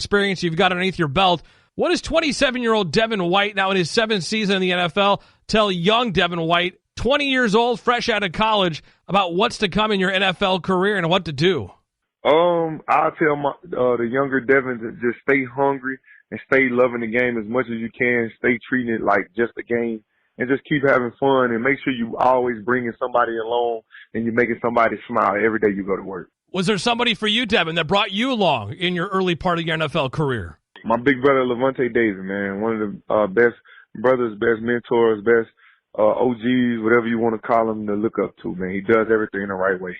experience you've got underneath your belt. What does 27-year-old Devin White, now in his 7th season in the NFL, tell young Devin White, 20 years old, fresh out of college, about what's to come in your NFL career and what to do? I'll tell the younger Devin to just stay hungry and stay loving the game as much as you can. Stay treating it like just a game and just keep having fun and make sure you always bringing somebody along and you're making somebody smile every day you go to work. Was there somebody for you, Devin, that brought you along in your early part of your NFL career? My big brother, Levante Davis, man, one of the best brothers, best mentors, best OGs, whatever you want to call him, to look up to, man. He does everything the right way.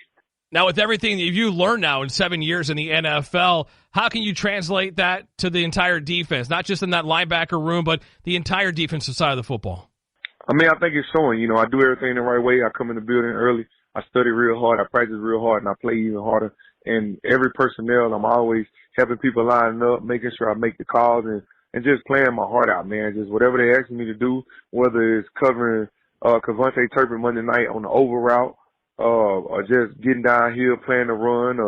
Now, with everything that you've learned now in 7 years in the NFL, how can you translate that to the entire defense, not just in that linebacker room, but the entire defensive side of the football? I mean, I think it's showing. You know, I do everything the right way. I come in the building early. I study real hard. I practice real hard, and I play even harder. And every personnel, I'm always helping people line up, making sure I make the calls, and just playing my heart out, man. Just whatever they ask me to do, whether it's covering Cavante Turpin Monday night on the over route, or just getting downhill, playing the run,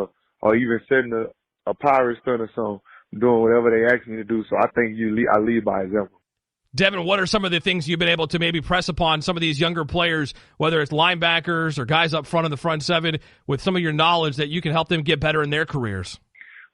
or even setting a pirate stunt or something, doing whatever they ask me to do. So I think I lead by example. Devin, what are some of the things you've been able to maybe press upon some of these younger players, whether it's linebackers or guys up front in the front seven, with some of your knowledge that you can help them get better in their careers?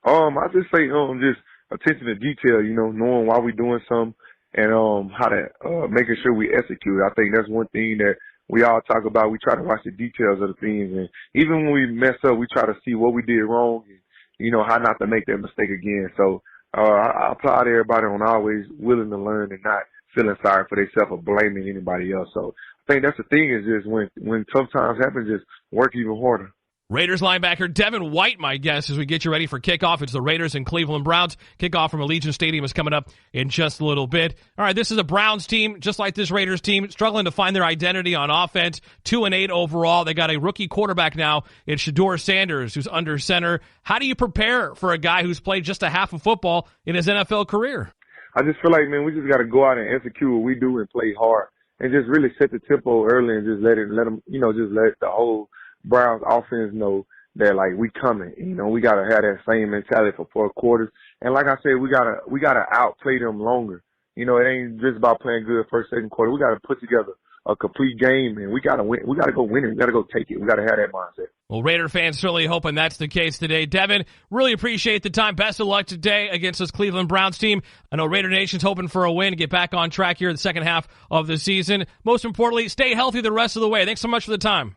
I just say just attention to detail, you know, knowing why we're doing something and how to making sure we execute. I think that's one thing that we all talk about. We try to watch the details of the things, and even when we mess up, we try to see what we did wrong and, you know, how not to make that mistake again. So I applaud everybody on always willing to learn and not feeling sorry for themselves or blaming anybody else. So I think that's the thing, is just when tough times happen, just work even harder. Raiders linebacker Devin White, my guest, as we get you ready for kickoff. It's the Raiders and Cleveland Browns. Kickoff from Allegiant Stadium is coming up in just a little bit. All right, this is a Browns team, just like this Raiders team, struggling to find their identity on offense. 2-8 overall. They got a rookie quarterback now in Shedeur Sanders, who's under center. How do you prepare for a guy who's played just a half of football in his NFL career? I just feel like, man, we just got to go out and execute what we do and play hard and just really set the tempo early and just let them, you know, just let the whole Browns offense know that, like, we coming. You know, we gotta have that same mentality for 4 quarters. And like I said, we gotta outplay them longer. You know, it ain't just about playing good first, second quarter. We gotta put together a complete game, and we gotta win. We gotta go win it. We gotta go take it. We gotta have that mindset. Well, Raider fans certainly hoping that's the case today. Devin, really appreciate the time. Best of luck today against this Cleveland Browns team. I know Raider Nation's hoping for a win to get back on track here in the second half of the season. Most importantly, stay healthy the rest of the way. Thanks so much for the time.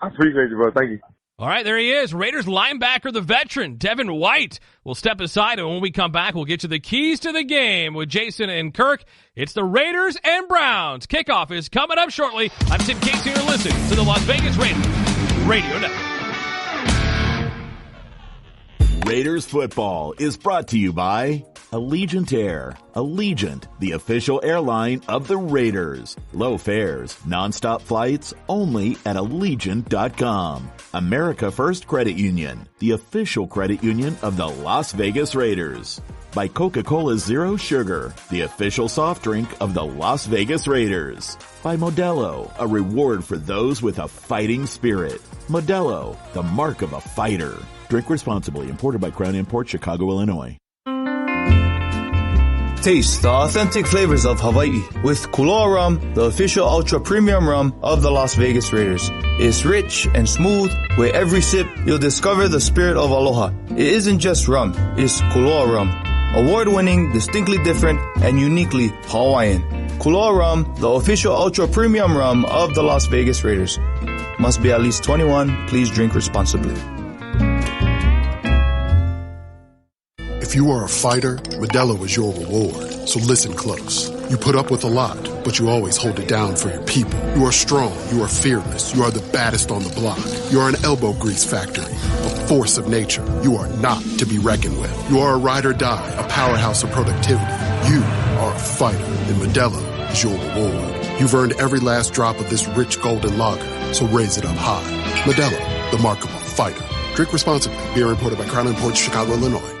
I appreciate you, bro. Thank you. All right, there he is. Raiders linebacker, the veteran, Devin White. We'll step aside, and when we come back, we'll get you the keys to the game with Jason and Kirk. It's the Raiders and Browns. Kickoff is coming up shortly. I'm Tim Casey, and you're listening to the Las Vegas Raiders Radio Network. Raiders football is brought to you by Allegiant Air. Allegiant, the official airline of the Raiders. Low fares, nonstop flights, only at Allegiant.com. America First Credit Union, the official credit union of the Las Vegas Raiders. By Coca-Cola Zero Sugar, the official soft drink of the Las Vegas Raiders. By Modelo, a reward for those with a fighting spirit. Modelo, the mark of a fighter. Drink responsibly. Imported by Crown Imports, Chicago, Illinois. Taste the authentic flavors of Hawaii with Kuloa Rum, the official ultra premium rum of the Las Vegas Raiders. It's rich and smooth. With every sip, you'll discover the spirit of aloha. It isn't just rum, it's Kuloa Rum. Award-winning, distinctly different, and uniquely Hawaiian. Kuloa Rum, the official ultra premium rum of the Las Vegas Raiders. Must be at least 21. Please drink responsibly. If you are a fighter, Modelo is your reward. So listen close. You put up with a lot, but you always hold it down for your people. You are strong. You are fearless. You are the baddest on the block. You are an elbow grease factory, a force of nature. You are not to be reckoned with. You are a ride or die, a powerhouse of productivity. You are a fighter, and Modelo is your reward. You've earned every last drop of this rich golden lager, so raise it up high. Modelo, the mark of a fighter. Drink responsibly. Beer imported by Crown Imports, Chicago, Illinois.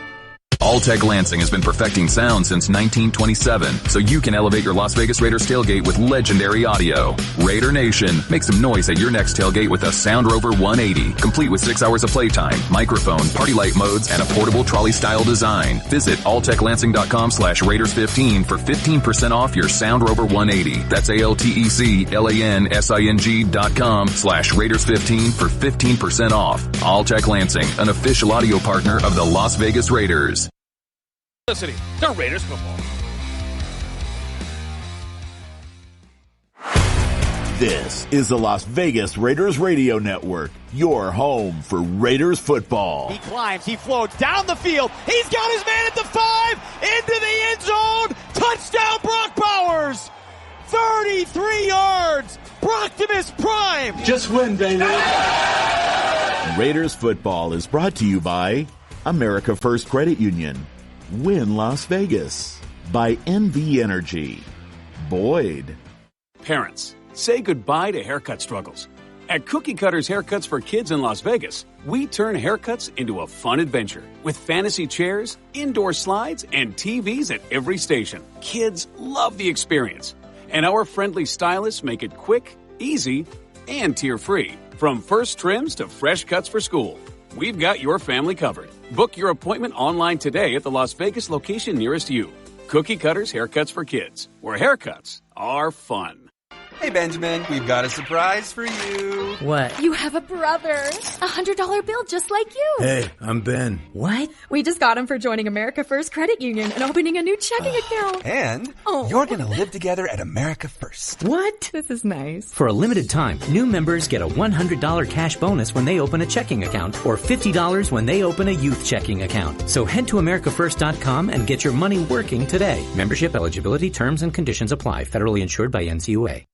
All-Tech Lansing has been perfecting sound since 1927, so you can elevate your Las Vegas Raiders tailgate with legendary audio. Raider Nation, make some noise at your next tailgate with a Sound Rover 180, complete with 6 hours of playtime, microphone, party light modes, and a portable trolley-style design. Visit alltechlansing.com/Raiders15 for 15% off your Sound Rover 180. That's ALTECLANSING.com/Raiders15 for 15% off. All-Tech Lansing, an official audio partner of the Las Vegas Raiders. Listening to Raiders football. This is the Las Vegas Raiders Radio Network, your home for Raiders football. He climbs, he floats down the field. He's got his man at the 5, into the end zone. Touchdown, Brock Bowers. 33 yards. Brocktimus Prime. Just win, baby. Raiders football is brought to you by America First Credit Union, Win Las Vegas, by NV Energy, Boyd. Parents, say goodbye to haircut struggles. At Cookie Cutters Haircuts for Kids in Las Vegas, we turn haircuts into a fun adventure with fantasy chairs, indoor slides, and TVs at every station. Kids love the experience, and our friendly stylists make it quick, easy, and tear-free. From first trims to fresh cuts for school, we've got your family covered. Book your appointment online today at the Las Vegas location nearest you. Cookie Cutters Haircuts for Kids, where haircuts are fun. Hey, Benjamin, we've got a surprise for you. What? You have a brother. $100 bill just like you. Hey, I'm Ben. What? We just got him for joining America First Credit Union and opening a new checking account. And you're going to live together at America First. What? This is nice. For a limited time, new members get a $100 cash bonus when they open a checking account or $50 when they open a youth checking account. So head to AmericaFirst.com and get your money working today. Membership eligibility, terms, and conditions apply. Federally insured by NCUA.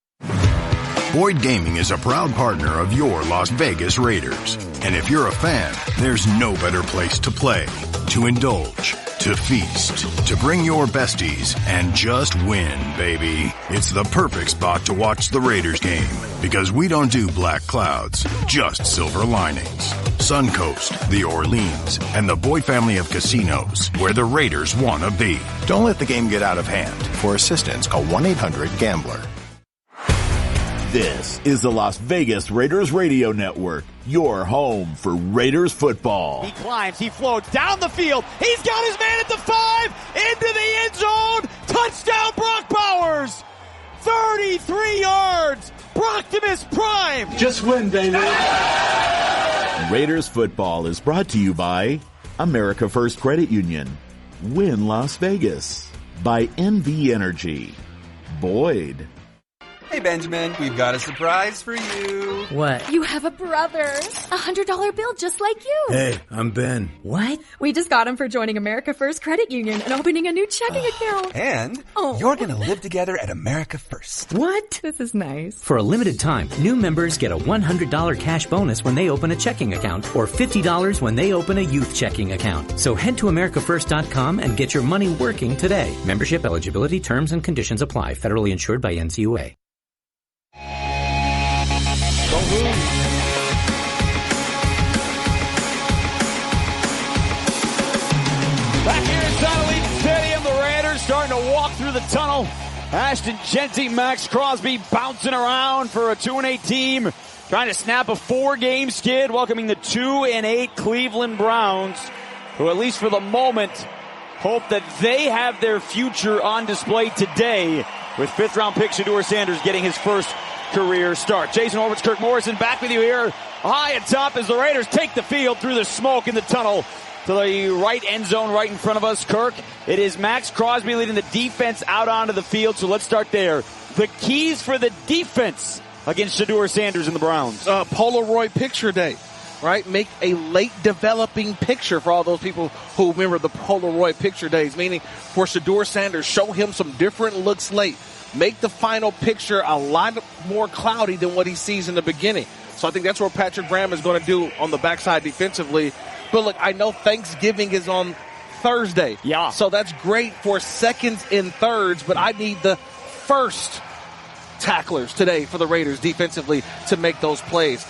Boyd Gaming is a proud partner of your Las Vegas Raiders. And if you're a fan, there's no better place to play, to indulge, to feast, to bring your besties, and just win, baby. It's the perfect spot to watch the Raiders game, because we don't do black clouds, just silver linings. Suncoast, the Orleans, and the Boyd family of casinos, where the Raiders want to be. Don't let the game get out of hand. For assistance, call 1-800-GAMBLER. This is the Las Vegas Raiders Radio Network, your home for Raiders football. He climbs, he floats down the field. He's got his man at the 5, into the end zone. Touchdown, Brock Bowers. 33 yards. Brocktimus Prime. Just win, baby. Raiders football is brought to you by America First Credit Union, Win Las Vegas, by NV Energy, Boyd. Hey, Benjamin, we've got a surprise for you. What? You have a brother. $100 bill just like you. Hey, I'm Ben. What? We just got him for joining America First Credit Union and opening a new checking account. And you're going to live together at America First. What? This is nice. For a limited time, new members get a $100 cash bonus when they open a checking account or $50 when they open a youth checking account. So head to AmericaFirst.com and get your money working today. Membership eligibility, terms, and conditions apply. Federally insured by NCUA. Back here inside Allegiant Stadium, the Raiders starting to walk through the tunnel. Ashton Jeanty, Max Crosby bouncing around for a 2-8 team, trying to snap a 4-game skid, welcoming the 2-8 Cleveland Browns, who at least for the moment hope that they have their future on display today, with 5th-round pick Shedeur Sanders getting his first career start. Jason Horwitz, Kirk Morrison, back with you here high and top as the Raiders take the field through the smoke in the tunnel to the right end zone right in front of us. Kirk, it is Max Crosby leading the defense out onto the field, so let's start there. The keys for the defense against Shedeur Sanders and the Browns. Polaroid picture day, right? Make a late developing picture for all those people who remember the Polaroid picture days, meaning for Shedeur Sanders, show him some different looks late. Make the final picture a lot more cloudy than what he sees in the beginning. So I think that's what Patrick Graham is going to do on the backside defensively. But look, I know Thanksgiving is on Thursday. Yeah. So that's great for seconds and thirds, but I need the first tacklers today for the Raiders defensively to make those plays.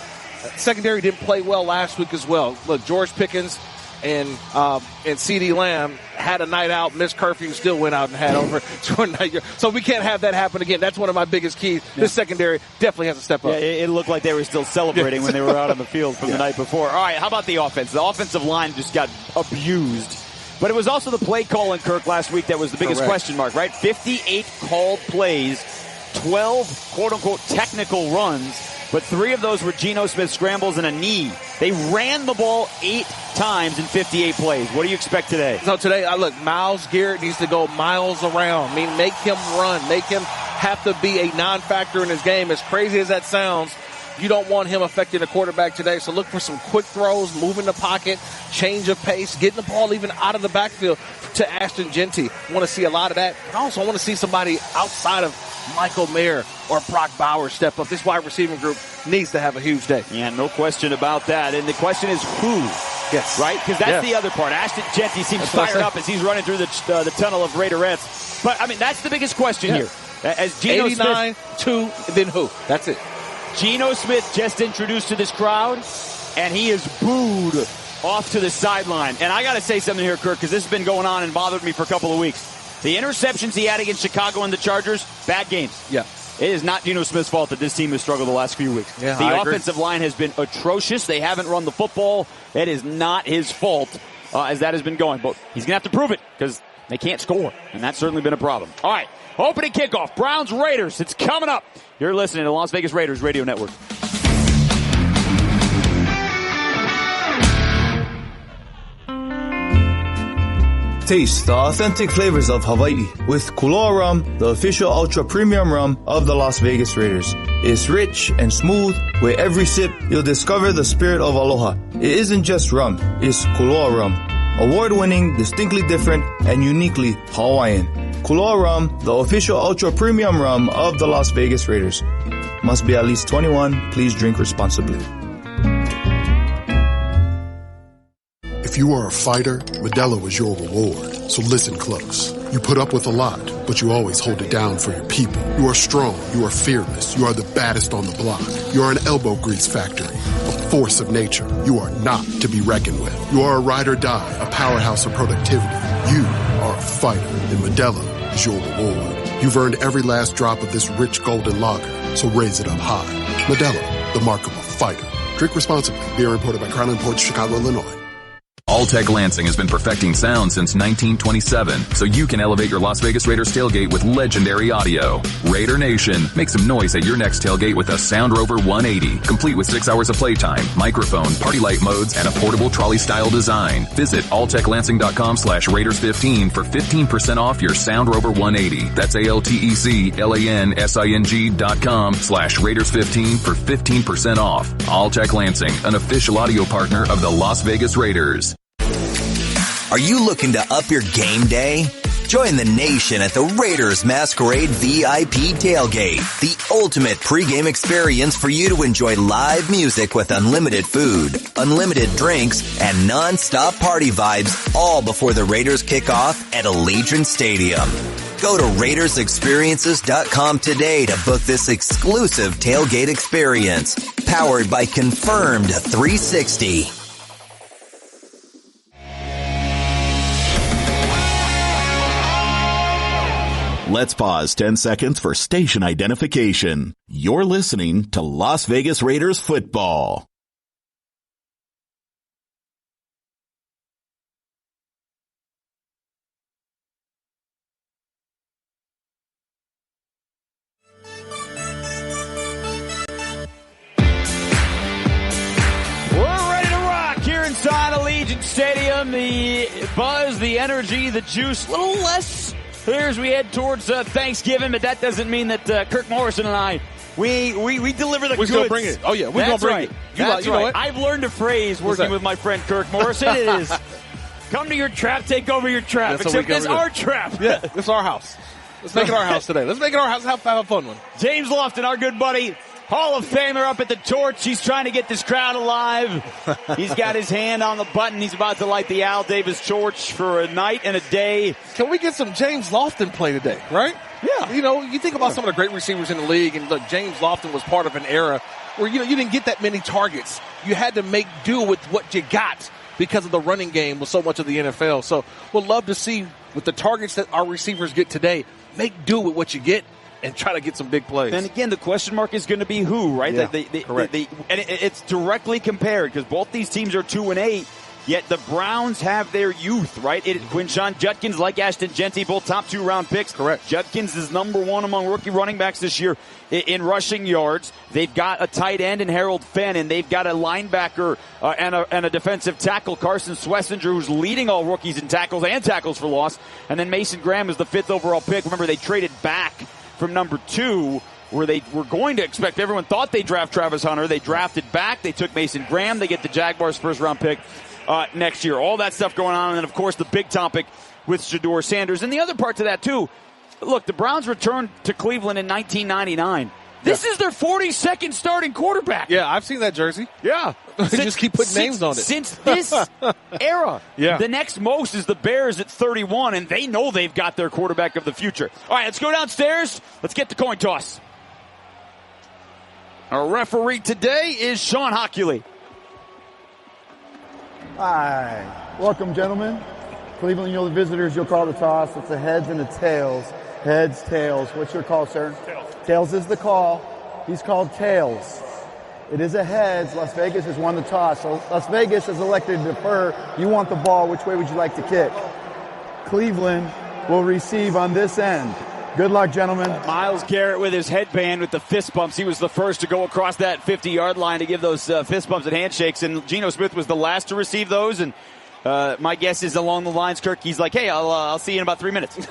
Secondary didn't play well last week as well. Look, George Pickens and CeeDee Lamb had a night out, missed curfew, still went out and had over 200 yards. So we can't have that happen again. That's one of my biggest keys. Yeah. This secondary definitely has to step up. Yeah, it looked like they were still celebrating when they were out on the field from the night before. All right, how about the offense? The offensive line just got abused. But it was also the play calling, Kirk, last week that was the biggest question mark, right? 58 called plays, 12 quote-unquote technical runs, but 3 of those were Geno Smith scrambles and a knee. They ran the ball 8 times in 58 plays. What do you expect today? So today, look, Myles Garrett needs to go miles around. I mean, make him run. Make him have to be a non-factor in his game. As crazy as that sounds, you don't want him affecting the quarterback today. So look for some quick throws, move in the pocket, change of pace, getting the ball even out of the backfield to Ashton Genty. I want to see a lot of that. But also I want to see somebody outside of Michael Mayer or Brock Bowers step up. This wide receiving group needs to have a huge day. Yeah, no question about that. And the question is who? Yes. Right? Because that's the other part. Ashton Genty seems fired up as he's running through the tunnel of Raiderettes. But, I mean, that's the biggest question here. As Geno 89, Smith, 2, then who? That's it. Geno Smith just introduced to this crowd, and he is booed off to the sideline. And I got to say something here, Kirk, because this has been going on and bothered me for a couple of weeks. The interceptions he had against Chicago and the Chargers, bad games. Yeah. It is not Geno Smith's fault that this team has struggled the last few weeks. Yeah, the offensive line has been atrocious. They haven't run the football. It is not his fault as that has been going. But he's going to have to prove it because they can't score, and that's certainly been a problem. All right, opening kickoff, Browns-Raiders. It's coming up. You're listening to Las Vegas Raiders Radio Network. Taste the authentic flavors of Hawaii with Kula Rum, the official ultra premium rum of the Las Vegas Raiders. It's rich and smooth. With every sip, you'll discover the spirit of aloha. It isn't just rum, it's Kula Rum. Award-winning, distinctly different, and uniquely Hawaiian. Kula Rum, the official ultra premium rum of the Las Vegas Raiders. Must be at least 21. Please drink responsibly. If you are a fighter, Modelo is your reward. So listen close. You put up with a lot, but you always hold it down for your people. You are strong. You are fearless. You are the baddest on the block. You are an elbow grease factory, a force of nature. You are not to be reckoned with. You are a ride or die, a powerhouse of productivity. You are a fighter, and Modelo is your reward. You've earned every last drop of this rich golden lager, so raise it up high. Modelo, the mark of a fighter. Drink responsibly. Beer imported by Crown Imports, Chicago, Illinois. Alltech Lansing has been perfecting sound since 1927, so you can elevate your Las Vegas Raiders tailgate with legendary audio. Raider Nation, make some noise at your next tailgate with a Sound Rover 180, complete with 6 hours of playtime, microphone, party light modes, and a portable trolley-style design. Visit alltechlansing.com/Raiders15 for 15% off your Sound Rover 180. That's ALTECLANSING.com/Raiders15 for 15% off. Alltech Lansing, an official audio partner of the Las Vegas Raiders. Are you looking to up your game day? Join the nation at the Raiders Masquerade VIP Tailgate, the ultimate pregame experience for you to enjoy live music with unlimited food, unlimited drinks, and non-stop party vibes, all before the Raiders kick off at Allegiant Stadium. Go to RaidersExperiences.com today to book this exclusive tailgate experience, powered by Confirmed 360. Let's pause 10 seconds for station identification. You're listening to Las Vegas Raiders football. We're ready to rock here inside Allegiant Stadium. The buzz, the energy, the juice, a little less here as we head towards Thanksgiving, but that doesn't mean that Kirk Morrison and I, we deliver the goods. We're going to bring it. Oh, yeah, we're going to bring it. That's right. I've learned a phrase working with my friend Kirk Morrison. It is, come to your trap, take over your trap. Except it's our trap. Yeah, it's our house. Let's make it our house today. Let's make it our house. Have a fun one. James Lofton, our good buddy, Hall of Famer up at the torch. He's trying to get this crowd alive. He's got his hand on the button. He's about to light the Al Davis torch for a night and a day. Can we get some James Lofton play today, right? Yeah. You know, you think about some of the great receivers in the league, and look, James Lofton was part of an era where, you know, you didn't get that many targets. You had to make do with what you got. because of the running game with so much of the NFL. So we'll love to see with the targets that our receivers get today, make do with what you get and try to get some big plays. And again, the question mark is going to be who, right? Yeah, correct. And it's directly compared because both these teams are 2-8. Yet the Browns have their youth, right? Quinshon Judkins, like Ashton Jeanty, both top 2-round picks. Correct. Judkins is number 1 among rookie running backs this year in rushing yards. They've got a tight end in Harold Fannin. They've got a linebacker and a defensive tackle, Carson Swessinger, who's leading all rookies in tackles and tackles for loss. And then Mason Graham is the 5th overall pick. Remember, they traded back from number 2, where they were going to expect, everyone thought they'd draft Travis Hunter. They drafted back. They took Mason Graham. They get the Jaguars' first-round pick next year. All that stuff going on. And then, of course, the big topic with Shedeur Sanders. And the other part to that, too, look, the Browns returned to Cleveland in 1999. This is their 42nd starting quarterback. Yeah, I've seen that jersey. Yeah. Just keep putting names on it. Since this era. Yeah. The next most is the Bears at 31, and they know they've got their quarterback of the future. All right, let's go downstairs. Let's get the coin toss. Our referee today is Sean Hockley. Hi. Welcome, gentlemen. Cleveland, you're the visitors. You'll call the toss. It's a heads and a tails. Heads, tails. What's your call, sir? Tails. Tails is the call. He's called tails. It is a heads. Las Vegas has won the toss. So Las Vegas has elected to defer. You want the ball. Which way would you like to kick? Cleveland will receive on this end. Good luck, gentlemen. Myles Garrett with his headband with the fist bumps. He was the first to go across that 50-yard line to give those fist bumps and handshakes. And Geno Smith was the last to receive those. And my guess is along the lines, Kirk, he's like, hey, I'll see you in about 3 minutes.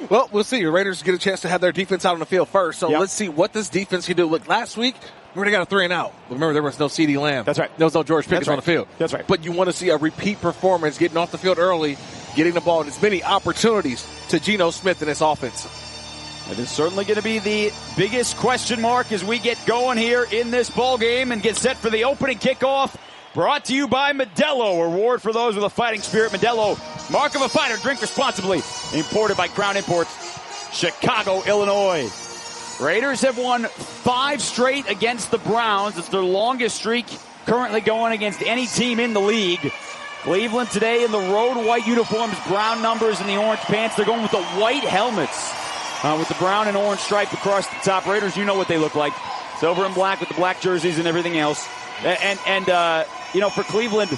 Well, we'll see. Your Raiders get a chance to have their defense out on the field first. So let's see what this defense can do. Look, last week, remember they got a 3-and-out. Remember, there was no CeeDee Lamb. That's right. There was no George Pickens on the field. That's right. But you want to see a repeat performance, getting off the field early, getting the ball, and as many opportunities to Geno Smith in this offense. It is certainly going to be the biggest question mark as we get going here in this ball game and get set for the opening kickoff. Brought to you by Modelo. Reward for those with a fighting spirit. Modelo, mark of a fighter. Drink responsibly. Imported by Crown Imports, Chicago, Illinois. Raiders have won 5 straight against the Browns. It's their longest streak currently going against any team in the league. Cleveland today in the road white uniforms, brown numbers, and the orange pants. They're going with the white helmets with the brown and orange stripe across the top. Raiders, you know what they look like. Silver and black with the black jerseys and everything else. And you know, for Cleveland,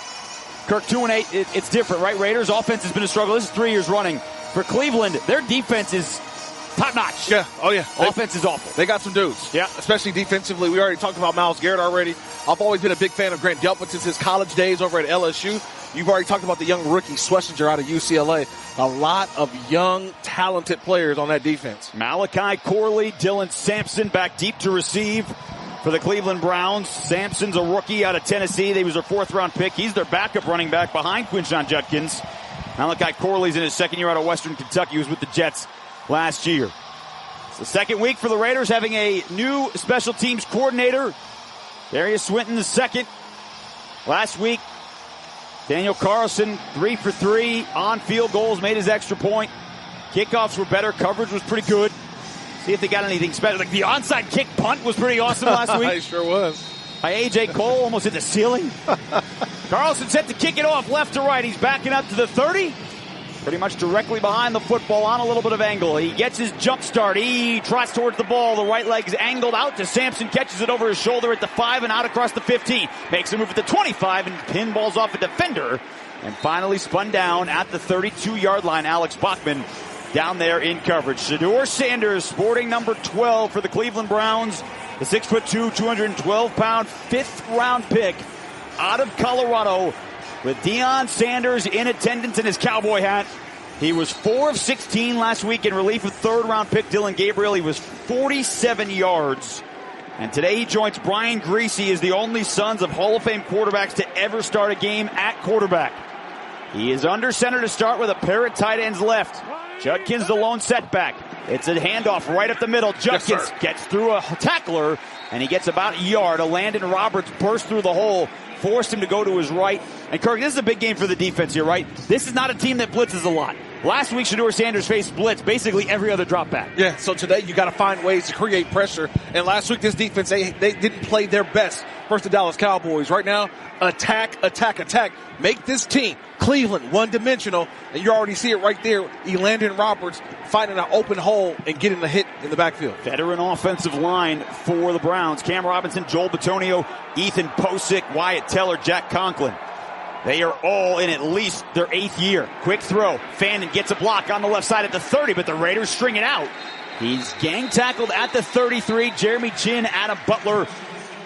Kirk, 2-8, it's different, right? Raiders' offense has been a struggle. This is 3 years running. For Cleveland, their defense is top-notch. Yeah, oh yeah. Offense is awful. They got some dudes. Yeah. Especially defensively. We already talked about Myles Garrett already. I've always been a big fan of Grant Delpit since his college days over at LSU. You've already talked about the young rookie Swessinger out of UCLA. A lot of young, talented players on that defense. Malachi Corley, Dylan Sampson back deep to receive for the Cleveland Browns. Sampson's a rookie out of Tennessee. He was their 4th-round pick. He's their backup running back behind Quinshon Judkins. Malachi Corley's in his 2nd year out of Western Kentucky. He was with the Jets last year. It's the 2nd week for the Raiders having a new special teams coordinator. Darius Swinton the 2nd. Last week, Daniel Carlson 3 for 3 on field goals, made his extra point. Kickoffs were better. Coverage was pretty good. See if they got anything special. Like the onside kick punt was pretty awesome last week. It sure was. By A.J. Cole, almost hit the ceiling. Carlson set to kick it off left to right. He's backing up to the 30. Pretty much directly behind the football on a little bit of angle. He gets his jump start. He trots towards the ball. The right leg's angled out to Sampson. Catches it over his shoulder at the 5 and out across the 15. Makes a move at the 25 and pinballs off a defender. And finally spun down at the 32-yard line. Alex Bachman down there in coverage. Shedeur Sanders sporting number 12 for the Cleveland Browns. The 6'2", 212-pound, 5th-round pick out of Colorado with Deion Sanders in attendance in his cowboy hat. He was 4 of 16 last week in relief of 3rd-round pick Dylan Gabriel. He was 47 yards. And today he joins Brian Griese as the only sons of Hall of Fame quarterbacks to ever start a game at quarterback. He is under center to start with a pair of tight ends left. Judkins the lone setback. It's a handoff right up the middle. Judkins gets through a tackler, and he gets about a yard. A Landon Roberts burst through the hole, forced him to go to his right. And Kirk, this is a big game for the defense here, right? This is not a team that blitzes a lot. Last week, Shedeur Sanders faced blitz basically every other drop back. Yeah, so today you got to find ways to create pressure. And last week, this defense, they didn't play their best versus the Dallas Cowboys. Right now, attack, attack, attack. Make this team, Cleveland, one-dimensional. And you already see it right there. Elandon Roberts finding an open hole and getting a hit in the backfield. Veteran offensive line for the Browns. Cam Robinson, Joel Bitonio, Ethan Posick, Wyatt Teller, Jack Conklin. They are all in at least their 8th year. Quick throw. Fannin gets a block on the left side at the 30, but the Raiders string it out. He's gang tackled at the 33. Jeremy Chinn, Adam Butler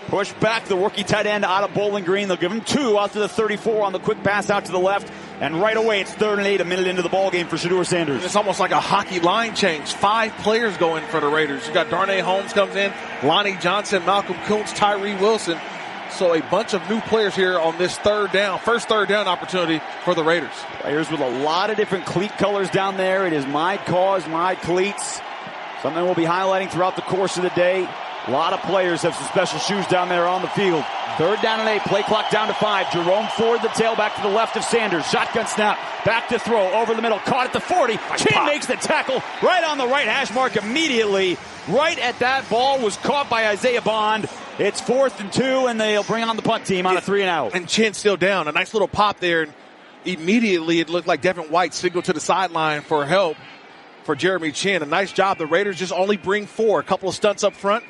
push back the rookie tight end out of Bowling Green. They'll give him 2 out to the 34 on the quick pass out to the left. And right away, it's 3rd and 8, a minute into the ballgame for Shedeur Sanders. It's almost like a hockey line change. 5 players go in for the Raiders. You got Darnay Holmes comes in, Lonnie Johnson, Malcolm Kuntz, Tyree Wilson. So a bunch of new players here on this first third down opportunity for the Raiders. Players with a lot of different cleat colors down there. It is my cause, my cleats. Something we'll be highlighting throughout the course of the day. A lot of players have some special shoes down there on the field. 3rd down and 8, play clock down to 5. Jerome Ford, the tailback to the left of Sanders. Shotgun snap, back to throw, over the middle, caught at the 40. Chin makes the tackle right on the right hash mark immediately. Right at that ball was caught by Isaiah Bond. It's 4th and 2, and they'll bring on the punt team on a 3 and out. And Chin's still down. A nice little pop there, and immediately it looked like Devin White signaled to the sideline for help for Jeremy Chinn. A nice job. The Raiders just only bring 4. A couple of stunts up front,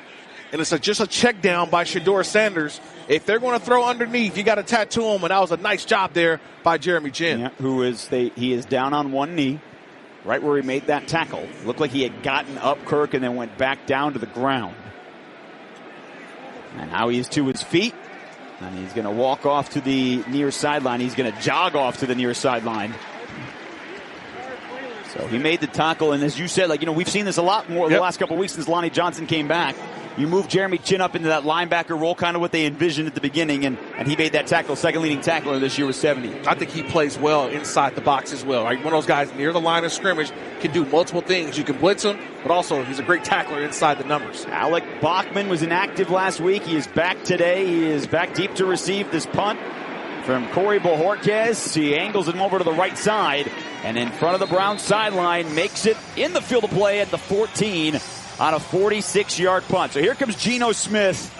and it's just a check down by Shedeur Sanders. If they're going to throw underneath, you got to tattoo him, and that was a nice job there by Jeremy Chinn. Yeah, he is down on one knee, right where he made that tackle. Looked like he had gotten up Kirk and then went back down to the ground. And now he's to his feet, and he's going to walk off to the near sideline. He's going to jog off to the near sideline. So he made the tackle, and as you said, we've seen this a lot more the last couple of weeks since Lonnie Johnson came back. You move Jeremy Chinn up into that linebacker role, kind of what they envisioned at the beginning, and he made that tackle. Second leading tackler this year with 70. I think he plays well inside the box as well. Right? One of those guys near the line of scrimmage can do multiple things. You can blitz him, but also he's a great tackler inside the numbers. Alec Bachman was inactive last week. He is back today. He is back deep to receive this punt from Corey Bojorquez. He angles him over to the right side, and in front of the Browns sideline, makes it in the field of play at the 14 on a 46-yard punt. So here comes Geno Smith.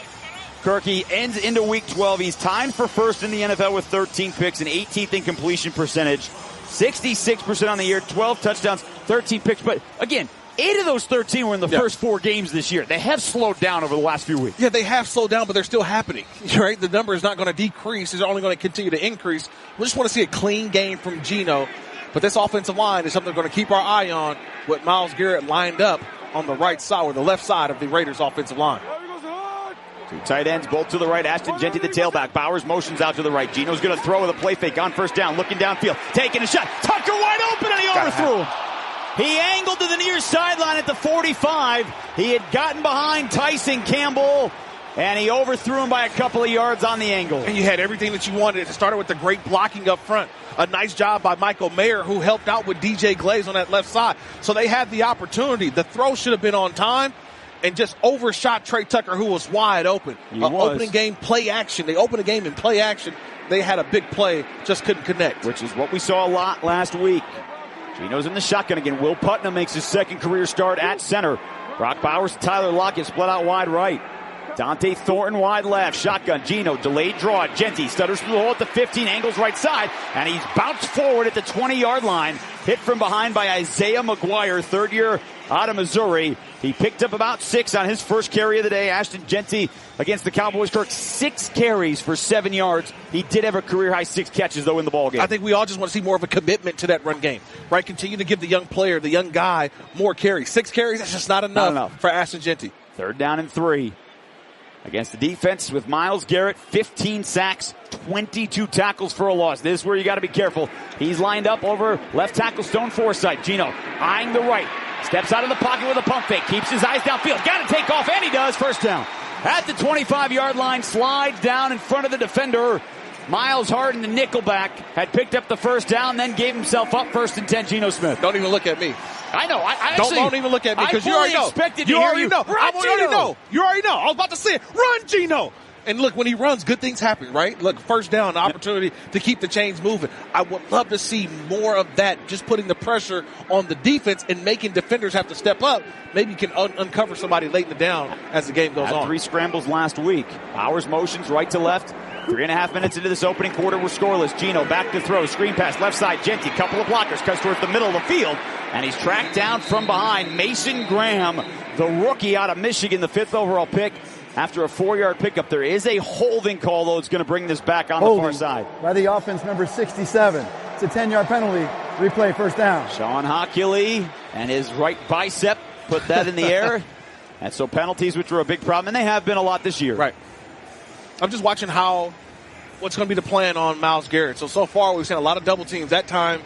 Kirky ends into week 12. He's tied for first in the NFL with 13 picks and 18th in completion percentage. 66% on the year, 12 touchdowns, 13 picks. But again, 8 of those 13 were in the first 4 games this year. They have slowed down over the last few weeks. Yeah, they have slowed down, but they're still happening. Right? The number is not going to decrease. It's only going to continue to increase. We just want to see a clean game from Geno. But this offensive line is something we're going to keep our eye on with Myles Garrett lined up on the right side or the left side of the Raiders offensive line. 2 tight ends, both to the right. Ashton Jeanty, the tailback. Bowers motions out to the right. Geno's going to throw with a play fake on first down, looking downfield, taking a shot. Tucker wide open, and he overthrew him. He angled to the near sideline at the 45. He had gotten behind Tyson Campbell, and he overthrew him by a couple of yards on the angle. And you had everything that you wanted. It started with the great blocking up front. A nice job by Michael Mayer, who helped out with DJ Glaze on that left side. So they had the opportunity. The throw should have been on time and just overshot Trey Tucker, who was wide open. Opening game play action. They opened the game in play action. They had a big play, just couldn't connect. Which is what we saw a lot last week. Geno's in the shotgun again. Will Putnam makes his second career start at center. Brock Bowers, Tyler Lockett split out wide right. Dante Thornton wide left. Shotgun. Geno, delayed draw. Jeanty stutters through the hole at the 15, angles right side, and he's bounced forward at the 20-yard line. Hit from behind by Isaiah McGuire, third year out of Missouri. He picked up about 6 on his first carry of the day. Ashton Jeanty against the Cowboys. Kirk, 6 carries for 7 yards. He did have a career-high 6 catches, though, in the ballgame. I think we all just want to see more of a commitment to that run game, right? Continue to give the young player, the young guy, more carries. 6 carries, that's just not enough for Ashton Jeanty. 3rd down and 3. Against the defense with Myles Garrett, 15 sacks, 22 tackles for a loss. This is where you got to be careful. He's lined up over left tackle Stone Forsythe. Geno eyeing the right. Steps out of the pocket with a pump fake. Keeps his eyes downfield. Got to take off, and he does. First down. At the 25-yard line, slides down in front of the defender. Miles Harden, the nickelback, had picked up the first down, then gave himself up 1st and 10. Geno Smith. Don't even look at me. I know. Don't even look at me because you already know. Expected you to already hear know. Run, I already know. You already know. I was about to say it. Run, Geno. And look, when he runs, good things happen, right? Look, first down, the opportunity to keep the chains moving. I would love to see more of that, just putting the pressure on the defense and making defenders have to step up. Maybe you can uncover somebody late in the down as the game goes on. 3 scrambles last week. Bowers motions right to left. 3.5 minutes into this opening quarter, we're scoreless. Gino back to throw. Screen pass, left side. Genty, couple of blockers. Cuts towards the middle of the field. And he's tracked down from behind. Mason Graham, the rookie out of Michigan, the 5th overall pick. After a 4-yard pickup, there is a holding call, though. It's going to bring this back on the far side. By the offense, number 67. It's a 10-yard penalty. Replay, first down. Sean Hockley and his right bicep put that in the air. And so penalties, which were a big problem, and they have been a lot this year. Right. I'm just watching what's going to be the plan on Myles Garrett. So far, we've seen a lot of double teams. That time,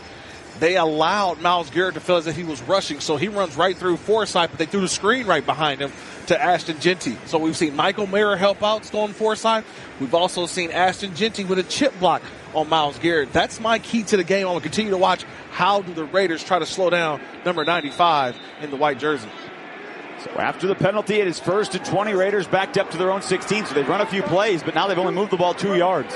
they allowed Myles Garrett to feel as if he was rushing. So he runs right through Forsythe, but they threw the screen right behind him to Ashton Genty. So we've seen Michael Mayer help out Stone Forsythe. We've also seen Ashton Genty with a chip block on Myles Garrett. That's my key to the game. I'm going to continue to watch how do the Raiders try to slow down number 95 in the white jersey. So after the penalty, it is 1st and 20. Raiders backed up to their own 16, so they've run a few plays, but now they've only moved the ball 2 yards.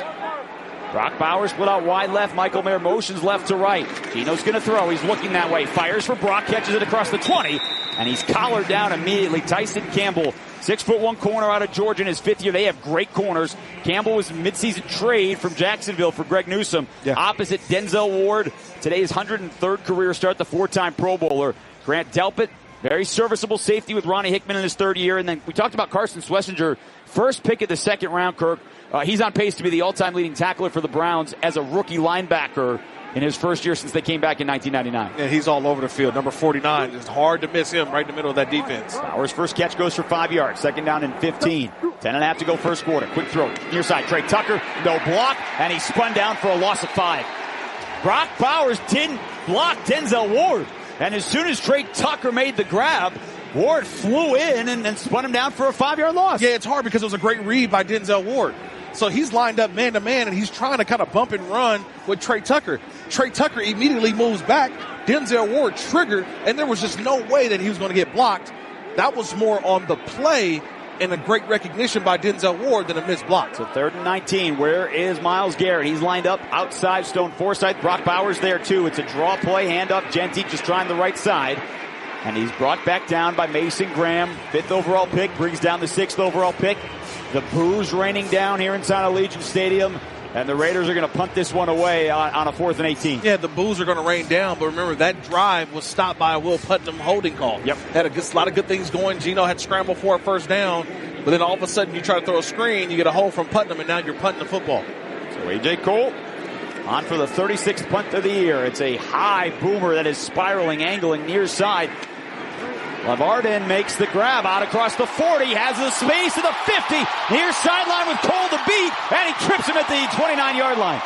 Brock Bowers split out wide left. Michael Mayer motions left to right. Gino's going to throw. He's looking that way. Fires for Brock. Catches it across the 20. And he's collared down immediately. Tyson Campbell, 6'1" corner out of Georgia in his 5th year. They have great corners. Campbell was a midseason trade from Jacksonville for Greg Newsome. Yeah. Opposite Denzel Ward. Today's 103rd career start, the 4-time Pro Bowler. Grant Delpit, very serviceable safety with Ronnie Hickman in his 3rd year. And then we talked about Carson Schlesinger, first pick of the 2nd round, Kirk. He's on pace to be the all-time leading tackler for the Browns as a rookie linebacker in his 1st year since they came back in 1999. Yeah, he's all over the field. Number 49. It's hard to miss him right in the middle of that defense. Bowers' first catch goes for 5 yards. 2nd down and 15. 10.5 to go first quarter. Quick throw. Near side. Trey Tucker. No block. And he spun down for a loss of 5. Brock Bowers didn't block Denzel Ward. And as soon as Trey Tucker made the grab, Ward flew in and spun him down for a 5-yard loss. Yeah, it's hard because it was a great read by Denzel Ward. So he's lined up man-to-man, and he's trying to kind of bump and run with Trey Tucker. Trey Tucker immediately moves back. Denzel Ward triggered, and there was just no way that he was going to get blocked. That was more on the play and a great recognition by Denzel Ward than a missed block. So 3rd and 19. Where is Myles Garrett? He's lined up outside Stone Forsythe. Brock Bowers there, too. It's a draw play, handoff. Genty just trying the right side. And he's brought back down by Mason Graham. 5th overall pick, brings down the 6th overall pick. The boos raining down here inside Allegiant Stadium. And the Raiders are going to punt this one away on a 4th and 18. Yeah, the boos are going to rain down. But remember, that drive was stopped by a Will Putnam holding call. Yep. Had a lot of good things going. Gino had scrambled for a first down. But then all of a sudden, you try to throw a screen, you get a hole from Putnam, and now you're punting the football. So A.J. Cole on for the 36th punt of the year. It's a high boomer that is spiraling, angling near side. Lavarden makes the grab out across the 40, has the space to the 50, near sideline with Cole to beat, and he trips him at the 29-yard line.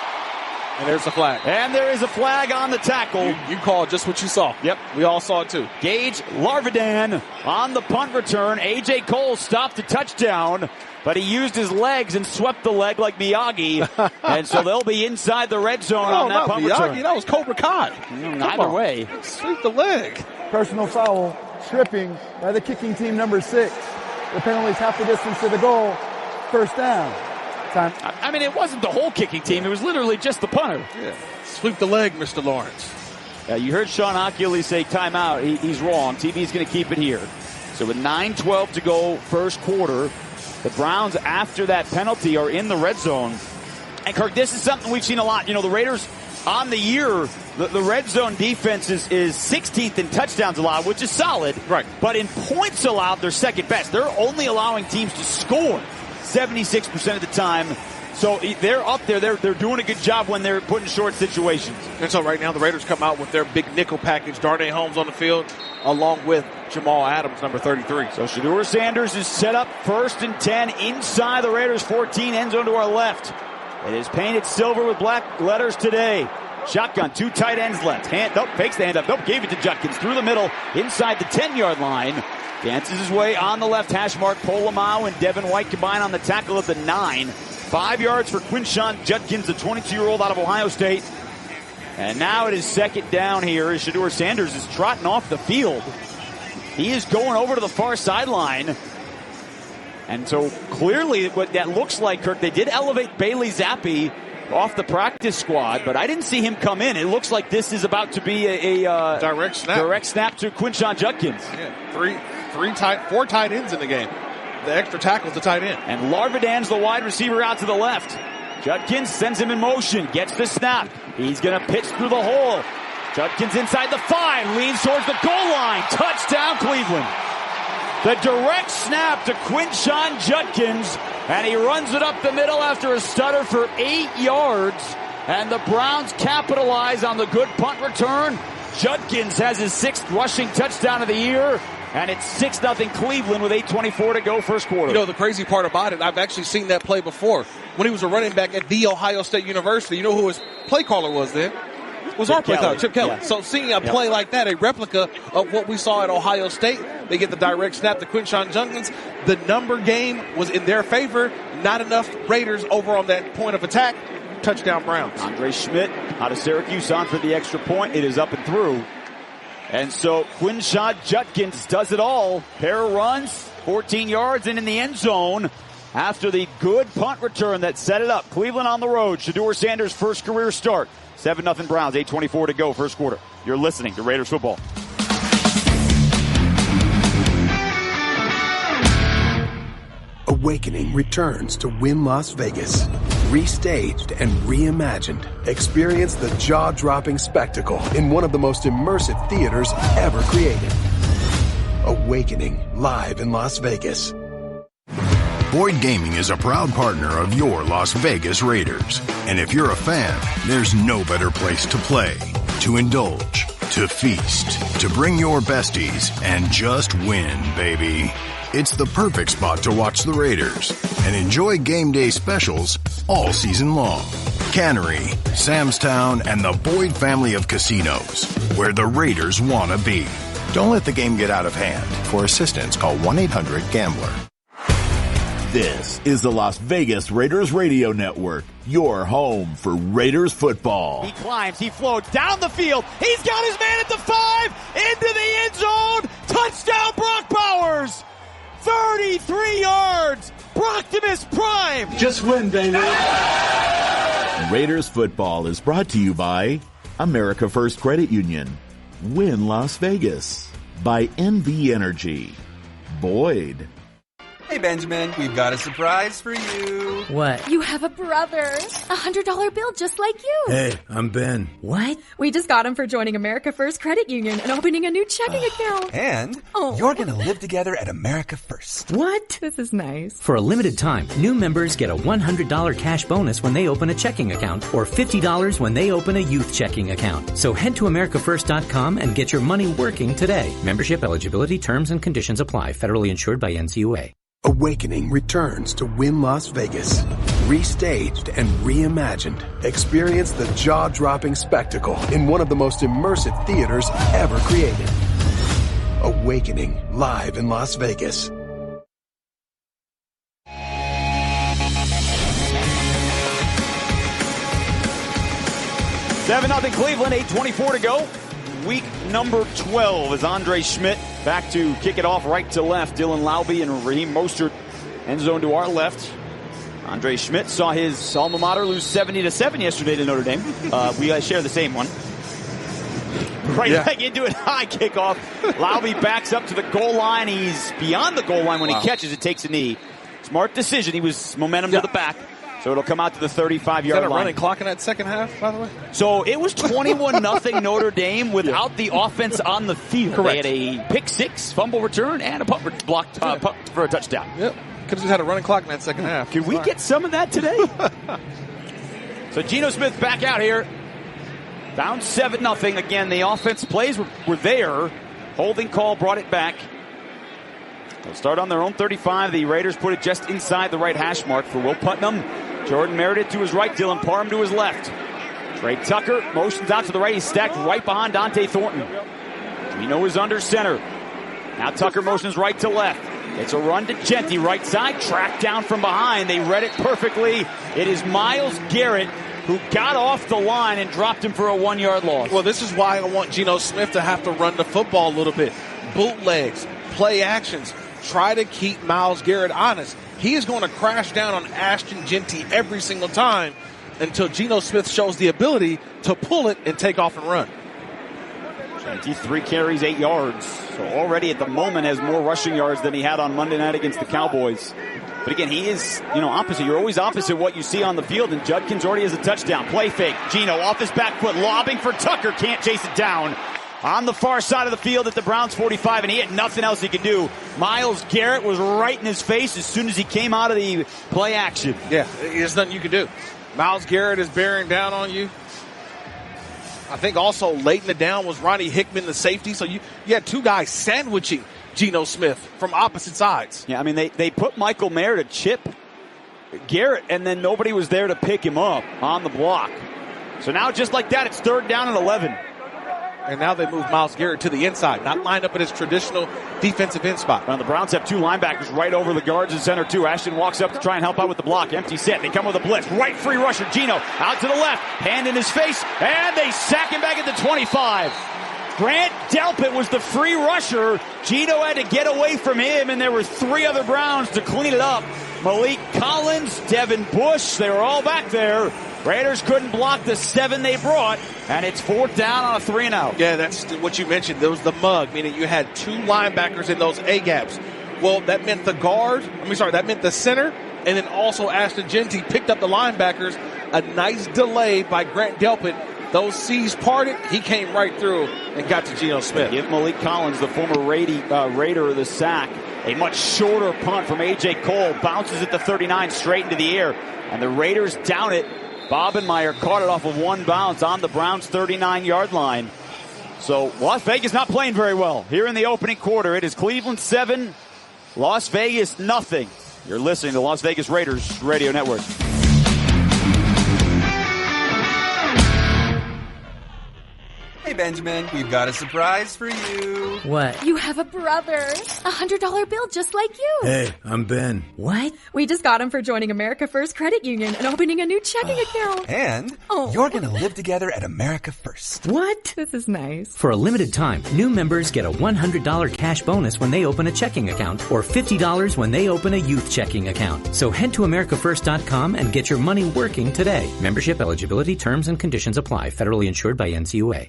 And there's a flag. And there is a flag on the tackle. You called just what you saw. Yep. We all saw it too. Gage Larvadan on the punt return. A.J. Cole stopped the touchdown, but he used his legs and swept the leg like Miyagi. And so they'll be inside the red zone on that punt Miyagi, return. That was Cobra Kai. Either way. Sweep the leg. Personal foul, tripping by the kicking team, number 6. The penalty is half the distance to the goal. First down. Time. I mean, it wasn't the whole kicking team. It was literally just the punter. Yeah. Sweep the leg, Mr. Lawrence. You heard Sean Hockley say timeout. He's wrong. TV's going to keep it here. So with 9:12 to go first quarter, the Browns, after that penalty, are in the red zone. And, Kirk, this is something we've seen a lot. You know, the Raiders on the year, the red zone defense is 16th in touchdowns allowed, which is solid. Right. But in points allowed, they're second best. They're only allowing teams to score 76% of the time. So they're up there. They're doing a good job when they're put in short situations. And so right now the Raiders come out with their big nickel package. Darnay Holmes on the field along with Jamal Adams, number 33. So Shedeur Sanders is set up 1st and 10 inside the Raiders 14, end zone to our left. It is painted silver with black letters today. Shotgun, 2 tight ends left. Fakes the hand up. Gave it to Judkins through the middle inside the 10-yard line. Dances his way on the left hash mark. Polamau and Devin White combine on the tackle of the 9. 5 yards for Quinshon Judkins, the 22-year-old out of Ohio State. And now it is 2nd down here as Shedeur Sanders is trotting off the field. He is going over to the far sideline. And so clearly what that looks like, Kirk, they did elevate Bailey Zappi off the practice squad, but I didn't see him come in. It looks like this is about to be a direct snap to Quinshon Judkins. Yeah, four tight ends in the game. The extra tackle's the tight end. And Larvidan's the wide receiver out to the left. Judkins sends him in motion, gets the snap. He's going to pitch through the hole. Judkins inside the 5, leans towards the goal line. Touchdown, Cleveland. The direct snap to Quinshon Judkins, and he runs it up the middle after a stutter for 8 yards. And the Browns capitalize on the good punt return. Judkins has his 6th rushing touchdown of the year, and it's 6-0 Cleveland with 8:24 to go first quarter. You know, the crazy part about it, I've actually seen that play before. When he was a running back at The Ohio State University, you know who his play caller was then? Was our play caller, Chip Kelly. Yeah. So seeing a play like that, a replica of what we saw at Ohio State, they get the direct snap to Quinshon Judkins. The number game was in their favor. Not enough Raiders over on that point of attack. Touchdown Browns. Andre Schmidt out of Syracuse on for the extra point. It is up and through. And so Quinshon Judkins does it all. Pair of runs, 14 yards, and in the end zone after the good punt return that set it up. Cleveland on the road. Shedeur Sanders' first career start. 7-0 Browns, 8:24 to go, first quarter. You're listening to Raiders football. Awakening returns to Wynn Las Vegas. Restaged and reimagined. Experience the jaw-dropping spectacle in one of the most immersive theaters ever created. Awakening, live in Las Vegas. Boyd Gaming is a proud partner of your Las Vegas Raiders. And if you're a fan, there's no better place to play, to indulge, to feast, to bring your besties, and just win, baby. It's the perfect spot to watch the Raiders and enjoy game day specials all season long. Cannery, Sam's Town, and the Boyd family of casinos, where the Raiders want to be. Don't let the game get out of hand. For assistance, call 1-800-GAMBLER. This is the Las Vegas Raiders Radio Network, your home for Raiders football. He climbs, he floats down the field. He's got his man at the 5, into the end zone. Touchdown, Brock Bowers. 33 yards. Brocktimus Prime. Just win, baby. Raiders football is brought to you by America First Credit Union, Wynn Las Vegas, by NV Energy, Boyd. Hey, Benjamin, we've got a surprise for you. What? You have a brother. $100 bill just like you. Hey, I'm Ben. What? We just got him for joining America First Credit Union and opening a new checking account. And you're going to live together at America First. What? This is nice. For a limited time, new members get a $100 cash bonus when they open a checking account or $50 when they open a youth checking account. So head to AmericaFirst.com and get your money working today. Membership eligibility, terms, and conditions apply. Federally insured by NCUA. Awakening returns to Wynn Las Vegas. Restaged and reimagined. Experience the jaw-dropping spectacle in one of the most immersive theaters ever created. Awakening, live in Las Vegas. Seven 0 Cleveland, 8:24 to go. Week number 12 as Andre Schmidt back to kick it off right to left. Dylan Laube and Raheem Mostert end zone to our left. Andre Schmidt saw his alma mater lose 70-7 yesterday to Notre Dame. We share the same one. Right back into it, high kickoff. Laube backs up to the goal line. He's beyond the goal line when he catches it, takes a knee. Smart decision. He was momentum to the back. So it'll come out to the 35-yard line. Is that a running clock in that second half, by the way? So it was 21-0 Notre Dame without the offense on the field. Correct. They had a pick six, fumble return, and a punt blocked punt for a touchdown. Yep. Could have just had a running clock in that second half. Can we get some of that today? So Geno Smith back out here. Down 7-0. Again, the offense plays were there. Holding call brought it back. They'll start on their own 35. The Raiders put it just inside the right hash mark for Will Putnam. Jordan Meredith to his right, Dylan Parham to his left. Trey Tucker motions out to the right. He's stacked right behind Dante Thornton. Geno is under center. Now Tucker motions right to left. It's a run to Genty, right side, tracked down from behind. They read it perfectly. It is Myles Garrett who got off the line and dropped him for a 1-yard loss. Well, this is why I want Geno Smith to have to run the football a little bit. Bootlegs, play actions, try to keep Myles Garrett honest. He is going to crash down on Ashton Jeanty every single time until Geno Smith shows the ability to pull it and take off and run. Jeanty, 3 carries, 8 yards. So already at the moment has more rushing yards than he had on Monday night against the Cowboys. But again, he is, opposite. You're always opposite what you see on the field, and Judkins already has a touchdown. Play fake. Geno off his back foot, lobbing for Tucker. Can't chase it down. On the far side of the field at the Browns 45, and he had nothing else he could do. Myles Garrett was right in his face as soon as he came out of the play action. Yeah, there's nothing you can do. Myles Garrett is bearing down on you. I think also late in the down was Ronnie Hickman, the safety. So you had 2 guys sandwiching Geno Smith from opposite sides. Yeah, I mean, they put Michael Mayer to chip Garrett, and then nobody was there to pick him up on the block. So now just like that, it's 3rd down and 11. And now they move Myles Garrett to the inside, not lined up in his traditional defensive end spot. Well, the Browns have 2 linebackers right over the guards in center, too. Ashton walks up to try and help out with the block. Empty set. They come with a blitz. Right free rusher. Geno out to the left. Hand in his face. And they sack him back at the 25. Grant Delpit was the free rusher. Geno had to get away from him, and there were 3 other Browns to clean it up. Malik Collins, Devin Bush, they were all back there. Raiders couldn't block the 7 they brought, and it's 4th down on a 3-and-out. Yeah, that's what you mentioned. There was the mug, meaning you had 2 linebackers in those A-gaps. Well, that meant that meant the center, and then also Ashton Jeanty picked up the linebackers. A nice delay by Grant Delpit. Those C's parted, he came right through and got to Geno Smith. Give Malik Collins, the former Raider, the sack. A much shorter punt from A.J. Cole. Bounces at the 39 straight into the air. And the Raiders down it. Bobenmeyer caught it off of 1 bounce on the Browns' 39-yard line. So Las Vegas not playing very well here in the opening quarter. It is Cleveland 7, Las Vegas nothing. You're listening to Las Vegas Raiders Radio Network. Hey, Benjamin, we've got a surprise for you. What? You have a brother. $100 bill just like you. Hey, I'm Ben. What? We just got him for joining America First Credit Union and opening a new checking account. And you're going to live together at America First. What? This is nice. For a limited time, new members get a $100 cash bonus when they open a checking account or $50 when they open a youth checking account. So head to AmericaFirst.com and get your money working today. Membership eligibility, terms, and conditions apply. Federally insured by NCUA.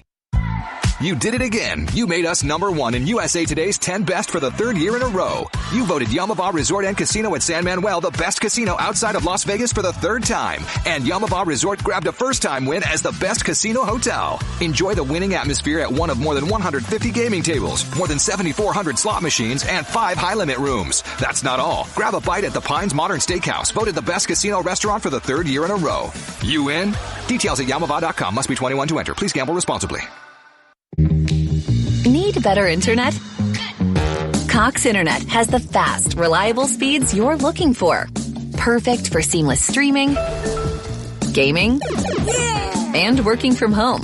You did it again. You made us #1 in USA Today's 10 Best for the 3rd year in a row. You voted Yamava Resort and Casino at San Manuel the best casino outside of Las Vegas for the 3rd time. And Yamava Resort grabbed a first-time win as the best casino hotel. Enjoy the winning atmosphere at one of more than 150 gaming tables, more than 7,400 slot machines, and 5 high-limit rooms. That's not all. Grab a bite at the Pines Modern Steakhouse, voted the best casino restaurant for the 3rd year in a row. You in? Details at Yamava.com. Must be 21 to enter. Please gamble responsibly. Need better internet? Cox Internet has the fast, reliable speeds you're looking for. Perfect for seamless streaming, gaming, and working from home.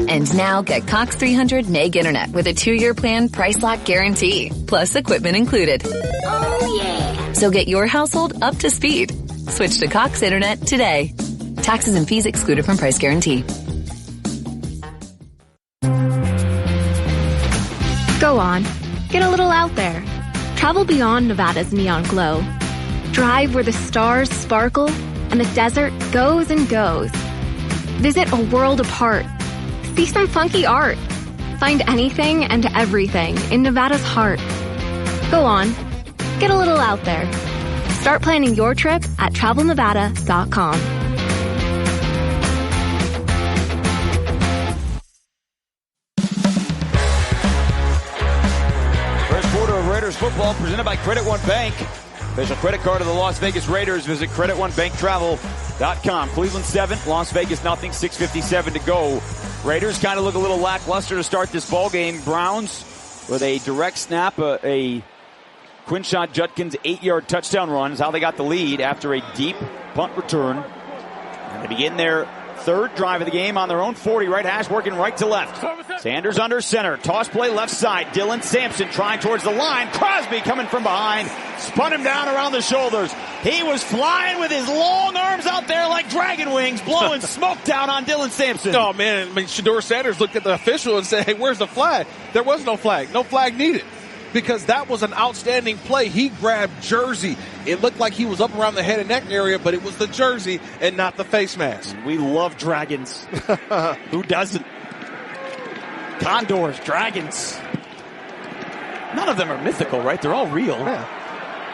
And now get Cox 300 meg internet with a 2-year plan price lock guarantee, plus equipment included. Oh yeah! So get your household up to speed. Switch to Cox Internet today. Taxes and fees excluded from price guarantee. Go on. Get a little out there. Travel beyond Nevada's neon glow. Drive where the stars sparkle and the desert goes and goes. Visit a world apart. See some funky art. Find anything and everything in Nevada's heart. Go on. Get a little out there. Start planning your trip at TravelNevada.com. Football presented by Credit One Bank. Official credit card of the Las Vegas Raiders. Visit CreditOneBankTravel.com. Cleveland 7, Las Vegas nothing, 6:57 to go. Raiders kind of look a little lackluster to start this ball game. Browns with a direct snap, a Quinshon Judkins 8-yard touchdown run is how they got the lead after a deep punt return. And they begin their 3rd drive of the game on their own 40. Right hash working right to left. Sanders under center. Toss play left side. Dylan Sampson trying towards the line. Crosby coming from behind. Spun him down around the shoulders. He was flying with his long arms out there like dragon wings, blowing smoke down on Dylan Sampson. Oh, man. I mean, Shedeur Sanders looked at the official and said, hey, where's the flag? There was no flag. No flag needed. because that was an outstanding play. He grabbed jersey. It looked like he was up around the head and neck area, but it was the jersey and not the face mask. We love dragons. Who doesn't? Condors, dragons. None of them are mythical, right? They're all real. Yeah.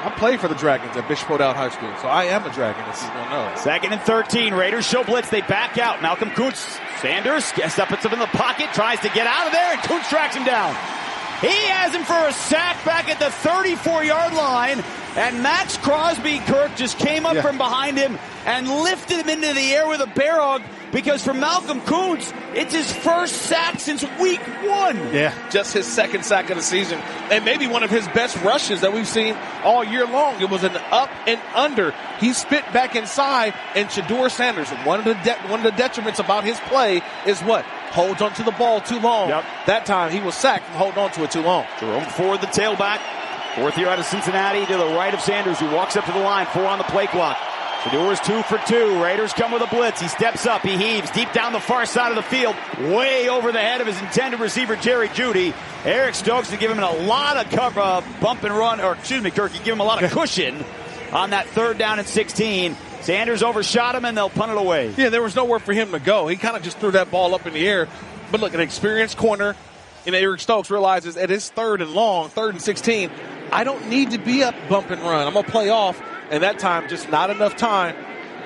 I played for the Dragons at Bishop O'Dowd High School, so I am a Dragon, as you don't know. 2nd and 13. Raiders show blitz. They back out. Malcolm Kuntz. Sanders gets up in the pocket, tries to get out of there, and Kuntz tracks him down. He has him for a sack back at the 34-yard line, and Max Crosby, Kirk, just came up from behind him and lifted him into the air with a bear hug, because for Malcolm Kuntz, it's his first sack since week 1. Yeah, just his 2nd sack of the season, and maybe one of his best rushes that we've seen all year long. It was an up and under. He spit back inside, and Shedeur Sanders, one of the detriments about his play is what? Holds onto the ball too long. That time he was sacked from holding on to it too long. Jerome Ford, the tailback. 4th year out of Cincinnati, to the right of Sanders, who walks up to the line. 4 on the play clock. Shedeur's 2 for 2. Raiders come with a blitz. He steps up. He heaves deep down the far side of the field, way over the head of his intended receiver, Jerry Jeudy. Eric Stokes to give him a lot of cover, bump and run, or excuse me, Kirk, give him a lot of cushion on that 3rd down and 16. Sanders overshot him, and they'll punt it away. Yeah, there was nowhere for him to go. He kind of just threw that ball up in the air. But look, an experienced corner, and Eric Stokes realizes at his 3rd and long, 3rd and 16, I don't need to be up bump and run. I'm going to play off. And that time, just not enough time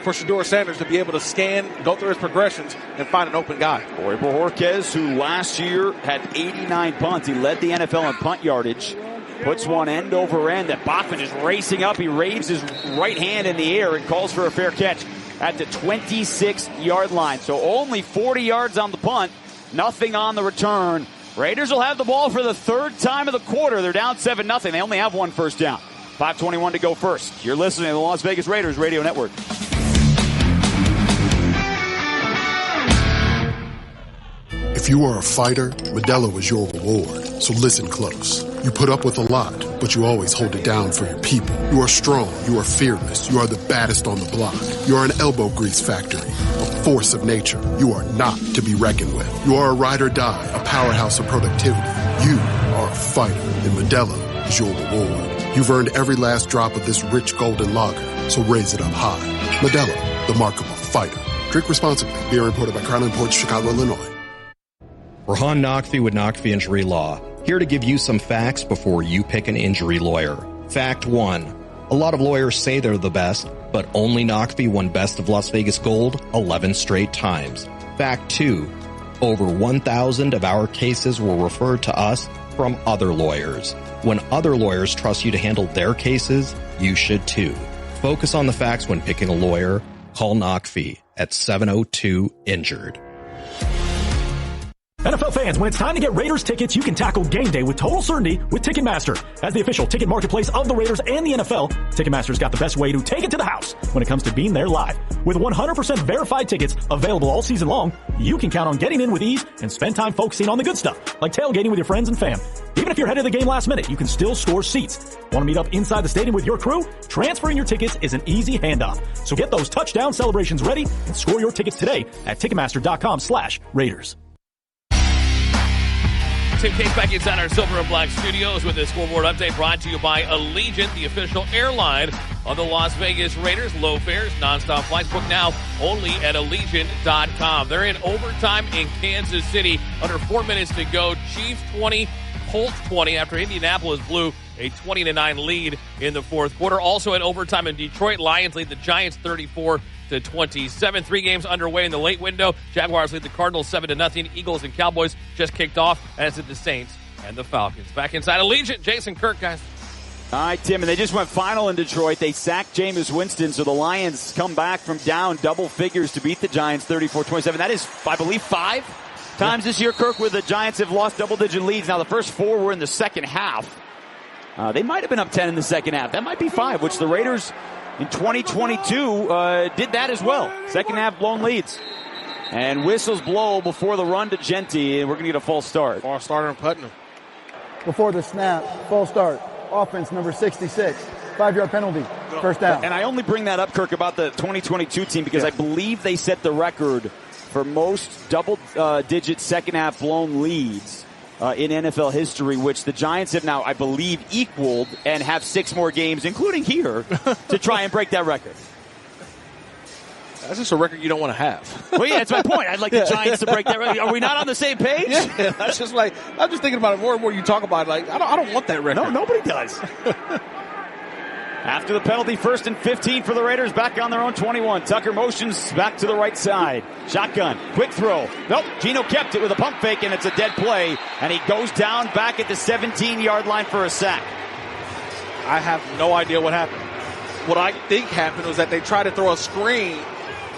for Shedeur Sanders to be able to scan, go through his progressions, and find an open guy. Corey Bojorquez, who last year had 89 punts. He led the NFL in punt yardage. Puts one end over end. That Bachman is racing up. He raves his right hand in the air and calls for a fair catch at the 26-yard line. So only 40 yards on the punt. Nothing on the return. Raiders will have the ball for the 3rd time of the quarter. They're down 7-0. They only have 1 first down. 5:21 to go first. You're listening to the Las Vegas Raiders Radio Network. If you are a fighter, Modelo is your reward. So listen close. You put up with a lot, but you always hold it down for your people. You are strong. You are fearless. You are the baddest on the block. You are an elbow grease factory, a force of nature. You are not to be reckoned with. You are a ride or die, a powerhouse of productivity. You are a fighter, and Modelo is your reward. You've earned every last drop of this rich golden lager, so raise it up high. Modelo, the mark of a fighter. Drink responsibly. Beer imported by Crown Imports, Chicago, Illinois. Rahan Naqvi with Naqvi Injury Law, here to give you some facts before you pick an injury lawyer. Fact 1. A lot of lawyers say they're the best, but only Naqvi won Best of Las Vegas Gold 11 straight times. Fact 2. Over 1,000 of our cases were referred to us from other lawyers. When other lawyers trust you to handle their cases, you should too. Focus on the facts when picking a lawyer. Call Naqvi at 702-INJURED. NFL fans, when it's time to get Raiders tickets, you can tackle game day with total certainty with Ticketmaster. As the official ticket marketplace of the Raiders and the NFL, Ticketmaster's got the best way to take it to the house when it comes to being there live. With 100% verified tickets available all season long, you can count on getting in with ease and spend time focusing on the good stuff, like tailgating with your friends and fam. Even if you're ahead of the game last minute, you can still score seats. Want to meet up inside the stadium with your crew? Transferring your tickets is an easy handoff. So get those touchdown celebrations ready and score your tickets today at Ticketmaster.com/Raiders. Tim Case back inside our Silver and Black studios with a scoreboard update brought to you by Allegiant, the official airline of the Las Vegas Raiders. Low fares, nonstop flights. Book now only at Allegiant.com. They're in overtime in Kansas City. Under 4 minutes to go. Chiefs 20, Colts 20 after Indianapolis blew a 20-9 lead in the 4th quarter. Also in overtime in Detroit, Lions lead the Giants 34-27. 3 games underway in the late window. Jaguars lead the Cardinals 7-0. Eagles and Cowboys just kicked off, as did the Saints and the Falcons. Back inside Allegiant, Jason Kirk, guys. All right, Tim, and they just went final in Detroit. They sacked Jameis Winston, so the Lions come back from down double figures to beat the Giants 34-27. That is, I believe, 5 times this year, Kirk, where the Giants have lost double-digit leads. Now, the first 4 were in the second half. They might have been up 10 in the second half. That might be 5, which the Raiders in 2022 did that as well. Second half blown leads. And whistles blow before the run to Genty, and we're going to get a false start. False starter in Putnam. Before the snap, false start. Offense number 66. 5-yard penalty. First down. And I only bring that up, Kirk, about the 2022 team because I believe they set the record for most double-digit second half blown leads in NFL history, which the Giants have now, I believe, equaled and have 6 more games, including here, to try and break that record. That's just a record you don't want to have. Well, yeah, that's my point. I'd like the Giants to break that record. Are we not on the same page? Yeah, that's just like, I'm just thinking about it more and more you talk about it. Like, I don't want that record. No, nobody does. After the penalty, 1st and 15 for the Raiders, back on their own 21. Tucker motions back to the right side. Shotgun, quick throw. Nope, Geno kept it with a pump fake, and it's a dead play. And he goes down back at the 17-yard line for a sack. I have no idea what happened. What I think happened was that they tried to throw a screen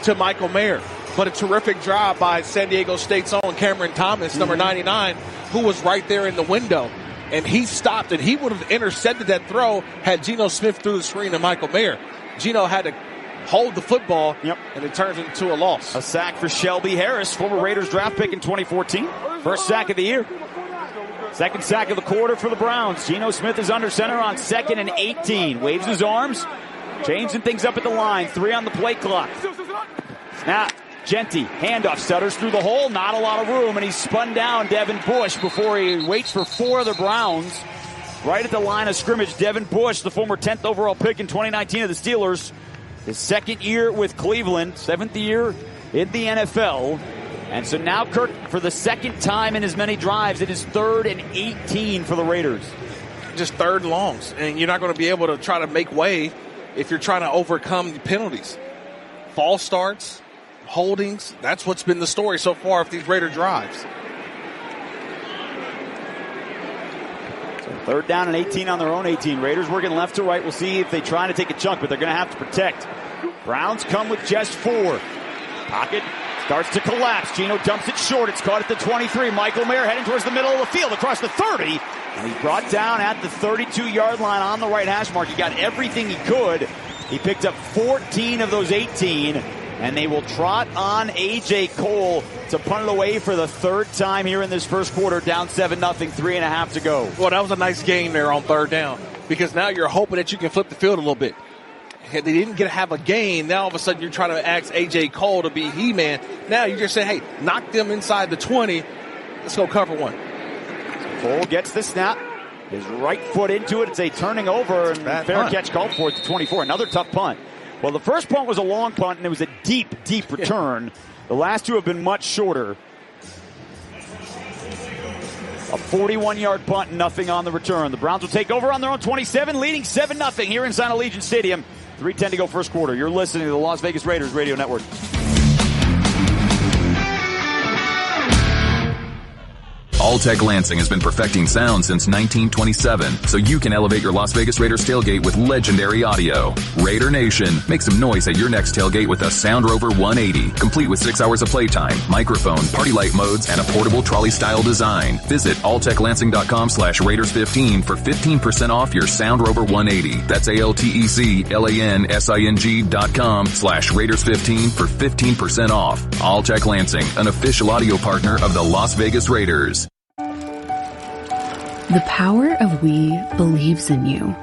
to Michael Mayer. But a terrific drive by San Diego State's own Cameron Thomas, number 99, who was right there in the window. And he stopped, and he would have intercepted that throw had Geno Smith threw the screen to Michael Mayer. Geno had to hold the football, and it turns into a loss. A sack for Shelby Harris, former Raiders draft pick in 2014. First sack of the year. Second sack of the quarter for the Browns. Geno Smith is under center on 2nd and 18. Waves his arms, changing things up at the line. 3 on the play clock. Snap. Genty, handoff, stutters through the hole, not a lot of room, and he's spun down Devin Bush before he waits for 4 of the Browns. Right at the line of scrimmage, Devin Bush, the former 10th overall pick in 2019 of the Steelers. His 2nd year with Cleveland, 7th year in the NFL. And so now Kirk, for the 2nd time in as many drives, it is 3rd and 18 for the Raiders. Just 3rd longs, and you're not going to be able to try to make way if you're trying to overcome the penalties. False starts, holdings, that's what's been the story so far of these Raider drives. So 3rd down and 18 on their own 18. Raiders working left to right. We'll see if they try to take a chunk, but they're going to have to protect. Browns come with just 4. Pocket starts to collapse. Geno dumps it short. It's caught at the 23. Michael Mayer heading towards the middle of the field across the 30. And he's brought down at the 32-yard line on the right hash mark. He got everything he could. He picked up 14 of those 18, and they will trot on A.J. Cole to punt it away for the 3rd time here in this first quarter, down 7-0, 3.5 to go. Well, that was a nice game there on 3rd down, because now you're hoping that you can flip the field a little bit. They didn't have a gain. Now all of a sudden you're trying to ask A.J. Cole to be He-Man. Now you just say, hey, knock them inside the 20. Let's go cover one. Cole gets the snap. His right foot into it. It's a turning over, and fair catch called for at the 24. Another tough punt. Well, the first punt was a long punt, and it was a deep, deep return. The last 2 have been much shorter. A 41-yard punt, nothing on the return. The Browns will take over on their own 27, leading 7-0 here inside Allegiant Stadium. 3:10 to go first quarter. You're listening to the Las Vegas Raiders Radio Network. Alltech Lansing has been perfecting sound since 1927, so you can elevate your Las Vegas Raiders tailgate with legendary audio. Raider Nation, make some noise at your next tailgate with a Sound Rover 180, complete with 6 hours of playtime, microphone, party light modes, and a portable trolley-style design. Visit alltechlansing.com/Raiders15 for 15% off your Sound Rover 180. That's ALTECLANSING.com/Raiders15 for 15% off. Alltech Lansing, an official audio partner of the Las Vegas Raiders. The power of we believes in you.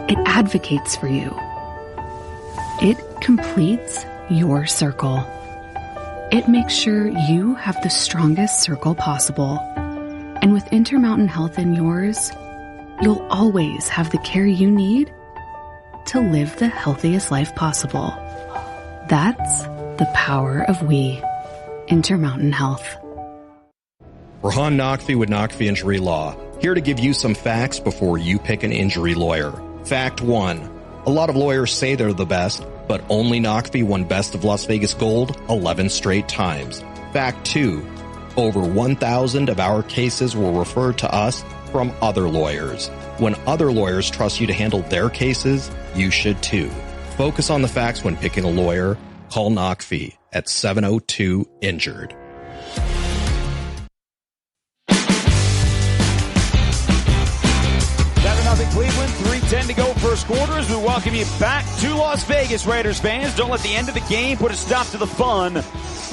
It advocates for you. It completes your circle. It makes sure you have the strongest circle possible. And with Intermountain Health in yours, you'll always have the care you need to live the healthiest life possible. That's the power of we. Intermountain Health. Rahan Naqvi with Naqvi Injury Law, here to give you some facts before you pick an injury lawyer. Fact 1. A lot of lawyers say they're the best, but only Naqvi won Best of Las Vegas Gold 11 straight times. Fact 2. Over 1,000 of our cases were referred to us from other lawyers. When other lawyers trust you to handle their cases, you should too. Focus on the facts when picking a lawyer. Call Naqvi at 702-INJURED. Cleveland, 3:10 to go first quarter as we welcome you back to Las Vegas, Raiders fans. Don't let the end of the game put a stop to the fun.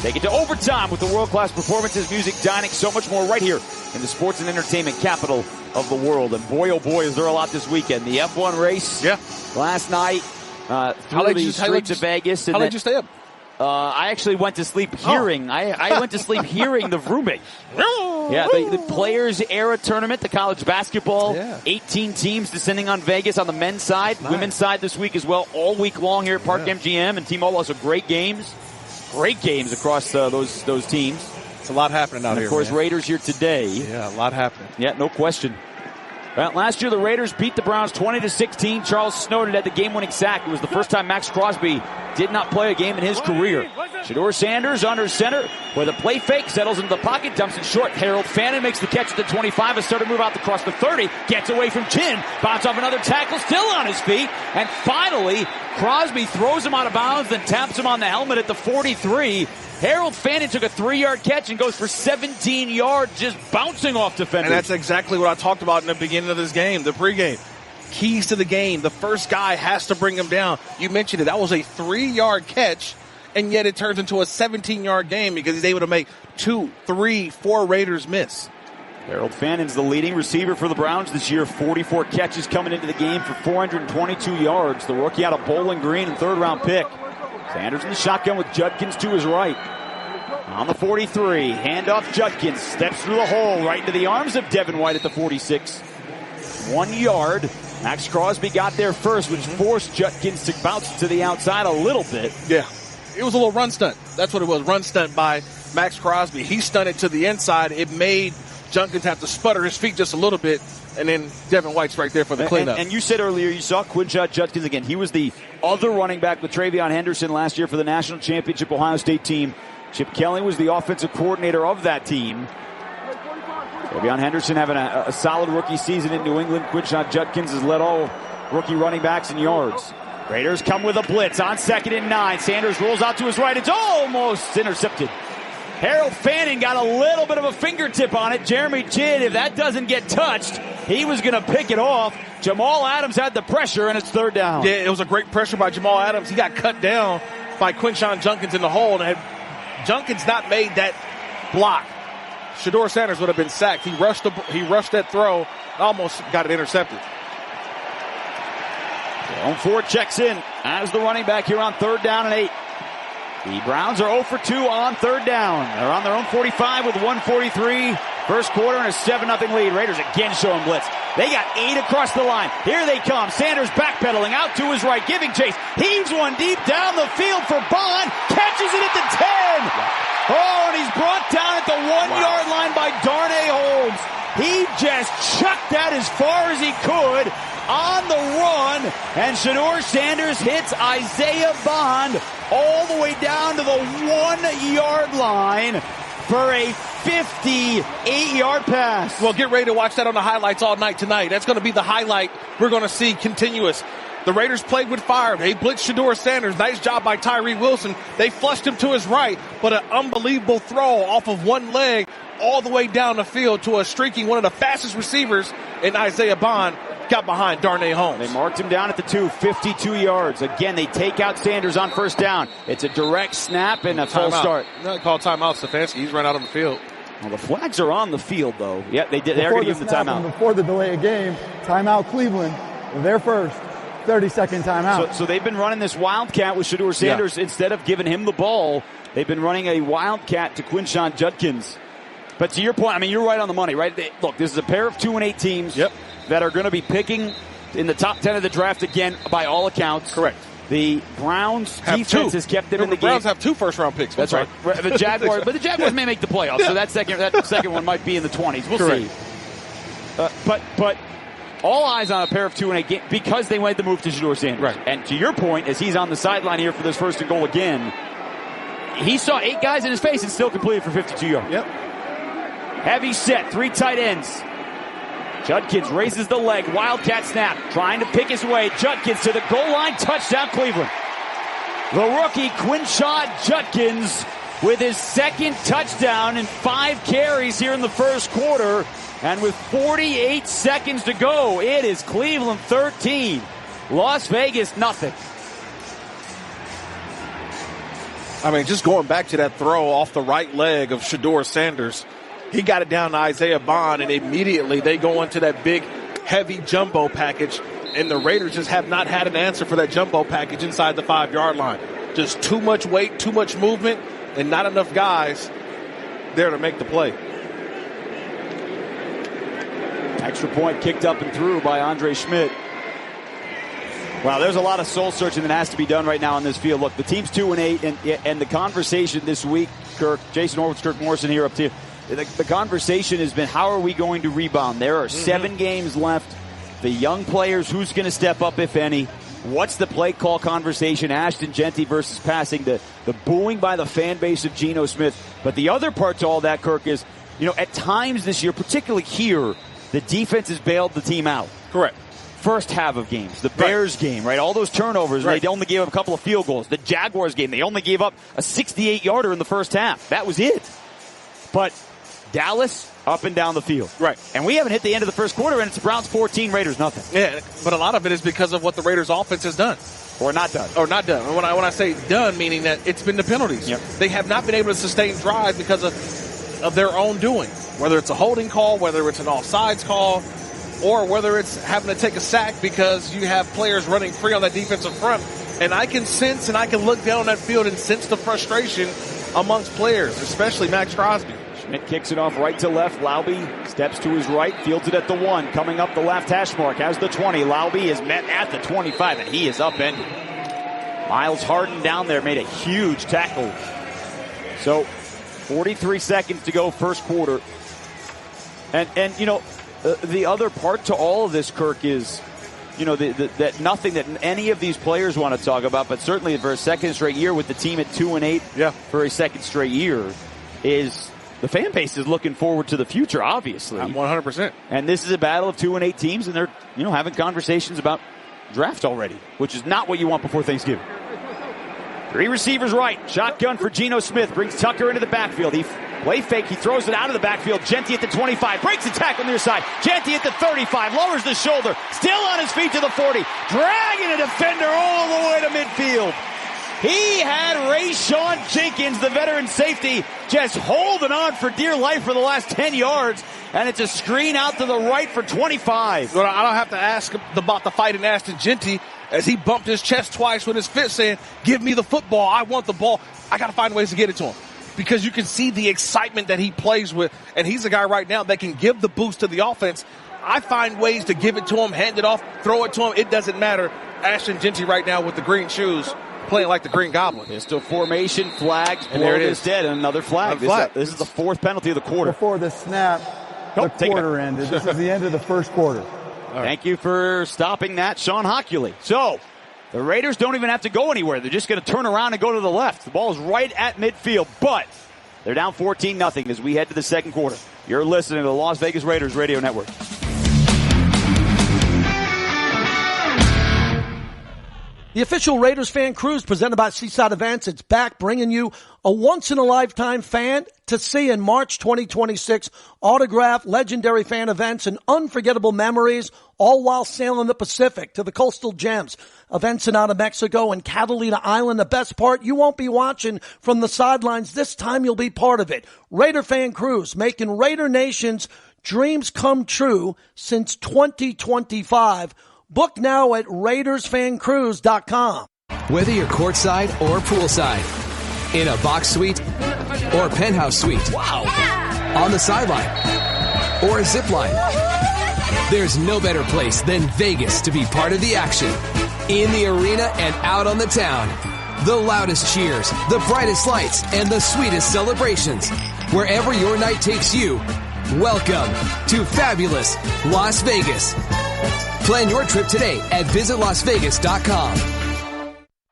Take it to overtime with the world-class performances, music, dining, so much more right here in the sports and entertainment capital of the world. And boy, oh boy, is there a lot this weekend. The F1 race last night through the streets of Vegas. How late did you stay up? I actually went to sleep hearing. I went to sleep hearing the roommate. Yeah, the Players Era Tournament, the college basketball. 18 teams descending on Vegas on the men's side. Nice. Women's side this week as well, all week long here at Park MGM. And T-Mobile has some great games. Great games across those teams. It's a lot happening out here. Of course, man. Raiders here today. Yeah, a lot happening. Yeah, no question. Well, last year the Raiders beat the Browns 20-16. Charles Snowden had the game-winning sack. It was the first time Max Crosby did not play a game in his career. Shedeur Sanders under center with a play fake, settles into the pocket, dumps it short. Harold Fannin makes the catch at the 25. A started move out across the 30, gets away from Chin, bounce off another tackle, still on his feet, and finally Crosby throws him out of bounds, then taps him on the helmet at the 43. Harold Fannin took a 3-yard catch and goes for 17 yards, just bouncing off defenders. And that's exactly what I talked about in the beginning of this game, the pregame. Keys to the game. The first guy has to bring him down. You mentioned it. That was a 3-yard catch, and yet it turns into a 17-yard game because he's able to make 2, 3, 4 Raiders miss. Harold Fannin's the leading receiver for the Browns this year. 44 catches coming into the game for 422 yards. The rookie out of Bowling Green and third-round pick. Sanders in the shotgun with Judkins to his right. On the 43, handoff Judkins. Steps through the hole right into the arms of Devin White at the 46. 1 yard. Max Crosby got there first, which forced Judkins to bounce to the outside a little bit. Yeah, it was a little run stunt. That's what it was, run stunt by Max Crosby. He stunted to the inside. It made Judkins have to sputter his feet just a little bit, and then Devin White's right there for the cleanup. And you said earlier you saw Quinshot Judkins again. He was the other running back with Travion Henderson last year for the national championship Ohio State team. Chip Kelly was the offensive coordinator of that team. Travion Henderson having a solid rookie season in New England. Quinshot Judkins has led all rookie running backs in yards. Raiders come with a blitz on 2nd and 9. Sanders rolls out to his right. It's almost intercepted. Harold Fannin got a little bit of a fingertip on it. Jeremy Chinn, if that doesn't get touched, he was going to pick it off. Jamal Adams had the pressure, and it's 3rd down. Yeah, it was a great pressure by Jamal Adams. He got cut down by Quinshon Judkins in the hole, and had Judkins not made that block, Shedeur Sanders would have been sacked. He rushed that throw, almost got it intercepted. Jerome Ford checks in as the running back here on 3rd down and 8. The Browns are 0 for 2 on 3rd down. They're on their own 45 with 1:43 first quarter and a 7-0 lead. Raiders again showing blitz. They got 8 across the line. Here they come. Sanders backpedaling out to his right, giving chase. Heaves one deep down the field for Bond. Catches it at the 10. Oh, and he's brought down at the 1-yard line by Darnay Holmes. He just chucked that as far as he could on the run, and Shedeur Sanders hits Isaiah Bond all the way down to the 1-yard line for a 58-yard pass. Well, get ready to watch that on the highlights all night tonight. That's going to be the highlight we're going to see continuous. The Raiders played with fire. They blitzed Shedeur Sanders. Nice job by Tyree Wilson. They flushed him to his right, but an unbelievable throw off of one leg all the way down the field to a streaking one of the fastest receivers in Isaiah Bond. Got behind Darnay Holmes. They marked him down at the 2, 52 yards. Again, they take out Sanders on 1st down. It's a direct snap and a full start. No, call timeout, Stefanski. He's run out on the field. Well, the flags are on the field, though. Yeah, they did. They're going to give him the timeout. Before the delay of game, timeout Cleveland. Their first 30-second timeout. So they've been running this wildcat with Shedeur Sanders. Instead of giving him the ball, they've been running a wildcat to Quinshon Judkins. But to your point, I mean, you're right on the money, right? Look, this is a pair of 2-8 teams that are going to be picking in the top 10 of the draft again, by all accounts. Correct. The Browns defense has kept them in the game. The Browns have 2 first-round picks. That's right. The Jaguars, but the Jaguars may make the playoffs, so that second one might be in the 20s. We'll see. But all eyes on a pair of 2-8 games because they made the move to Shedeur Sanders. Right. And to your point, as he's on the sideline here for this 1st and goal again, he saw 8 guys in his face and still completed for 52 yards. Yep. Heavy set, 3 tight ends. Judkins raises the leg, wildcat snap, trying to pick his way. Judkins to the goal line, touchdown Cleveland. The rookie Quinshon Judkins with his 2nd touchdown in 5 carries here in the 1st quarter. And with 48 seconds to go, it is Cleveland 13, Las Vegas nothing. I mean, just going back to that throw off the right leg of Shedeur Sanders, he got it down to Isaiah Bond, and immediately they go into that big, heavy jumbo package, and the Raiders just have not had an answer for that jumbo package inside the 5-yard line. Just too much weight, too much movement, and not enough guys there to make the play. Extra point kicked up and through by Andre Schmidt. Wow, there's a lot of soul searching that has to be done right now on this field. Look, the team's 2-8, and the conversation this week, Kirk, Jason Horowitz, Kirk Morrison here up to you. The conversation has been, how are we going to rebound? There are 7 games left. The young players, who's going to step up, if any? What's the play call conversation? Ashton Jeanty versus passing, the booing by the fan base of Geno Smith. But the other part to all that, Kirk, is, at times this year, particularly here, the defense has bailed the team out. Correct. First half of games, the Bears game, right? All those turnovers, they only gave up a couple of field goals. The Jaguars game, they only gave up a 68-yarder in the first half. That was it. But Dallas, up and down the field. Right. And we haven't hit the end of the first quarter, and it's Browns 14, Raiders nothing. Yeah, but a lot of it is because of what the Raiders offense has done. Or not done. Or not done. When I say done, meaning that it's been the penalties. Yep. They have not been able to sustain drive because of their own doing. Whether it's a holding call, whether it's an offsides call, or whether it's having to take a sack because you have players running free on that defensive front. And I can sense and I can look down that field and sense the frustration amongst players, especially Max Crosby. Schmidt kicks it off right to left. Laube steps to his right, fields it at the 1. Coming up the left hash mark, has the 20. Laube is met at the 25, and he is upended. Miles Harden down there made a huge tackle. So, 43 seconds to go, first quarter. And the other part to all of this, Kirk, is, that nothing that any of these players want to talk about, but certainly for a second straight year with the team at 2-8 for a second straight year, is the fan base is looking forward to the future, obviously. 100%. And this is a battle of 2-8 teams, and they're, having conversations about draft already, which is not what you want before Thanksgiving. 3 receivers right. Shotgun for Geno Smith. Brings Tucker into the backfield. He play fake. He throws it out of the backfield. Jeanty at the 25. Breaks the tackle near side. Jeanty at the 35. Lowers the shoulder. Still on his feet to the 40. Dragging a defender all the way to midfield. He had Rayshawn Jenkins, the veteran safety, just holding on for dear life for the last 10 yards. And it's a screen out to the right for 25. Well, I don't have to ask about the fight in Ashton Jeanty as he bumped his chest twice with his fist saying, give me the football. I want the ball. I got to find ways to get it to him. Because you can see the excitement that he plays with. And he's a guy right now that can give the boost to the offense. I find ways to give it to him, hand it off, throw it to him. It doesn't matter. Ashton Jeanty right now with the green shoes, playing like the Green Goblin. Pistol formation, flags, and there it is. Dead, and another flag. This is the 4th penalty of the quarter. Before the snap, the quarter ended. This is the end of the first quarter. Right. Thank you for stopping that, Sean Hockley. So, the Raiders don't even have to go anywhere. They're just going to turn around and go to the left. The ball is right at midfield, but they're down 14-0 as we head to the second quarter. You're listening to the Las Vegas Raiders Radio Network. The official Raiders fan cruise presented by Seaside Events. It's back bringing you a once-in-a-lifetime fan to see in March 2026. Autograph, legendary fan events, and unforgettable memories, all while sailing the Pacific to the coastal gems of Ensenada, Mexico, and Catalina Island. The best part, you won't be watching from the sidelines. This time you'll be part of it. Raider fan cruise, making Raider Nation's dreams come true since 2025. Book now at RaidersFanCruise.com. Whether you're courtside or poolside, in a box suite or a penthouse suite, on the sideline or a zip line, there's no better place than Vegas to be part of the action. In the arena and out on the town, the loudest cheers, the brightest lights, and the sweetest celebrations. Wherever your night takes you, welcome to fabulous Las Vegas. Plan your trip today at visitlasvegas.com.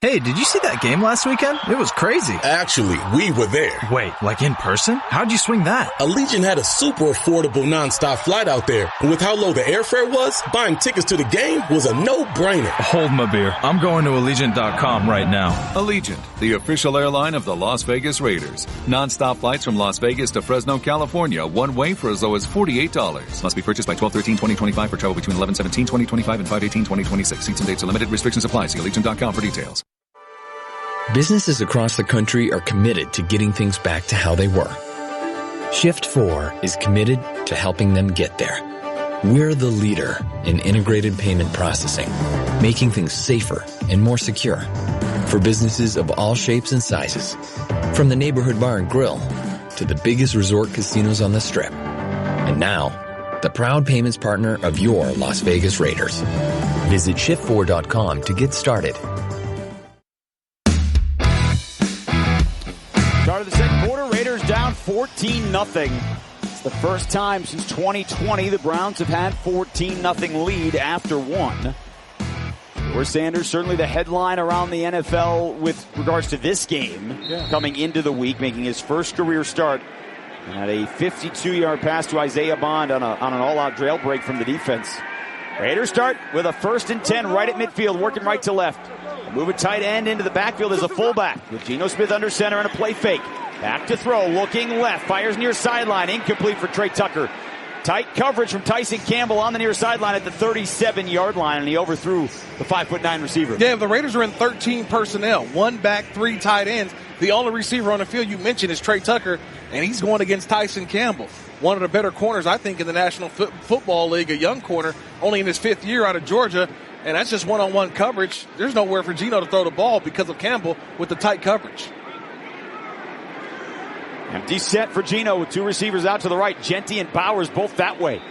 Hey, did you see that game last weekend? It was crazy. Actually, we were there. Wait, like in person? How'd you swing that? Allegiant had a super affordable nonstop flight out there. And with how low the airfare was, buying tickets to the game was a no-brainer. Hold my beer. I'm going to Allegiant.com right now. Allegiant, the official airline of the Las Vegas Raiders. Nonstop flights from Las Vegas to Fresno, California, one way for as low as $48. Must be purchased by 12/13/2025 for travel between 11/17/2025 and 5/18/2026. Seats and dates are limited. Restrictions apply. See Allegiant.com for details. Businesses across the country are committed to getting things back to how they were. Shift 4 is committed to helping them get there. We're the leader in integrated payment processing, making things safer and more secure. for businesses of all shapes and sizes. From the neighborhood bar and grill to the biggest resort casinos on the Strip. And now, the proud payments partner of your Las Vegas Raiders. Visit shift4.com to get started. Start of the second quarter, Raiders down 14-0. It's the first time since 2020 the Browns have had 14-0 lead after one. Where Sanders, certainly the headline around the NFL with regards to this game, coming into the week, making his first career start. And had a 52-yard pass to Isaiah Bond on an all-out trail break from the defense. Raiders start with a 1st and 10 right at midfield, working right to left. Move a tight end into the backfield as a fullback with Geno Smith under center and a play fake. Back to throw, looking left, fires near sideline, incomplete for Trey Tucker. Tight coverage from Tyson Campbell on the near sideline at the 37-yard line, and he overthrew the 5'9" receiver. Yeah, the Raiders are in 13 personnel, 1 back, 3 tight ends. The only receiver on the field you mentioned is Trey Tucker, and he's going against Tyson Campbell, one of the better corners, I think, in the National Football League, a young corner, only in his 5th year out of Georgia, and that's just one-on-one coverage. There's nowhere for Geno to throw the ball because of Campbell with the tight coverage. Empty set for Geno with 2 receivers out to the right. Genty and Bowers both that way.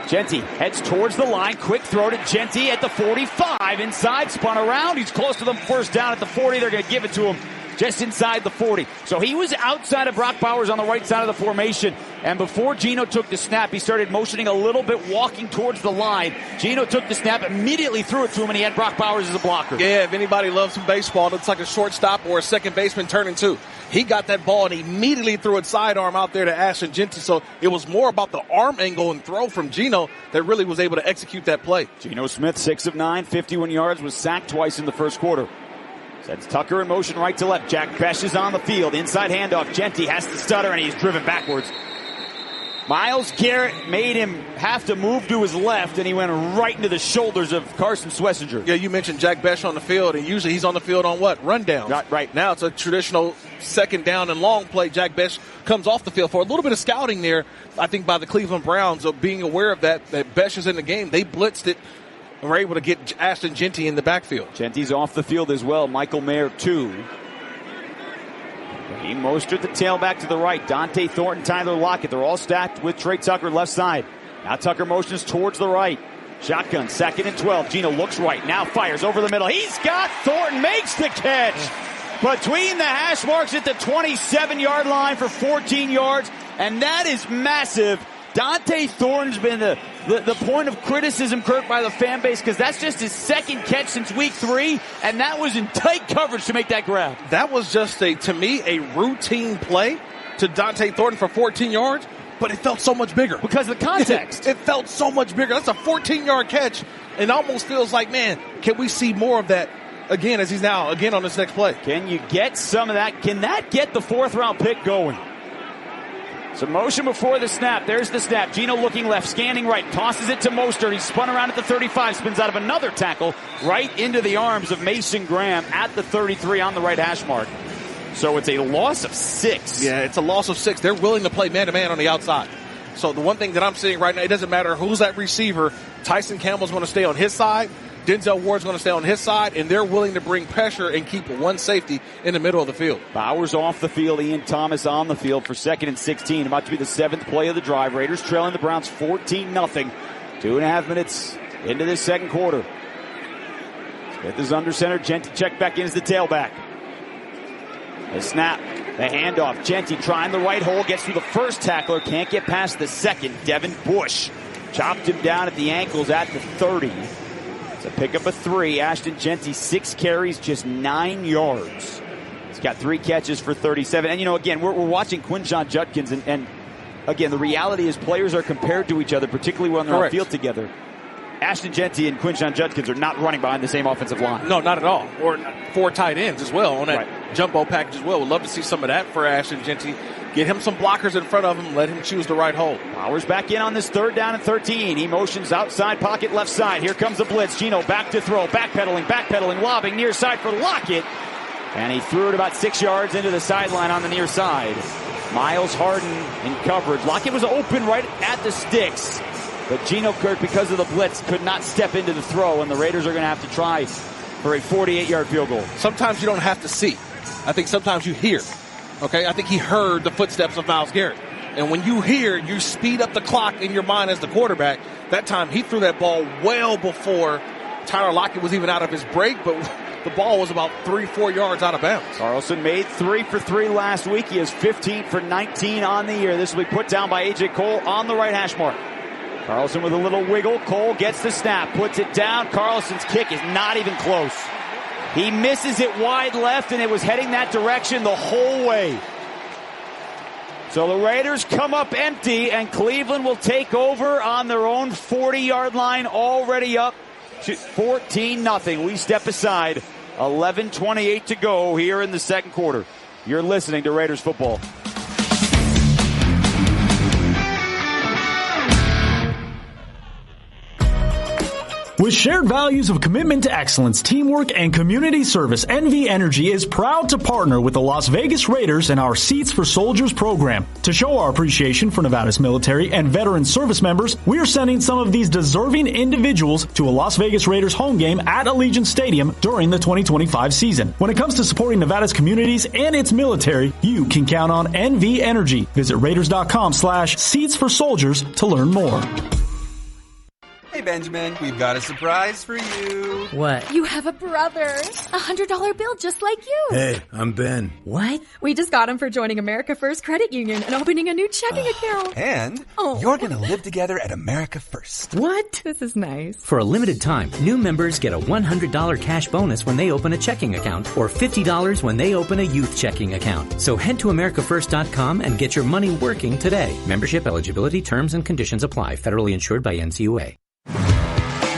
Genty heads towards the line. Quick throw to Genty at the 45. Inside, spun around. He's close to the first down at the 40. They're going to give it to him just inside the 40. So he was outside of Brock Bowers on the right side of the formation. And before Geno took the snap, he started motioning a little bit, walking towards the line. Geno took the snap, immediately threw it to him, and he had Brock Bowers as a blocker. Yeah, if anybody loves some baseball, it looks like a shortstop or a second baseman turning two. He got that ball and immediately threw it sidearm out there to Ashton Genty. So it was more about the arm angle and throw from Geno that really was able to execute that play. Geno Smith, 6 of 9, 51 yards, was sacked twice in the first quarter. Sets Tucker in motion right to left. Jack Bech is on the field. Inside handoff. Genty has to stutter, and he's driven backwards. Myles Garrett made him have to move to his left, and he went right into the shoulders of Carson Schlesinger. Yeah, you mentioned Jack Bech on the field, and usually he's on the field on what? Rundowns. Right. Now it's a traditional second down and long play. Jack Bech comes off the field for a little bit of scouting there, I think, by the Cleveland Browns of being aware of that Bech is in the game. They blitzed it and were able to get Ashton Genty in the backfield. Genty's off the field as well. Michael Mayer, 2. He Mostert the tailback to the right. Dante Thornton, Tyler Lockett. They're all stacked with Trey Tucker left side. Now Tucker motions towards the right. Shotgun, 2nd and 12. Geno looks right. Now fires over the middle. He's got Thornton, makes the catch. Between the hash marks at the 27-yard line for 14 yards. And that is massive. Dante Thornton's been the point of criticism, Kirk, by the fan base, because that's just his 2nd catch since week 3, and that was in tight coverage to make that grab. That was just, to me, a routine play to Dante Thornton for 14 yards, but it felt so much bigger. Because of the context. It felt so much bigger. That's a 14-yard catch, and almost feels like, man, can we see more of that again as he's now again on this next play? Can you get some of that? Can that get the 4th-round pick going? So motion before the snap. There's the snap. Geno looking left, scanning right, tosses it to Mostert. He spun around at the 35, spins out of another tackle right into the arms of Mason Graham at the 33 on the right hash mark. So it's a loss of 6. Yeah, it's a loss of 6. They're willing to play man-to-man on the outside. So the one thing that I'm seeing right now, it doesn't matter who's that receiver. Tyson Campbell's going to stay on his side. Denzel Ward's going to stay on his side, and they're willing to bring pressure and keep one safety in the middle of the field. Bowers off the field, Ian Thomas on the field for 2nd and 16. About to be the 7th play of the drive. Raiders trailing the Browns 14-0. 2.5 minutes into this second quarter. Smith is under center. Genty checked back in as the tailback. The snap, the handoff. Genty trying the right hole, gets through the first tackler, can't get past the second. Devin Bush chopped him down at the ankles at the 30. So pick up a 3. Ashton Genty, 6 carries, just 9 yards. He's got 3 catches for 37. And, again, we're watching Quinshon Judkins, and again, the reality is players are compared to each other, particularly when they're on field together. Ashton Genty and Quinshon Judkins are not running behind the same offensive line. No, not at all. Or 4 tight ends as well on that jumbo package as well. We'd love to see some of that for Ashton Genty. Get him some blockers in front of him. Let him choose the right hole. Bowers back in on this 3rd down and 13. He motions outside pocket left side. Here comes the blitz. Geno back to throw. Backpedaling, lobbing near side for Lockett. And he threw it about 6 yards into the sideline on the near side. Miles Harden in coverage. Lockett was open right at the sticks. But Geno, Kirk, because of the blitz, could not step into the throw. And the Raiders are going to have to try for a 48-yard field goal. Sometimes you don't have to see. I think sometimes you hear. Okay, I think he heard the footsteps of Myles Garrett. And when you hear, you speed up the clock in your mind as the quarterback. That time he threw that ball well before Tyler Lockett was even out of his break, but the ball was about 3-4 yards out of bounds. Carlson made 3 for 3 last week. He is 15 for 19 on the year. This will be put down by A.J. Cole on the right hash mark. Carlson with a little wiggle. Cole gets the snap, puts it down. Carlson's kick is not even close. He misses it wide left, and it was heading that direction the whole way. So the Raiders come up empty, and Cleveland will take over on their own 40-yard line, already up to 14-0. We step aside. 11:28 to go here in the second quarter. You're listening to Raiders football. With shared values of commitment to excellence, teamwork, and community service, NV Energy is proud to partner with the Las Vegas Raiders in our Seats for Soldiers program. To show our appreciation for Nevada's military and veteran service members, we are sending some of these deserving individuals to a Las Vegas Raiders home game at Allegiant Stadium during the 2025 season. When it comes to supporting Nevada's communities and its military, you can count on NV Energy. Visit Raiders.com/Seats for Soldiers to learn more. Hey, Benjamin, we've got a surprise for you. What? You have a brother. $100 bill just like you. Hey, I'm Ben. What? We just got him for joining America First Credit Union and opening a new checking account. And you're going to live together at America First. What? This is nice. For a limited time, new members get a $100 cash bonus when they open a checking account or $50 when they open a youth checking account. So head to AmericaFirst.com and get your money working today. Membership eligibility, terms, and conditions apply. Federally insured by NCUA.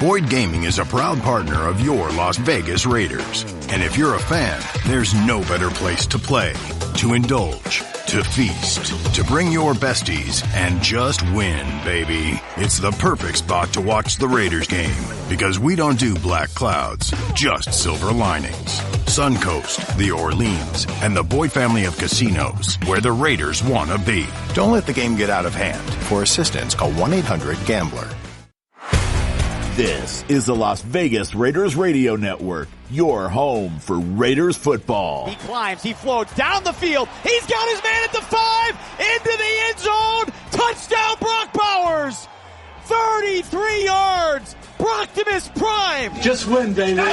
Boyd Gaming is a proud partner of your Las Vegas Raiders. And if you're a fan, there's no better place to play, to indulge, to feast, to bring your besties, and just win, baby. It's the perfect spot to watch the Raiders game, because we don't do black clouds, just silver linings. Suncoast, the Orleans, and the Boyd family of casinos, where the Raiders want to be. Don't let the game get out of hand. For assistance, call 1-800-GAMBLER. This is the Las Vegas Raiders Radio Network, your home for Raiders football. He climbs, he floats down the field. He's got his man at the 5, into the end zone. Touchdown, Brock Bowers. 33 yards. Brocktimus Prime. Just win, baby.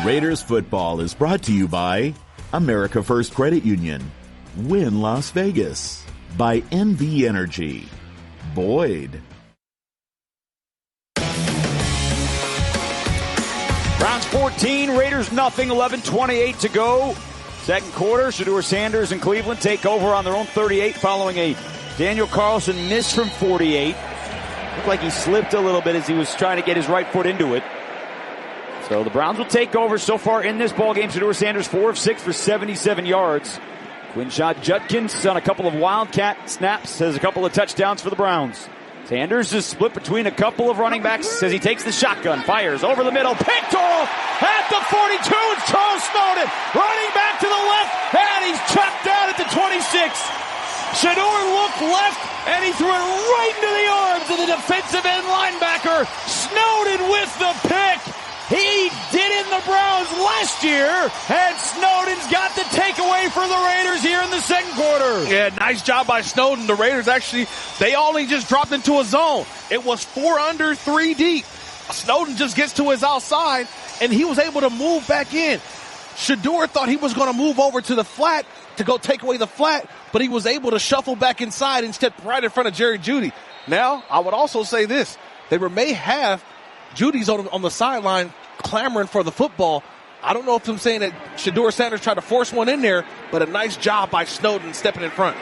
Raiders football is brought to you by America First Credit Union, Win Las Vegas, by NV Energy, Boyd. Browns 14, Raiders nothing, 11:28 to go. Second quarter, Shedeur Sanders and Cleveland take over on their own 38 following a Daniel Carlson miss from 48. Looked like he slipped a little bit as he was trying to get his right foot into it. So the Browns will take over so far in this ballgame. Shedeur Sanders 4 of 6 for 77 yards. Quinshad Judkins on a couple of Wildcat snaps has a couple of touchdowns for the Browns. Sanders is split between a couple of running backs as he takes the shotgun, fires over the middle, picked off at the 42. It's Charles Snowden running back to the left, and he's chucked down at the 26. Shedeur looked left, and he threw it right into the arms of the defensive end linebacker. Snowden with the pick. He did in the Browns last year, and Snowden's got the takeaway for the Raiders here in the second quarter. Yeah, nice job by Snowden. The Raiders actually, they only just dropped into a zone. It was 4 under, 3 deep. Snowden just gets to his outside, and he was able to move back in. Shedeur thought he was going to move over to the flat to go take away the flat, but he was able to shuffle back inside and step right in front of Jerry Jeudy. Now, I would also say this. They may have Judy's on the sideline clamoring for the football. I don't know if I'm saying that Shedeur Sanders tried to force one in there, but a nice job by Snowden stepping in front.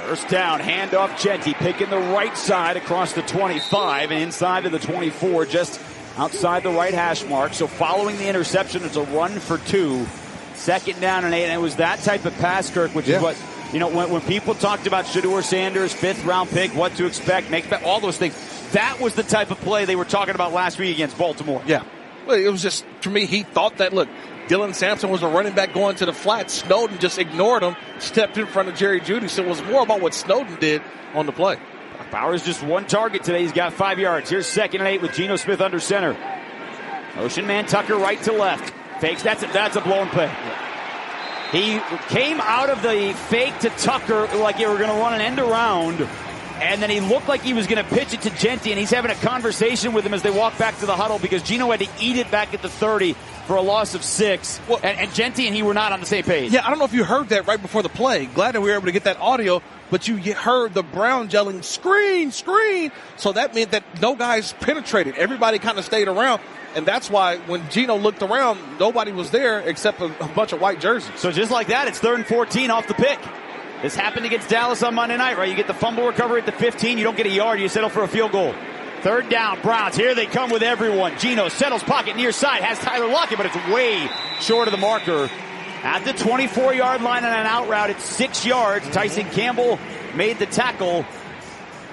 First down, handoff Genty, picking the right side across the 25 and inside to the 24, just outside the right hash mark. So following the interception, it's a run for 2. Second down and 8, and it was that type of pass, Kirk, which is what, when people talked about Shedeur Sanders, 5th round pick, what to expect, all those things. That was the type of play they were talking about last week against Baltimore. Yeah. Well, it was just, for me, he thought that, look, Dylan Sampson was a running back going to the flat. Snowden just ignored him, stepped in front of Jerry Jeudy. So it was more about what Snowden did on the play. Bowers just one target today. He's got 5 yards. Here's 2nd and 8 with Geno Smith under center. Motion man Tucker right to left. Fakes. That's a blown play. He came out of the fake to Tucker like they were going to run an end around, and then he looked like he was going to pitch it to Genty, and he's having a conversation with him as they walk back to the huddle because Gino had to eat it back at the 30 for a loss of 6. Well, and Genty and he were not on the same page. Yeah, I don't know if you heard that right before the play. Glad that we were able to get that audio, but you heard the Browns yelling, screen, screen. So that meant that no guys penetrated. Everybody kind of stayed around. And that's why when Gino looked around, nobody was there except a bunch of white jerseys. So just like that, it's 3rd and 14 off the pick. This happened against Dallas on Monday night, right? You get the fumble recovery at the 15. You don't get a yard. You settle for a field goal. 3rd down, Browns. Here they come with everyone. Gino settles pocket near side. Has Tyler Lockett, but it's way short of the marker. At the 24-yard line on an out route, it's 6 yards. Tyson Campbell made the tackle.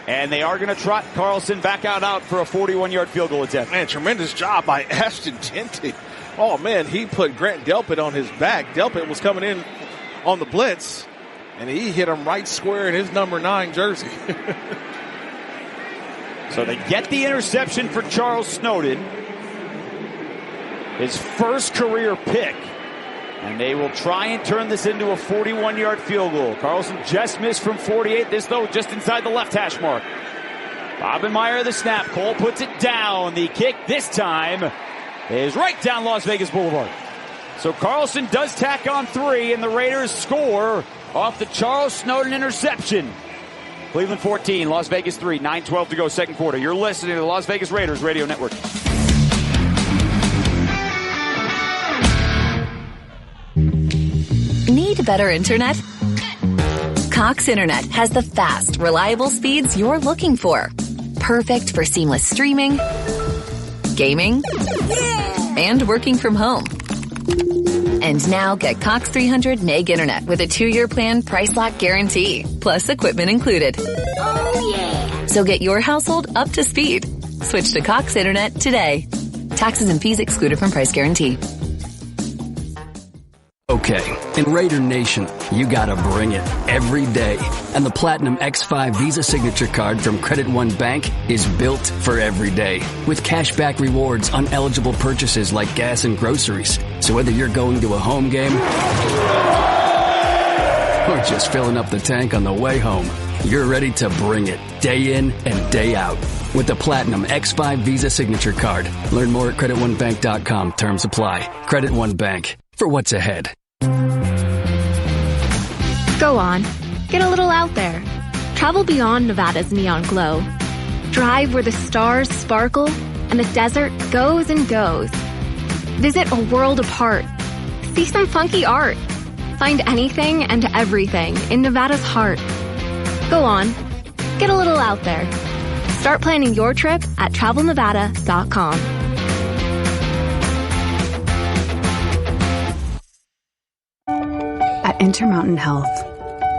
And they are going to trot Carlson back out for a 41-yard field goal attempt. Man, tremendous job by Ashton Genty. Oh, man, he put Grant Delpit on his back. Delpit was coming in on the blitz, and he hit him right square in his number 9 jersey. So they get the interception for Charles Snowden. His first career pick. And they will try and turn this into a 41-yard field goal. Carlson just missed from 48. This, though, just inside the left hash mark. Bobenmeyer the snap. Cole puts it down. The kick this time is right down Las Vegas Boulevard. So Carlson does tack on 3, and the Raiders score off the Charles Snowden interception. Cleveland 14, Las Vegas 3, 9:12 to go, second quarter. You're listening to the Las Vegas Raiders Radio Network. Need better internet? Cox Internet has the fast, reliable speeds you're looking for. Perfect for seamless streaming, gaming, and working from home. And now get Cox 300 meg internet with a 2-year plan price lock guarantee, plus equipment included. Oh yeah! So get your household up to speed. Switch to Cox Internet today. Taxes and fees excluded from price guarantee. Okay, in Raider Nation, you gotta bring it every day. And the Platinum X5 Visa Signature Card from Credit One Bank is built for every day. With cashback rewards on eligible purchases like gas and groceries. So whether you're going to a home game or just filling up the tank on the way home, you're ready to bring it day in and day out. With the Platinum X5 Visa Signature Card. Learn more at CreditOneBank.com. Terms apply. Credit One Bank. For what's ahead. Go on. Get a little out there. Travel beyond Nevada's neon glow. Drive where the stars sparkle and the desert goes and goes. Visit a world apart. See some funky art. Find anything and everything in Nevada's heart. Go on. Get a little out there. Start planning your trip at TravelNevada.com. At Intermountain Health,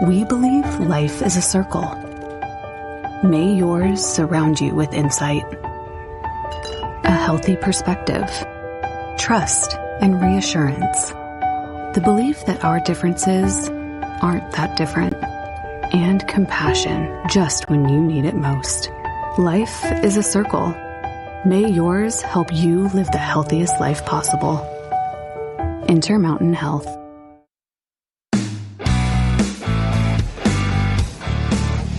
we believe life is a circle. May yours surround you with insight, a healthy perspective, trust, and reassurance. The belief that our differences aren't that different, and compassion just when you need it most. Life is a circle. May yours help you live the healthiest life possible. Intermountain Health.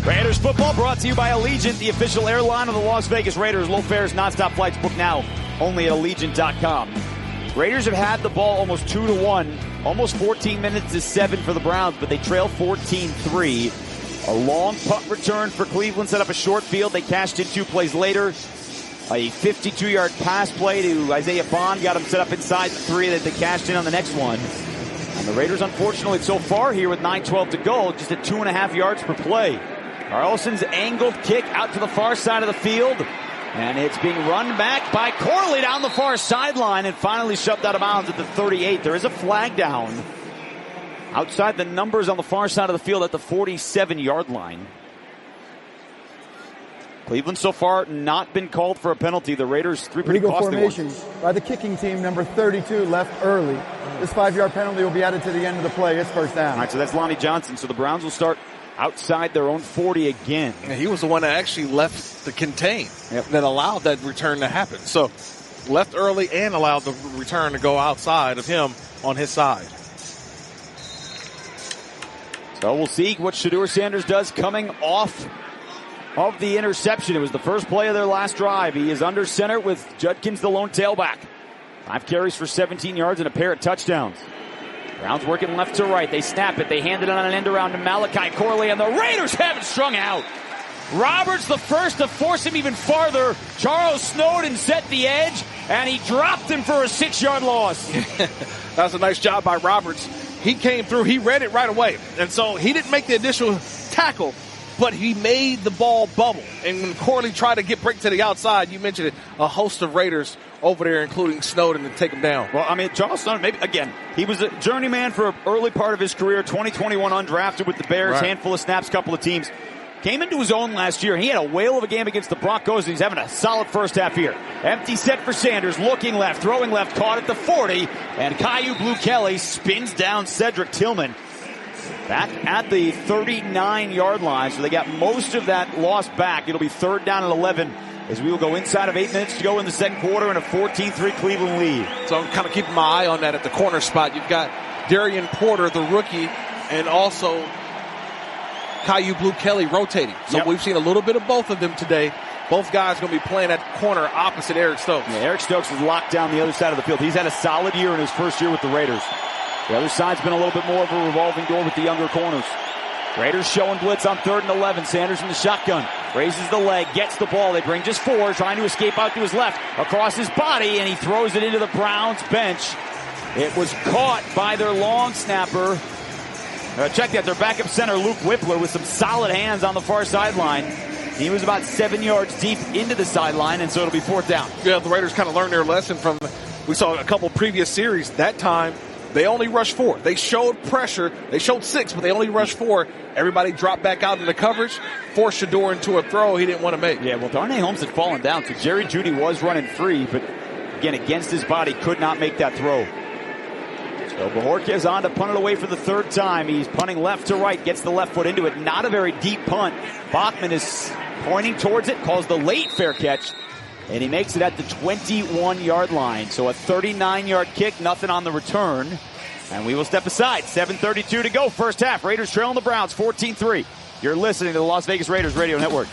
Raiders football brought to you by Allegiant, the official airline of the Las Vegas Raiders. Low fares, nonstop flights. Book now only at Allegiant.com. Raiders have had the ball almost 2-1, almost 14 minutes to 7 for the Browns, but they trail 14-3. A long punt return for Cleveland set up a short field. They cashed in 2 plays later. A 52-yard pass play to Isaiah Bond got him set up inside the 3 that they cashed in on the next one. And the Raiders, unfortunately, so far here with 9:12 to go, just at 2.5 yards per play. Carlson's angled kick out to the far side of the field. And it's being run back by Corley down the far sideline and finally shoved out of bounds at the 38. There is a flag down outside the numbers on the far side of the field at the 47-yard line. Cleveland so far not been called for a penalty. The Raiders 3 pretty Legal costly formation ones. by the kicking team, number 32, left early. This 5-yard penalty will be added to the end of the play. It's first down. All right, so that's Lonnie Johnson. So the Browns will start outside their own 40 again. And he was the one that actually left the contain that allowed that return to happen. So left early and allowed the return to go outside of him on his side. So we'll see what Shedeur Sanders does coming off of the interception. It was the first play of their last drive. He is under center with Judkins, the lone tailback. 5 carries for 17 yards and a pair of touchdowns. Browns working left to right. They snap it. They hand it on an end around to Malachi Corley, and the Raiders have it strung out. Roberts the first to force him even farther. Charles Snowden set the edge, and he dropped him for a 6-yard loss. That was a nice job by Roberts. He came through. He read it right away. And so he didn't make the initial tackle, but he made the ball bubble. And when Corley tried to break to the outside, you mentioned it, a host of Raiders over there, including Snowden, to take him down. Well, I mean, Charles Snowden, maybe, again, he was a journeyman for an early part of his career, 2021 undrafted with the Bears, right. Handful of snaps, couple of teams. Came into his own last year, and he had a whale of a game against the Broncos, and he's having a solid first half here. Empty set for Sanders, looking left, throwing left, caught at the 40, and Caillou Blue Kelly spins down Cedric Tillman back at the 39-yard line, so they got most of that loss back. It'll be 3rd down and 11 as we will go inside of 8 minutes to go in the second quarter and a 14-3 Cleveland lead. So I'm kind of keeping my eye on that at the corner spot. You've got Darian Porter, the rookie, and also Caillou Blue Kelly rotating. So we've seen a little bit of both of them today. Both guys going to be playing at corner opposite Eric Stokes. Yeah, Eric Stokes is locked down the other side of the field. He's had a solid year in his first year with the Raiders. The other side's been a little bit more of a revolving door with the younger corners. Raiders showing blitz on 3rd and 11. Sanders in the shotgun. Raises the leg, gets the ball. They bring just 4, trying to escape out to his left. Across his body, and he throws it into the Browns bench. It was caught by their long snapper. Check that, their backup center, Luke Whippler, with some solid hands on the far sideline. He was about 7 yards deep into the sideline, and so it'll be 4th down. Yeah, the Raiders kind of learned their lesson from, we saw a couple previous series. That time, they only rushed 4. They showed pressure. They showed 6, but they only rushed 4. Everybody dropped back out into coverage, forced Shedeur into a throw he didn't want to make. Yeah, well, Darnay Holmes had fallen down, so Jerry Jeudy was running free, but again, against his body, could not make that throw. So Bojorquez on to punt it away for the 3rd time. He's punting left to right, gets the left foot into it. Not a very deep punt. Bachman is pointing towards it, calls the late fair catch, and he makes it at the 21-yard line. So a 39-yard kick, nothing on the return. And we will step aside. 7:32 to go, first half. Raiders trailing the Browns 14-3. You're listening to the Las Vegas Raiders Radio Network.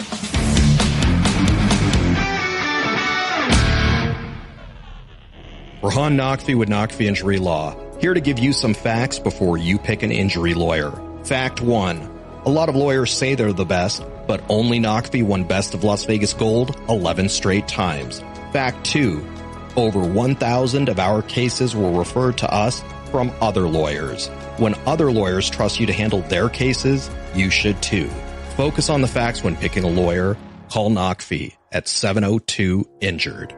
Rahan Naqvi with Naqvi Injury Law. Here to give you some facts before you pick an injury lawyer. Fact 1. A lot of lawyers say they're the best, but only Naqvi won Best of Las Vegas Gold 11 straight times. Fact 2. Over 1,000 of our cases were referred to us from other lawyers. When other lawyers trust you to handle their cases, you should too. Focus on the facts when picking a lawyer. Call Naqvi at 702-INJURED.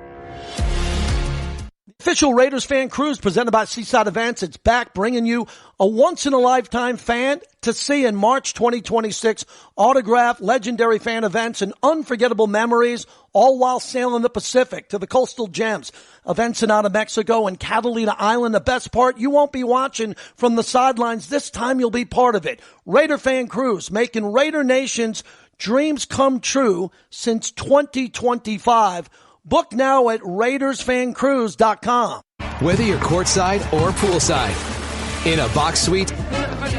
Official Raiders fan cruise presented by Seaside Events. It's back, bringing you a once-in-a-lifetime fan to see in March 2026. Autograph, legendary fan events, and unforgettable memories, all while sailing the Pacific to the coastal gems of Ensenada, Mexico, and Catalina Island. The best part, you won't be watching from the sidelines. This time you'll be part of it. Raider fan cruise, making Raider Nation's dreams come true since 2025. Book now at RaidersFanCruise.com. Whether you're courtside or poolside, in a box suite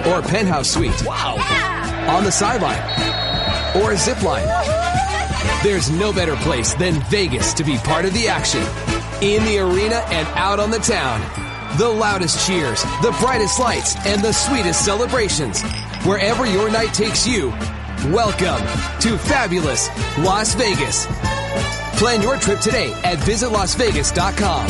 or penthouse suite, on the sideline or a zip line, there's no better place than Vegas to be part of the action. In the arena and out on the town, the loudest cheers, the brightest lights, and the sweetest celebrations. Wherever your night takes you, welcome to fabulous Las Vegas. Plan your trip today at visitlasvegas.com.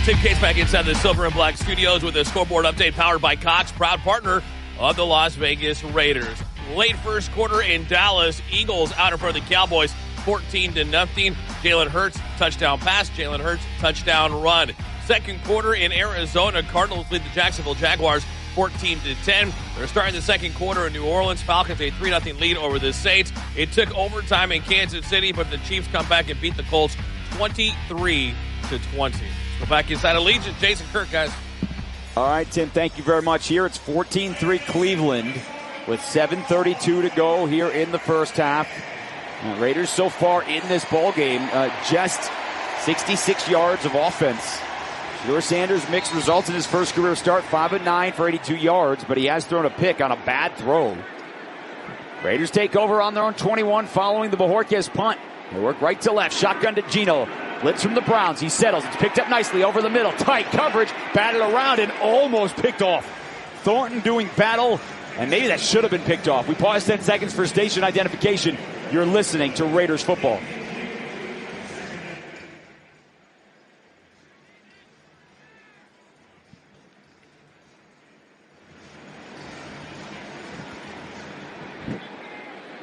Tim Case back inside the Silver and Black studios with a scoreboard update powered by Cox, proud partner of the Las Vegas Raiders. Late first quarter in Dallas, Eagles out in front of the Cowboys, 14-0. Jalen Hurts, touchdown pass. Jalen Hurts, touchdown run. Second quarter in Arizona, Cardinals lead the Jacksonville Jaguars 14-10. They're starting the second quarter in New Orleans. Falcons a 3-0 lead over the Saints. It took overtime in Kansas City, but the Chiefs come back and beat the Colts 23-20. Go back inside Allegiant. Jason Kirk, guys. All right, Tim, thank you very much. Here it's 14-3 Cleveland with 7:32 to go here in the first half. Raiders so far in this ball game, just 66 yards of offense. Shedeur Sanders' mixed results in his first career start, 5 of 9 for 82 yards, but he has thrown a pick on a bad throw. Raiders take over on their own 21 following the Bojorquez punt. They work right to left, shotgun to Geno. Blitz from the Browns. He settles. It's picked up nicely over the middle. Tight coverage, batted around and almost picked off. Thornton doing battle, and maybe that should have been picked off. We pause 10 seconds for station identification. You're listening to Raiders football.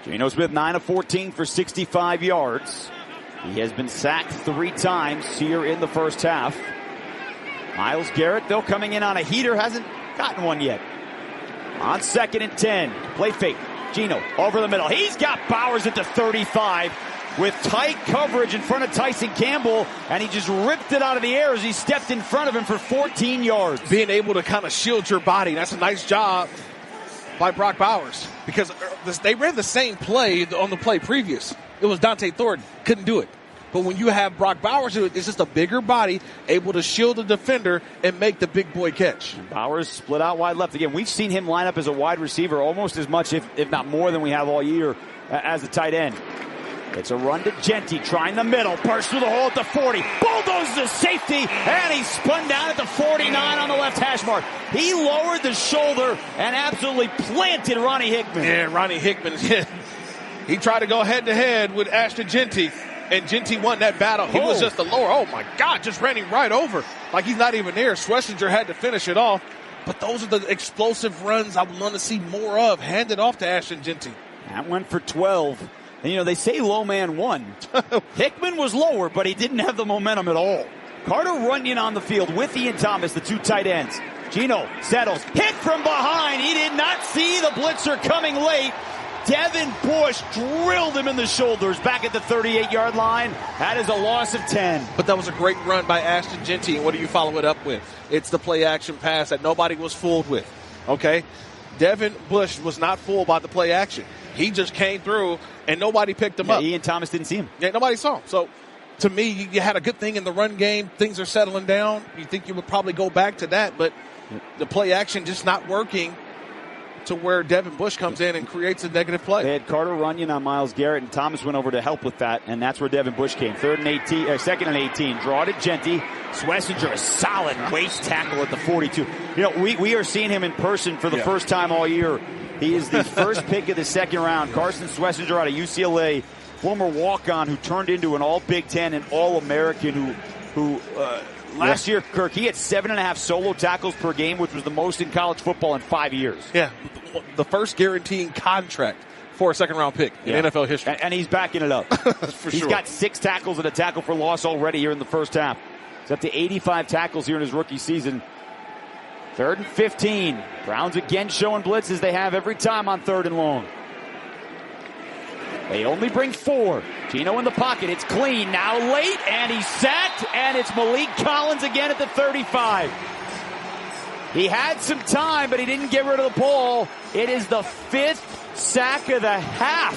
Geno Smith, 9 of 14 for 65 yards. He has been sacked 3 times here in the first half. Myles Garrett, though, coming in on a heater, hasn't gotten one yet. On 2nd and 10, play fake. Geno over the middle. He's got Bowers at the 35 with tight coverage in front of Tyson Campbell, and he just ripped it out of the air as he stepped in front of him for 14 yards. Being able to kind of shield your body, that's a nice job by Brock Bowers, because they ran the same play on the play previous. It was Dante Thornton. Couldn't do it. But when you have Brock Bowers do it, it's just a bigger body, able to shield the defender and make the big boy catch. And Bowers split out wide left. Again, we've seen him line up as a wide receiver almost as much, if not more, than we have all year as a tight end. It's a run to Genty, trying the middle, bursts through the hole at the 40, bulldozes the safety, and he spun down at the 49 on the left hash mark. He lowered the shoulder and absolutely planted Ronnie Hickman. Yeah, Ronnie Hickman, he tried to go head-to-head with Ashton Genty, and Genty won that battle. He was just the lower. Oh, my God, just ran him right over. Like he's not even there. Schlesinger had to finish it off. But those are the explosive runs I would want to see more of. Hand it off to Ashton Genty. That went for 12. And, they say low man won. Hickman was lower, but he didn't have the momentum at all. Carter Runyon on the field with Ian Thomas, the 2 tight ends. Geno settles, hit from behind. He did not see the blitzer coming late. Devin Bush drilled him in the shoulders back at the 38-yard line. That is a loss of 10. But that was a great run by Ashton Genty, and what do you follow it up with? It's the play-action pass that nobody was fooled with, okay? Devin Bush was not fooled by the play-action. He just came through, and nobody picked him up. Ian Thomas didn't see him. Yeah, nobody saw him. So, to me, you had a good thing in the run game. Things are settling down. You think you would probably go back to that, but the play-action just not working to where Devin Bush comes in and creates a negative play. They had Carter Runyon on Myles Garrett, and Thomas went over to help with that, and that's where Devin Bush came. 2nd and 18. Draw to Genty. Schlesinger, a solid waist tackle at the 42. We are seeing him in person for the first time all year. He is the first pick of the 2nd round. Carson Schlesinger out of UCLA, former walk-on who turned into an All-Big Ten and All-American who last year, Kirk, he had 7.5 solo tackles per game, which was the most in college football in 5 years. Yeah, the first guaranteeing contract for a 2nd-round pick in NFL history. And he's backing it up. He's got 6 tackles and a tackle for loss already here in the first half. He's up to 85 tackles here in his rookie season. 3rd and 15. Browns again showing blitz as they have every time on 3rd and long. They only bring 4. Geno in the pocket. It's clean. Now late, and he's sacked, and it's Malik Collins again at the 35. He had some time, but he didn't get rid of the ball. It is the 5th sack of the half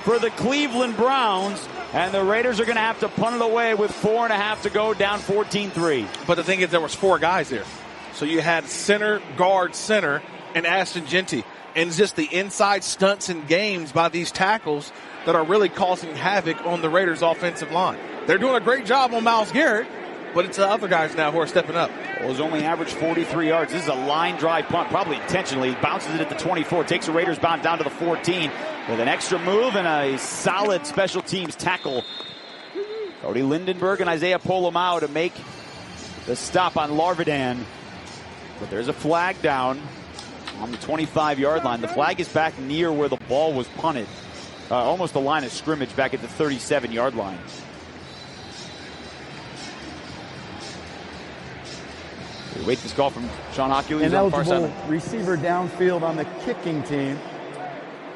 for the Cleveland Browns, and the Raiders are going to have to punt it away with 4.5 to go, down 14-3. But the thing is, there was 4 guys there. So you had center, guard, center, and Ashton Genty. And it's just the inside stunts and games by these tackles that are really causing havoc on the Raiders' offensive line. They're doing a great job on Myles Garrett, but it's the other guys now who are stepping up. Well, he's only averaged 43 yards. This is a line drive punt, probably intentionally. He bounces it at the 24, takes the Raiders bound down to the 14 with an extra move and a solid special teams tackle. Cody Lindenberg and Isaiah Polomau to make the stop on Larvidan. But there's a flag down on the 25-yard line. The flag is back near where the ball was punted. Almost the line of scrimmage back at the 37-yard line. We wait this call from Sean Hockey. Ineligible receiver downfield on the kicking team.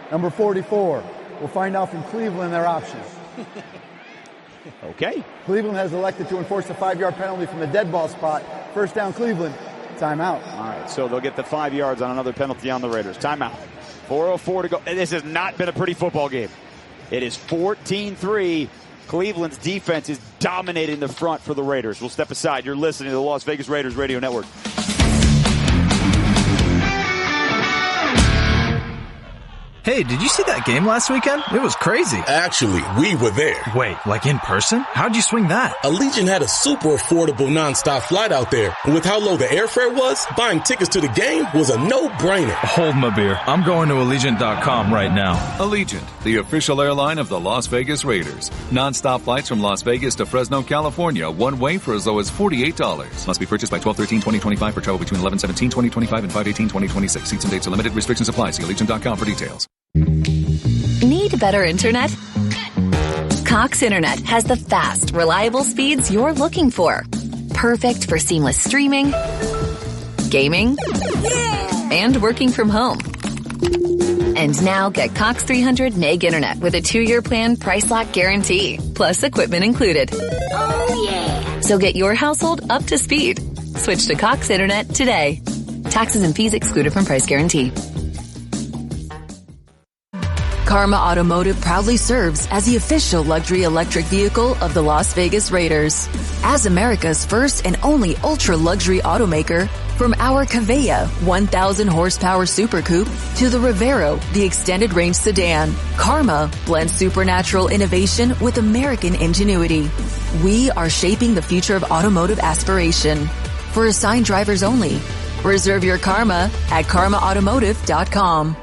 Number 44. We'll find out from Cleveland their options. Okay. Cleveland has elected to enforce a 5-yard penalty from the dead ball spot. First down, Cleveland. Timeout. All right, so they'll get the 5 yards on another penalty on the Raiders. Timeout. 4:04 to go. This has not been a pretty football game. It is 14-3. Cleveland's defense is dominating the front for the Raiders. We'll step aside. You're listening to the Las Vegas Raiders Radio Network. Hey, did you see that game last weekend? It was crazy. Actually, we were there. Wait, like in person? How'd you swing that? Allegiant had a super affordable nonstop flight out there. And with how low the airfare was, buying tickets to the game was a no-brainer. Hold my beer. I'm going to Allegiant.com right now. Allegiant, the official airline of the Las Vegas Raiders. Non-stop flights from Las Vegas to Fresno, California, one way for as low as $48. Must be purchased by 12/13/2025 for travel between 11/17/2025 and 5/18/2026. Seats and dates are limited. Restrictions apply. See Allegiant.com for details. Need better internet? Cox Internet has the fast, reliable speeds you're looking for. Perfect for seamless streaming, gaming, and working from home. And now get Cox 300 meg internet with a 2-year plan price lock guarantee, plus equipment included. Oh yeah! So get your household up to speed. Switch to Cox Internet today. Taxes and fees excluded from price guarantee. Karma Automotive proudly serves as the official luxury electric vehicle of the Las Vegas Raiders. As America's first and only ultra-luxury automaker, from our Cavea 1,000 horsepower Super Coupe to the Rivero, the extended range sedan, Karma blends supernatural innovation with American ingenuity. We are shaping the future of automotive aspiration. For assigned drivers only. Reserve your Karma at karmaautomotive.com.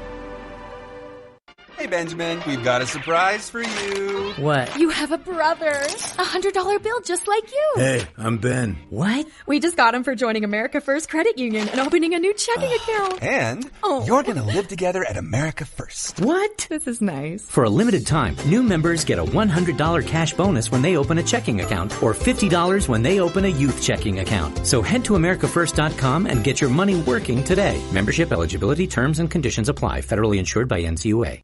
Hey, Benjamin, we've got a surprise for you. What? You have a brother. $100 bill just like you. Hey, I'm Ben. What? We just got him for joining America First Credit Union and opening a new checking account. And you're going to live together at America First. What? This is nice. For a limited time, new members get a $100 cash bonus when they open a checking account or $50 when they open a youth checking account. So head to AmericaFirst.com and get your money working today. Membership eligibility, terms, and conditions apply. Federally insured by NCUA.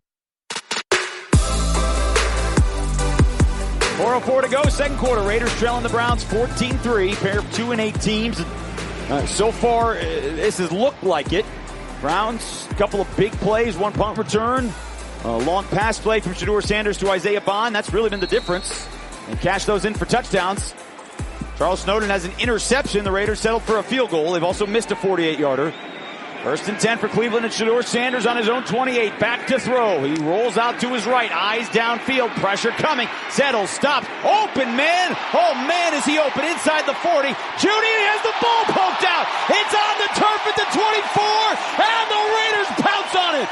4:04 to go, second quarter. Raiders trailing the Browns 14-3. Pair of 2-8 teams. So far, this has looked like it. Browns, a couple of big plays, one punt return. A long pass play from Shedeur Sanders to Isaiah Bond. That's really been the difference. And cash those in for touchdowns. Charles Snowden has an interception. The Raiders settled for a field goal. They've also missed a 48-yarder. First and 10 for Cleveland and Shedeur Sanders on his own 28. Back to throw. He rolls out to his right. Eyes downfield. Pressure coming. Settles. Stops. Open man. Oh man, is he open inside the 40. Judy has the ball poked out. It's on the turf at the 24. And the Raiders pounce on it.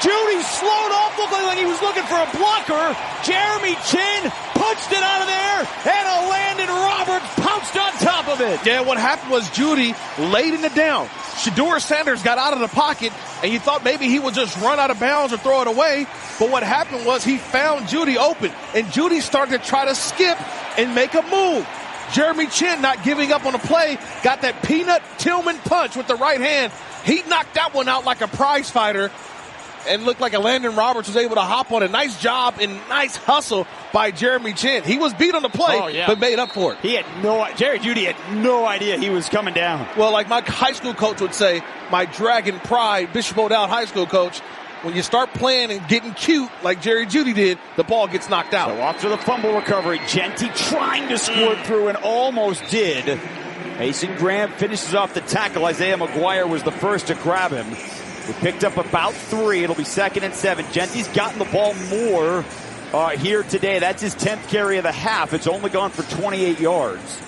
Judy slowed off, looked like he was looking for a blocker. Jeremy Chin punched it out of there, and a Landon Roberts pounced on top of it. Yeah, what happened was Judy laid in the down. Shedeur Sanders got out of the pocket, and you thought maybe he would just run out of bounds or throw it away. But what happened was he found Judy open, and Judy started to try to skip and make a move. Jeremy Chin, not giving up on the play, got that Peanut Tillman punch with the right hand. He knocked that one out like a prize fighter. And looked like a Landon Roberts was able to hop on. A nice job and nice hustle by Jeremy Chin. He was beat on the play, but made up for it. Jerry Jeudy had no idea he was coming down. Well, like my high school coach would say, my Dragon Pride, Bishop O'Dowd high school coach, when you start playing and getting cute like Jerry Jeudy did, the ball gets knocked out. So after the fumble recovery, Genty trying to squirt through and almost did. Mason Graham finishes off the tackle. Isaiah McGuire was the first to grab him. We picked up about 3. It'll be 2nd and 7. Genty's gotten the ball more here today. That's his 10th carry of the half. It's only gone for 28 yards.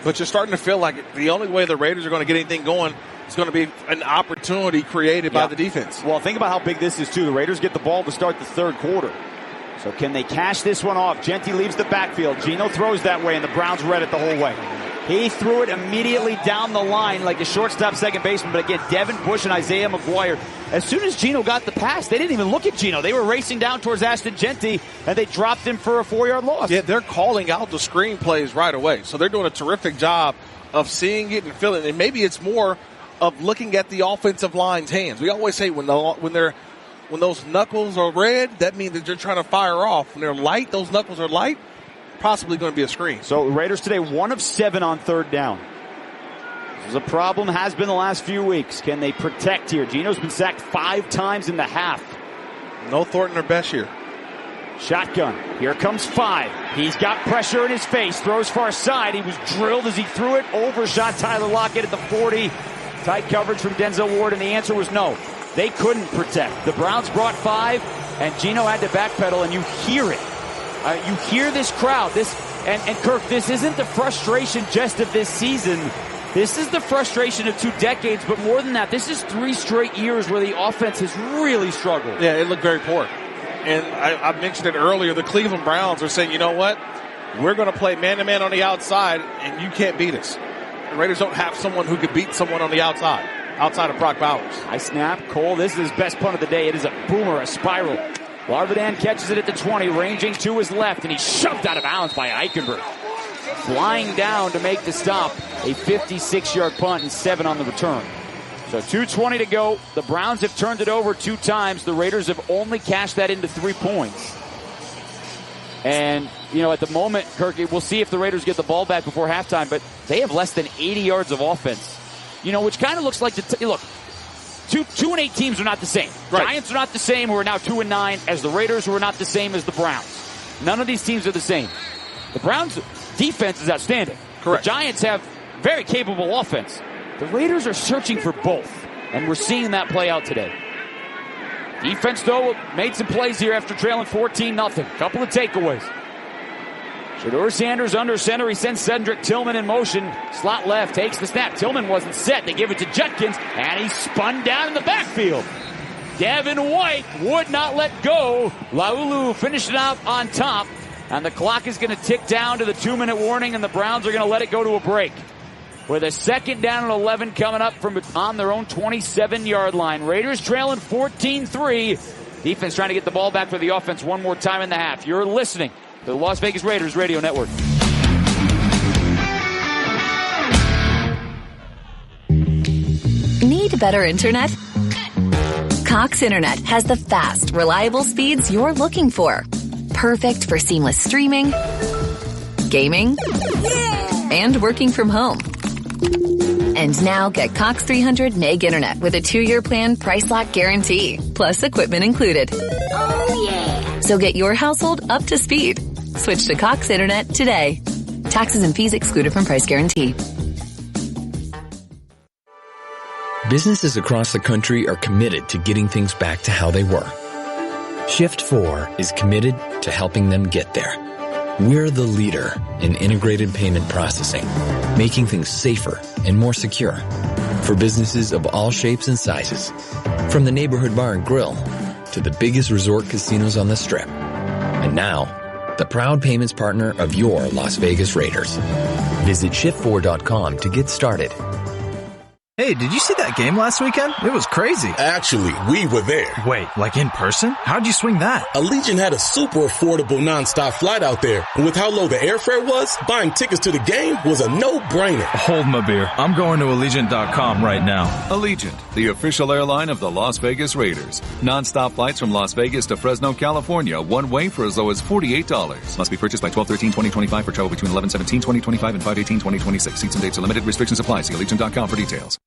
But you're starting to feel like the only way the Raiders are going to get anything going is going to be an opportunity created by the defense. Well, think about how big this is, too. The Raiders get the ball to start the third quarter. So can they cash this one off? Genty leaves the backfield. Geno throws that way, and the Browns read it the whole way. He threw it immediately down the line like a shortstop second baseman. But again, Devin Bush and Isaiah McGuire, as soon as Geno got the pass, they didn't even look at Geno. They were racing down towards Ashton Genty, and they dropped him for a 4-yard loss. Yeah, they're calling out the screen plays right away. So they're doing a terrific job of seeing it and feeling it. And maybe it's more of looking at the offensive line's hands. We always say when those knuckles are red, that means that they're trying to fire off. When they're light, those knuckles are light, possibly going to be a screen. So Raiders today 1 of 7 on third down. This is a problem, has been the last few weeks. Can they protect here? Geno's been sacked 5 times in the half. No Thornton or Beshir. Shotgun. Here comes 5. He's got pressure in his face. Throws far side. He was drilled as he threw it. Overshot Tyler Lockett at the 40. Tight coverage from Denzel Ward, and the answer was no. They couldn't protect. The Browns brought 5, and Geno had to backpedal, and you hear it. You hear this crowd. And Kirk, this isn't the frustration just of this season. This is the frustration of 2 decades, but more than that, this is 3 straight years where the offense has really struggled. Yeah, it looked very poor. And I mentioned it earlier, the Cleveland Browns are saying, you know what? We're going to play man-to-man on the outside, and you can't beat us. The Raiders don't have someone who could beat someone on the outside of Brock Bowers. High snap. Cole, this is his best punt of the day. It is a boomer, a spiral. Larvadan catches it at the 20, ranging to his left, and he's shoved out of bounds by Eichenberg. Flying down to make the stop. A 56-yard punt and 7 on the return. So 2:20 to go. The Browns have turned it over 2 times. The Raiders have only cashed that into 3 points. And, at the moment, Kirk, we'll see if the Raiders get the ball back before halftime, but they have less than 80 yards of offense. Which kind of looks like look, 2-8 teams are not the same. Right. Giants are not the same, who are now 2-9, as the Raiders, who are not the same as the Browns. None of these teams are the same. The Browns' defense is outstanding. Correct. The Giants have very capable offense. The Raiders are searching for both, and we're seeing that play out today. Defense, though, made some plays here after trailing 14-0. Couple of takeaways. Shedeur Sanders under center. He sends Cedric Tillman in motion. Slot left, takes the snap. Tillman wasn't set. They give it to Judkins, and he spun down in the backfield. Devin White would not let go. Laulu finished it out on top, and the clock is going to tick down to the 2-minute warning, and the Browns are going to let it go to a break. With a 2nd down and 11 coming up from on their own 27-yard line. Raiders trailing 14-3. Defense trying to get the ball back for the offense one more time in the half. You're listening to the Las Vegas Raiders Radio Network. Need better internet? Cox Internet has the fast, reliable speeds you're looking for. Perfect for seamless streaming, gaming, and working from home. And now get Cox 300 meg internet with a 2-year plan price lock guarantee, plus equipment included. Oh yeah! So get your household up to speed. Switch to Cox Internet today. Taxes and fees excluded from price guarantee. Businesses across the country are committed to getting things back to how they were. Shift 4 is committed to helping them get there. We're the leader in integrated payment processing, making things safer and more secure for businesses of all shapes and sizes, from the neighborhood bar and grill to the biggest resort casinos on the Strip. And now, the proud payments partner of your Las Vegas Raiders. Visit shift4.com to get started. Hey, did you see that game last weekend? It was crazy. Actually, we were there. Wait, like in person? How'd you swing that? Allegiant had a super affordable nonstop flight out there. And with how low the airfare was, buying tickets to the game was a no-brainer. Hold my beer. I'm going to Allegiant.com right now. Allegiant, the official airline of the Las Vegas Raiders. Nonstop flights from Las Vegas to Fresno, California, one way for as low as $48. Must be purchased by 12/13/2025 for travel between 11/17/2025 and 5/18/2026. Seats and dates are limited. Restrictions apply. See Allegiant.com for details.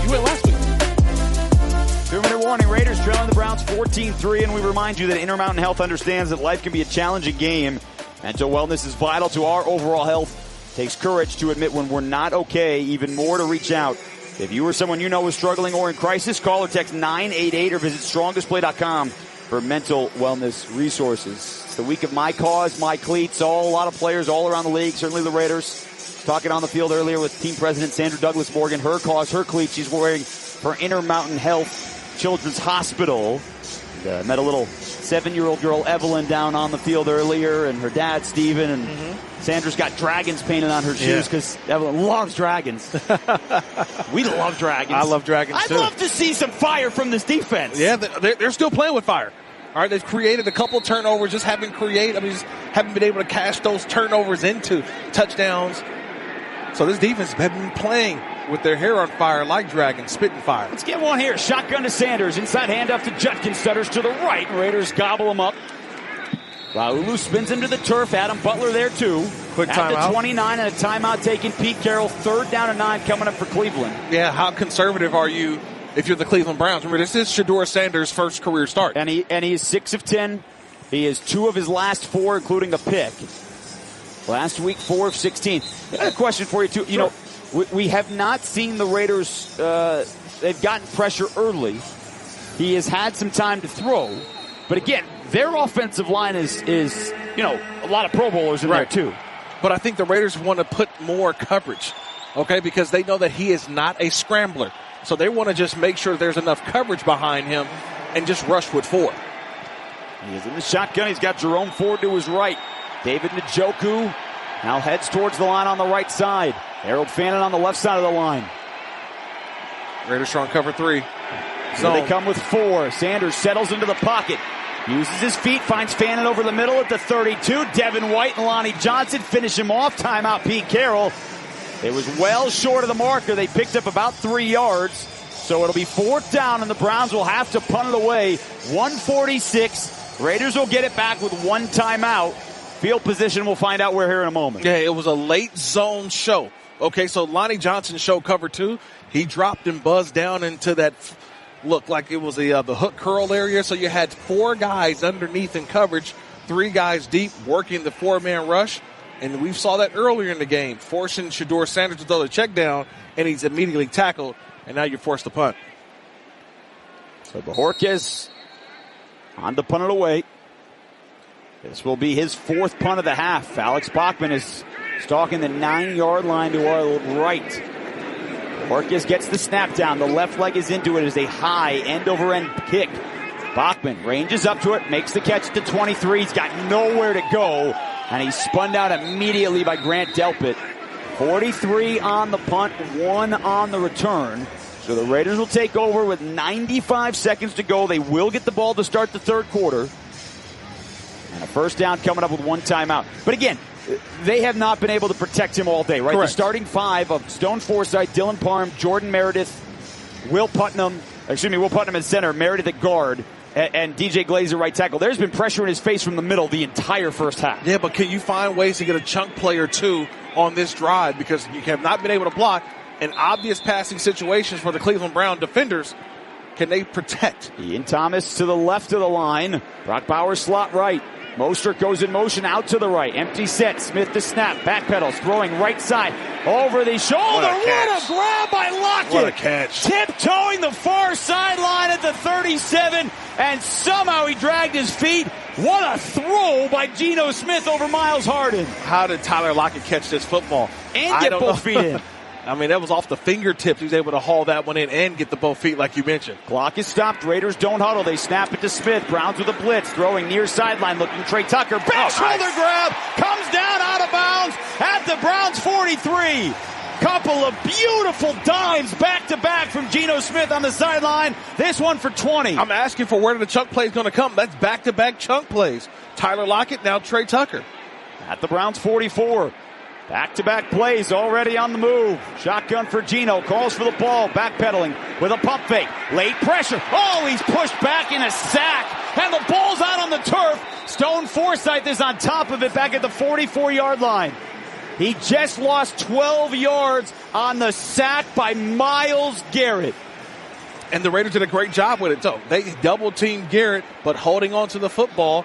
You went last week. 2-minute warning. Raiders trailing the Browns 14-3, and we remind you that Intermountain Health understands that life can be a challenging game. Mental wellness is vital to our overall health. It takes courage to admit when we're not okay, even more to reach out. If you or someone you know is struggling or in crisis, call or text 988 or visit strongdisplay.com for mental wellness resources. It's the week of My Cause, My Cleats. A lot of players all around the league, certainly the Raiders. Talking on the field earlier with team president Sandra Douglas Morgan. Her cause, her cleats she's wearing for Intermountain Health Children's Hospital. And, met a little 7-year-old girl, Evelyn, down on the field earlier, and her dad, Steven. And Sandra's got dragons painted on her shoes because Evelyn loves dragons. We love dragons. I love dragons, too. I'd love to see some fire from this defense. Yeah, they're still playing with fire. All right, they've created a couple turnovers, just haven't been able to cash those turnovers into touchdowns. So this defense has been playing with their hair on fire like dragons, spitting fire. Let's get one here. Shotgun to Sanders. Inside handoff to Judkins. Stutters to the right. Raiders gobble him up. Laulu spins him to the turf. Adam Butler there too. Quick timeout. At the 29 and a timeout taking Pete Carroll. 3rd down and 9 coming up for Cleveland. Yeah, how conservative are you if you're the Cleveland Browns. Remember, this is Shedeur Sanders' first career start. And he is 6 of 10. He is 2 of his last 4, including a pick. Last week, 4 of 16. I have a question for you, too. You know, we have not seen the Raiders, they've gotten pressure early. He has had some time to throw. But again, their offensive line is you know, a lot of Pro Bowlers in there, too. But I think the Raiders want to put more coverage, okay, because they know that he is not a scrambler. So they want to just make sure there's enough coverage behind him and just rush with 4. He is in the shotgun. He's got Jerome Ford to his right. David Njoku now heads towards the line on the right side. Harold Fannin on the left side of the line. Raiders strong cover 3. So they come with 4. Sanders settles into the pocket. Uses his feet, finds Fannin over the middle at the 32. Devin White and Lonnie Johnson finish him off. Timeout Pete Carroll. It was well short of the marker. They picked up about 3 yards. So it'll be 4th down, and the Browns will have to punt it away. 1:46. Raiders will get it back with 1 timeout. Field position, we'll find out where here in a moment. Yeah, it was a late zone show. Okay, so Lonnie Johnson showed cover 2. He dropped and buzzed down into that, looked like it was the hook curl area. So you had 4 guys underneath in coverage, 3 guys deep working the 4-man rush. And we saw that earlier in the game, forcing Shedeur Sanders to throw the check down, and he's immediately tackled, and now you're forced to punt. So Bojorquez on to punt it away. This will be his 4th punt of the half. Alex Bachman is stalking the 9-yard line to our right. Bojorquez gets the snap down. The left leg is into it. It is a high end-over-end kick. Bachman ranges up to it, makes the catch at the 23. He's got nowhere to go, and he's spun out immediately by Grant Delpit. 43 on the punt, 1 on the return. So the Raiders will take over with 95 seconds to go. They will get the ball to start the 3rd quarter. And a 1st down coming up with 1 timeout. But again, they have not been able to protect him all day, right? Correct. The starting 5 of Stone Forsythe, Dylan Parham, Jordan Meredith, Will Putnam at center, Meredith at guard, and DJ Glazer right tackle. There's been pressure in his face from the middle the entire first half. Yeah, but can you find ways to get a chunk play or 2 on this drive? Because you have not been able to block in obvious passing situations for the Cleveland Brown defenders. Can they protect? Ian Thomas to the left of the line. Brock Bowers slot right. Mostert goes in motion out to the right. Empty set. Smith to snap. Backpedals. Throwing right side. Over the shoulder. What a grab by Lockett. What a catch. Tiptoeing the far sideline at the 37. And somehow he dragged his feet. What a throw by Geno Smith over Miles Harden. How did Tyler Lockett catch this football? And get both feet in. I mean, that was off the fingertips. He was able to haul that one in and get the both feet like you mentioned. Clock is stopped. Raiders don't huddle. They snap it to Smith. Browns with a blitz. Throwing near sideline. Looking Trey Tucker. Back shoulder grab. Comes down out of bounds at the Browns 43. Couple of beautiful dives back-to-back from Geno Smith on the sideline. This one for 20. I'm asking for where the chunk play is going to come. That's back-to-back chunk plays. Tyler Lockett, now Trey Tucker. At the Browns 44. Back-to-back plays already on the move. Shotgun for Geno. Calls for the ball. Backpedaling with a pump fake. Late pressure. Oh, he's pushed back in a sack. And the ball's out on the turf. Stone Forsythe is on top of it back at the 44-yard line. He just lost 12 yards on the sack by Myles Garrett. And the Raiders did a great job with it. So they double-teamed Garrett, but holding on to the football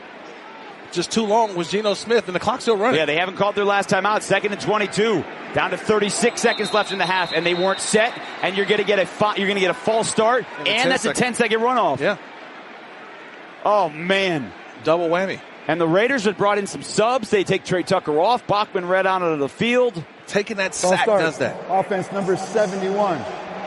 just too long was Geno Smith, and the clock's still running. Yeah, they haven't called their last time out. 2nd and 22. Down to 36 seconds left in the half, and they weren't set. And you're going to get a false start, and that's a 10-second runoff. Yeah. Oh man, double whammy. And the Raiders have brought in some subs. They take Trey Tucker off. Bachman read out of the field. Taking that sack does that. Offense number 71.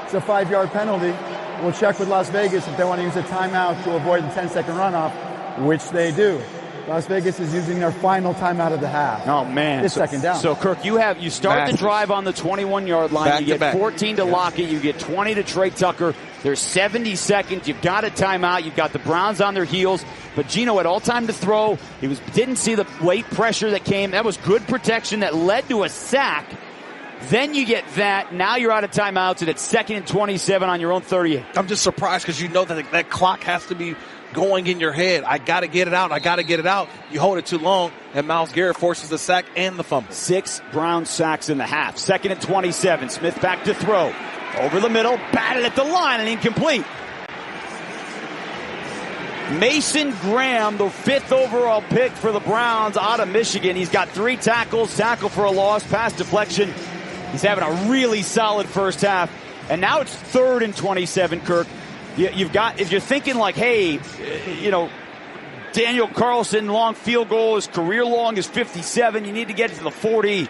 It's a 5-yard penalty. We'll check with Las Vegas if they want to use a timeout to avoid the 10-second runoff, which they do. Las Vegas is using their final timeout of the half. Oh, man. It's 2nd down. So, Kirk, you start the drive on the 21-yard line. You get 14 to Lockett. You get 20 to Trey Tucker. There's 70 seconds. You've got a timeout. You've got the Browns on their heels. But Geno had all time to throw. He didn't see the late pressure that came. That was good protection that led to a sack. Then you get that. Now you're out of timeouts, and it's 2nd and 27 on your own 38. I'm just surprised because you know that clock has to be going in your head. I got to get it out. I got to get it out. You hold it too long, and Myles Garrett forces the sack and the fumble. 6 Brown sacks in the half. 2nd and 27. Smith back to throw. Over the middle, batted at the line and incomplete. Mason Graham, the 5th overall pick for the Browns out of Michigan. He's got 3 tackles, tackle for a loss, pass deflection. He's having a really solid first half. And now it's 3rd and 27, Kirk. You've got, if you're thinking like, hey, Daniel Carlson, long field goal, his career long is 57. You need to get it to the 40.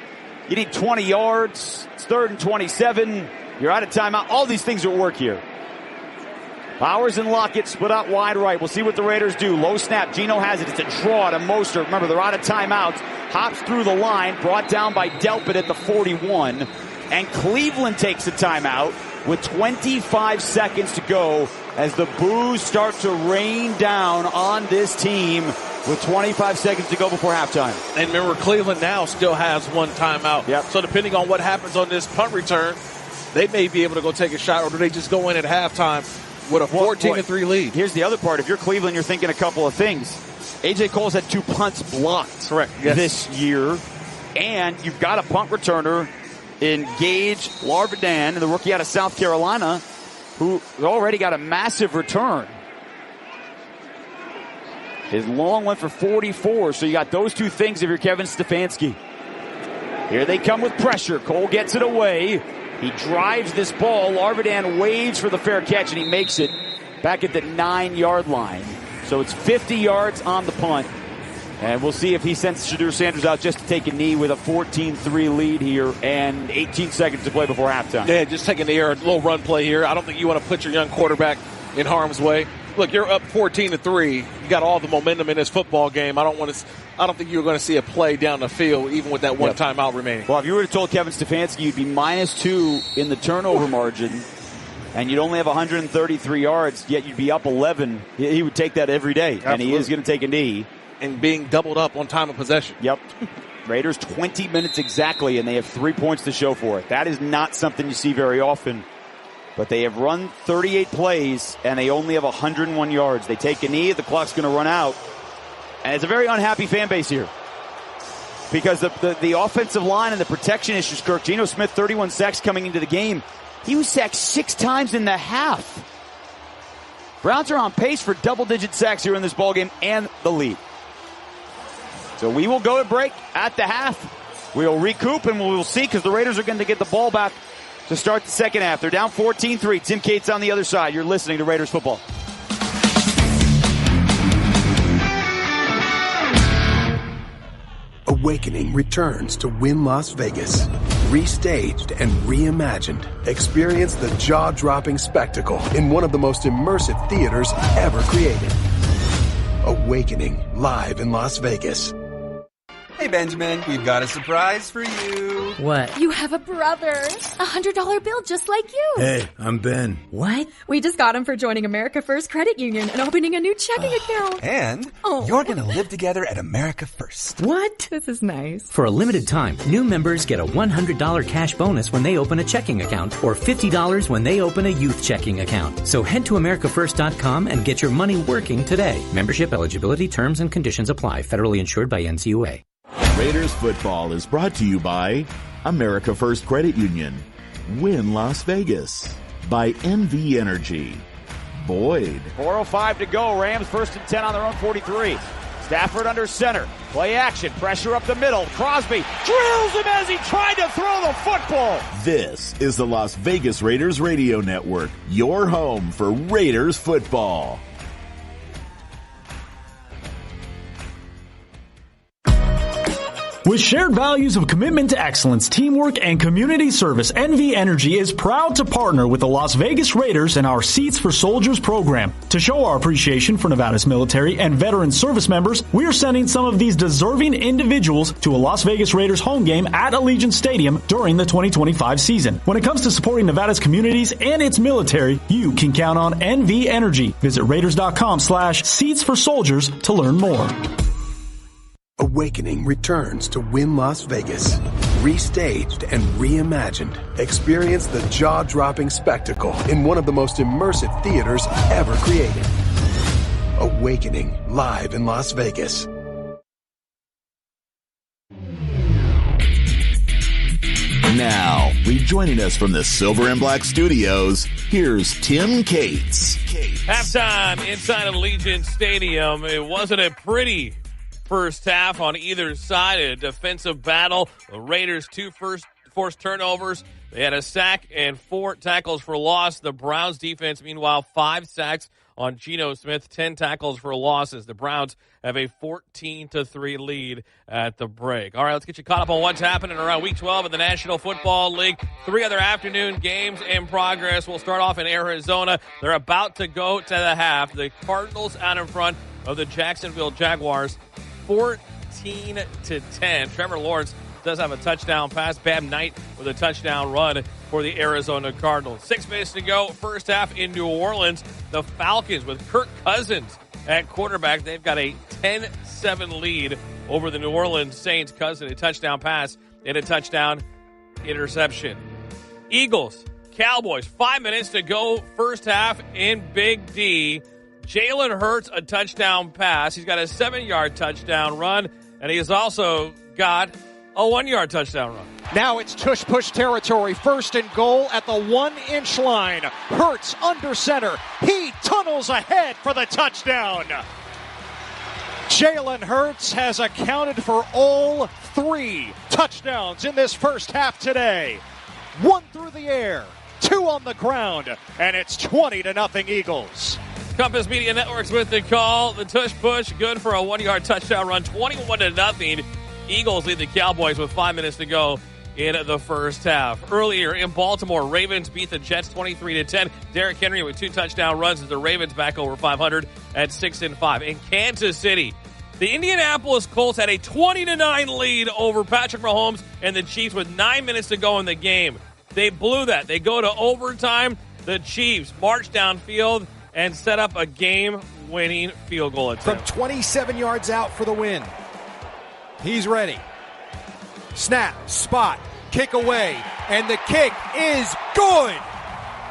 You need 20 yards. It's 3rd and 27. You're out of timeout. All these things are at work here. Powers and Lockett split out wide right. We'll see what the Raiders do. Low snap. Geno has it. It's a draw to Mostert. Remember, they're out of timeouts. Hops through the line. Brought down by Delpit at the 41. And Cleveland takes a timeout with 25 seconds to go as the boos start to rain down on this team with 25 seconds to go before halftime. And remember, Cleveland now still has 1 timeout. Yep. So depending on what happens on this punt return, they may be able to go take a shot, or do they just go in at halftime with a 14-3 lead? Here's the other part. If you're Cleveland, you're thinking a couple of things. A.J. Cole's had 2 punts blocked this year. And you've got a punt returner in Gage Larvidan, the rookie out of South Carolina, who already got a massive return. His long went for 44, so you got those 2 things if you're Kevin Stefanski. Here they come with pressure. Cole gets it away. He drives this ball. Larvidan waves for the fair catch, and he makes it back at the 9-yard line. So it's 50 yards on the punt. And we'll see if he sends Shadur Sanders out just to take a knee with a 14-3 lead here and 18 seconds to play before halftime. Yeah, just taking the air, a little run play here. I don't think you want to put your young quarterback in harm's way. Look, you're up 14-3. You got all the momentum in this football game. I don't think you're going to see a play down the field, even with that 1 timeout remaining. Well, if you would have told Kevin Stefanski you'd be -2 in the turnover margin, and you'd only have 133 yards, yet you'd be up 11, he would take that every day. Absolutely. And he is going to take a knee. And being doubled up on time of possession. Yep. Raiders 20 minutes exactly, and they have 3 points to show for it. That is not something you see very often. But they have run 38 plays, and they only have 101 yards. They take a knee, the clock's going to run out. And it's a very unhappy fan base here. Because the offensive line and the protection issues, Kirk. Geno Smith, 31 sacks coming into the game. He was sacked 6 times in the half. Browns are on pace for double-digit sacks here in this ballgame and the lead. So we will go to break at the half. We'll recoup and we'll see, because the Raiders are going to get the ball back to start the second half. They're down 14-3. Tim Cates on the other side. You're listening to Raiders football. Awakening returns to Wynn Las Vegas. Restaged and reimagined. Experience the jaw-dropping spectacle in one of the most immersive theaters ever created. Awakening, live in Las Vegas. Hey, Benjamin, we've got a surprise for you. What? You have a brother. $100 bill just like you. Hey, I'm Ben. What? We just got him for joining America First Credit Union and opening a new checking account. And you're going to live together at America First. What? This is nice. For a limited time, new members get a $100 cash bonus when they open a checking account or $50 when they open a youth checking account. So head to AmericaFirst.com and get your money working today. Membership eligibility, terms, and conditions apply. Federally insured by NCUA. Raiders football is brought to you by America First Credit Union, Wynn Las Vegas, by NV Energy, Boyd. 4:05 to go. Rams 1st and 10 on their own 43. Stafford under center. Play action. Pressure up the middle. Crosby drills him as he tried to throw the football. This is the Las Vegas Raiders Radio Network, your home for Raiders football. With shared values of commitment to excellence, teamwork, and community service, NV Energy is proud to partner with the Las Vegas Raiders in our Seats for Soldiers program. To show our appreciation for Nevada's military and veteran service members, we are sending some of these deserving individuals to a Las Vegas Raiders home game at Allegiant Stadium during the 2025 season. When it comes to supporting Nevada's communities and its military, you can count on NV Energy. Visit Raiders.com/Seats for Soldiers to learn more. Awakening returns to Wynn Las Vegas. Restaged and reimagined. Experience the jaw-dropping spectacle in one of the most immersive theaters ever created. Awakening, live in Las Vegas. Now, Rejoining us from the Silver and Black Studios, here's Tim Cates. Halftime inside of Allegiant Stadium. It wasn't a pretty first half on either side. A defensive battle. The Raiders 2 forced turnovers. They had a sack and 4 tackles for loss. The Browns defense, meanwhile, 5 sacks on Geno Smith, 10 tackles for losses. The Browns have a 14-3 lead at the break. All right, let's get you caught up on what's happening around Week 12 of the National Football League. 3 other afternoon games in progress. We'll start off in Arizona. They're about to go to the half. The Cardinals out in front of the Jacksonville Jaguars, 14-10. Trevor Lawrence does have a touchdown pass. Bam Knight with a touchdown run for the Arizona Cardinals. 6 minutes to go, first half in New Orleans. The Falcons with Kirk Cousins at quarterback. They've got a 10-7 lead over the New Orleans Saints. Cousins, a touchdown pass and a touchdown interception. Eagles, Cowboys, 5 minutes to go, first half in Big D. Jalen Hurts, a touchdown pass. He's got a 7-yard touchdown run, and he's also got a 1-yard touchdown run. Now it's tush-push territory. First and goal at the 1-inch line. Hurts under center. He tunnels ahead for the touchdown. Jalen Hurts has accounted for all 3 touchdowns in this first half today. 1 through the air, 2 on the ground, and it's 20-0 Eagles. Compass Media Networks with the call. The tush-push, good for a 1-yard touchdown run, 21-0. Eagles lead the Cowboys with 5 minutes to go in the first half. Earlier in Baltimore, Ravens beat the Jets 23-10. Derrick Henry with 2 touchdown runs as the Ravens back over 500 at 6-5. In Kansas City, the Indianapolis Colts had a 20-9 lead over Patrick Mahomes and the Chiefs with 9 minutes to go in the game. They blew that. They go to overtime. The Chiefs march downfield and set up a game-winning field goal attempt. From 27 yards out for the win. He's ready. Snap, spot, kick away, and the kick is good.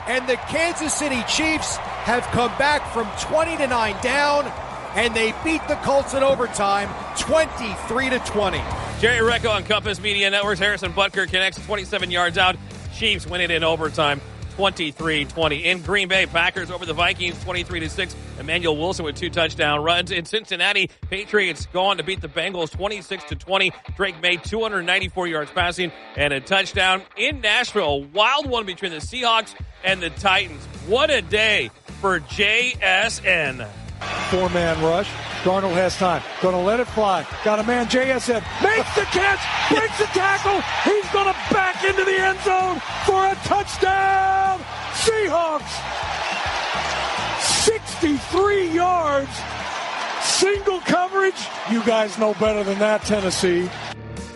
And the Kansas City Chiefs have come back from 20-9 down, and they beat the Colts in overtime 23-20. Jerry Recco on Compass Media Networks. Harrison Butker connects 27 yards out. Chiefs win it in overtime 23-20. In Green Bay, Packers over the Vikings 23-6. Emmanuel Wilson with 2 touchdown runs. In Cincinnati, Patriots go on to beat the Bengals 26-20. Drake made 294 yards passing and a touchdown. In Nashville, a wild one between the Seahawks and the Titans. What a day for JSN. 4-man rush. Darnold has time. Going to let it fly. Got a man, JSN. Makes the catch. Breaks the tackle. He's going to back into the end zone for a touchdown. Seahawks. 63 yards. Single coverage. You guys know better than that, Tennessee.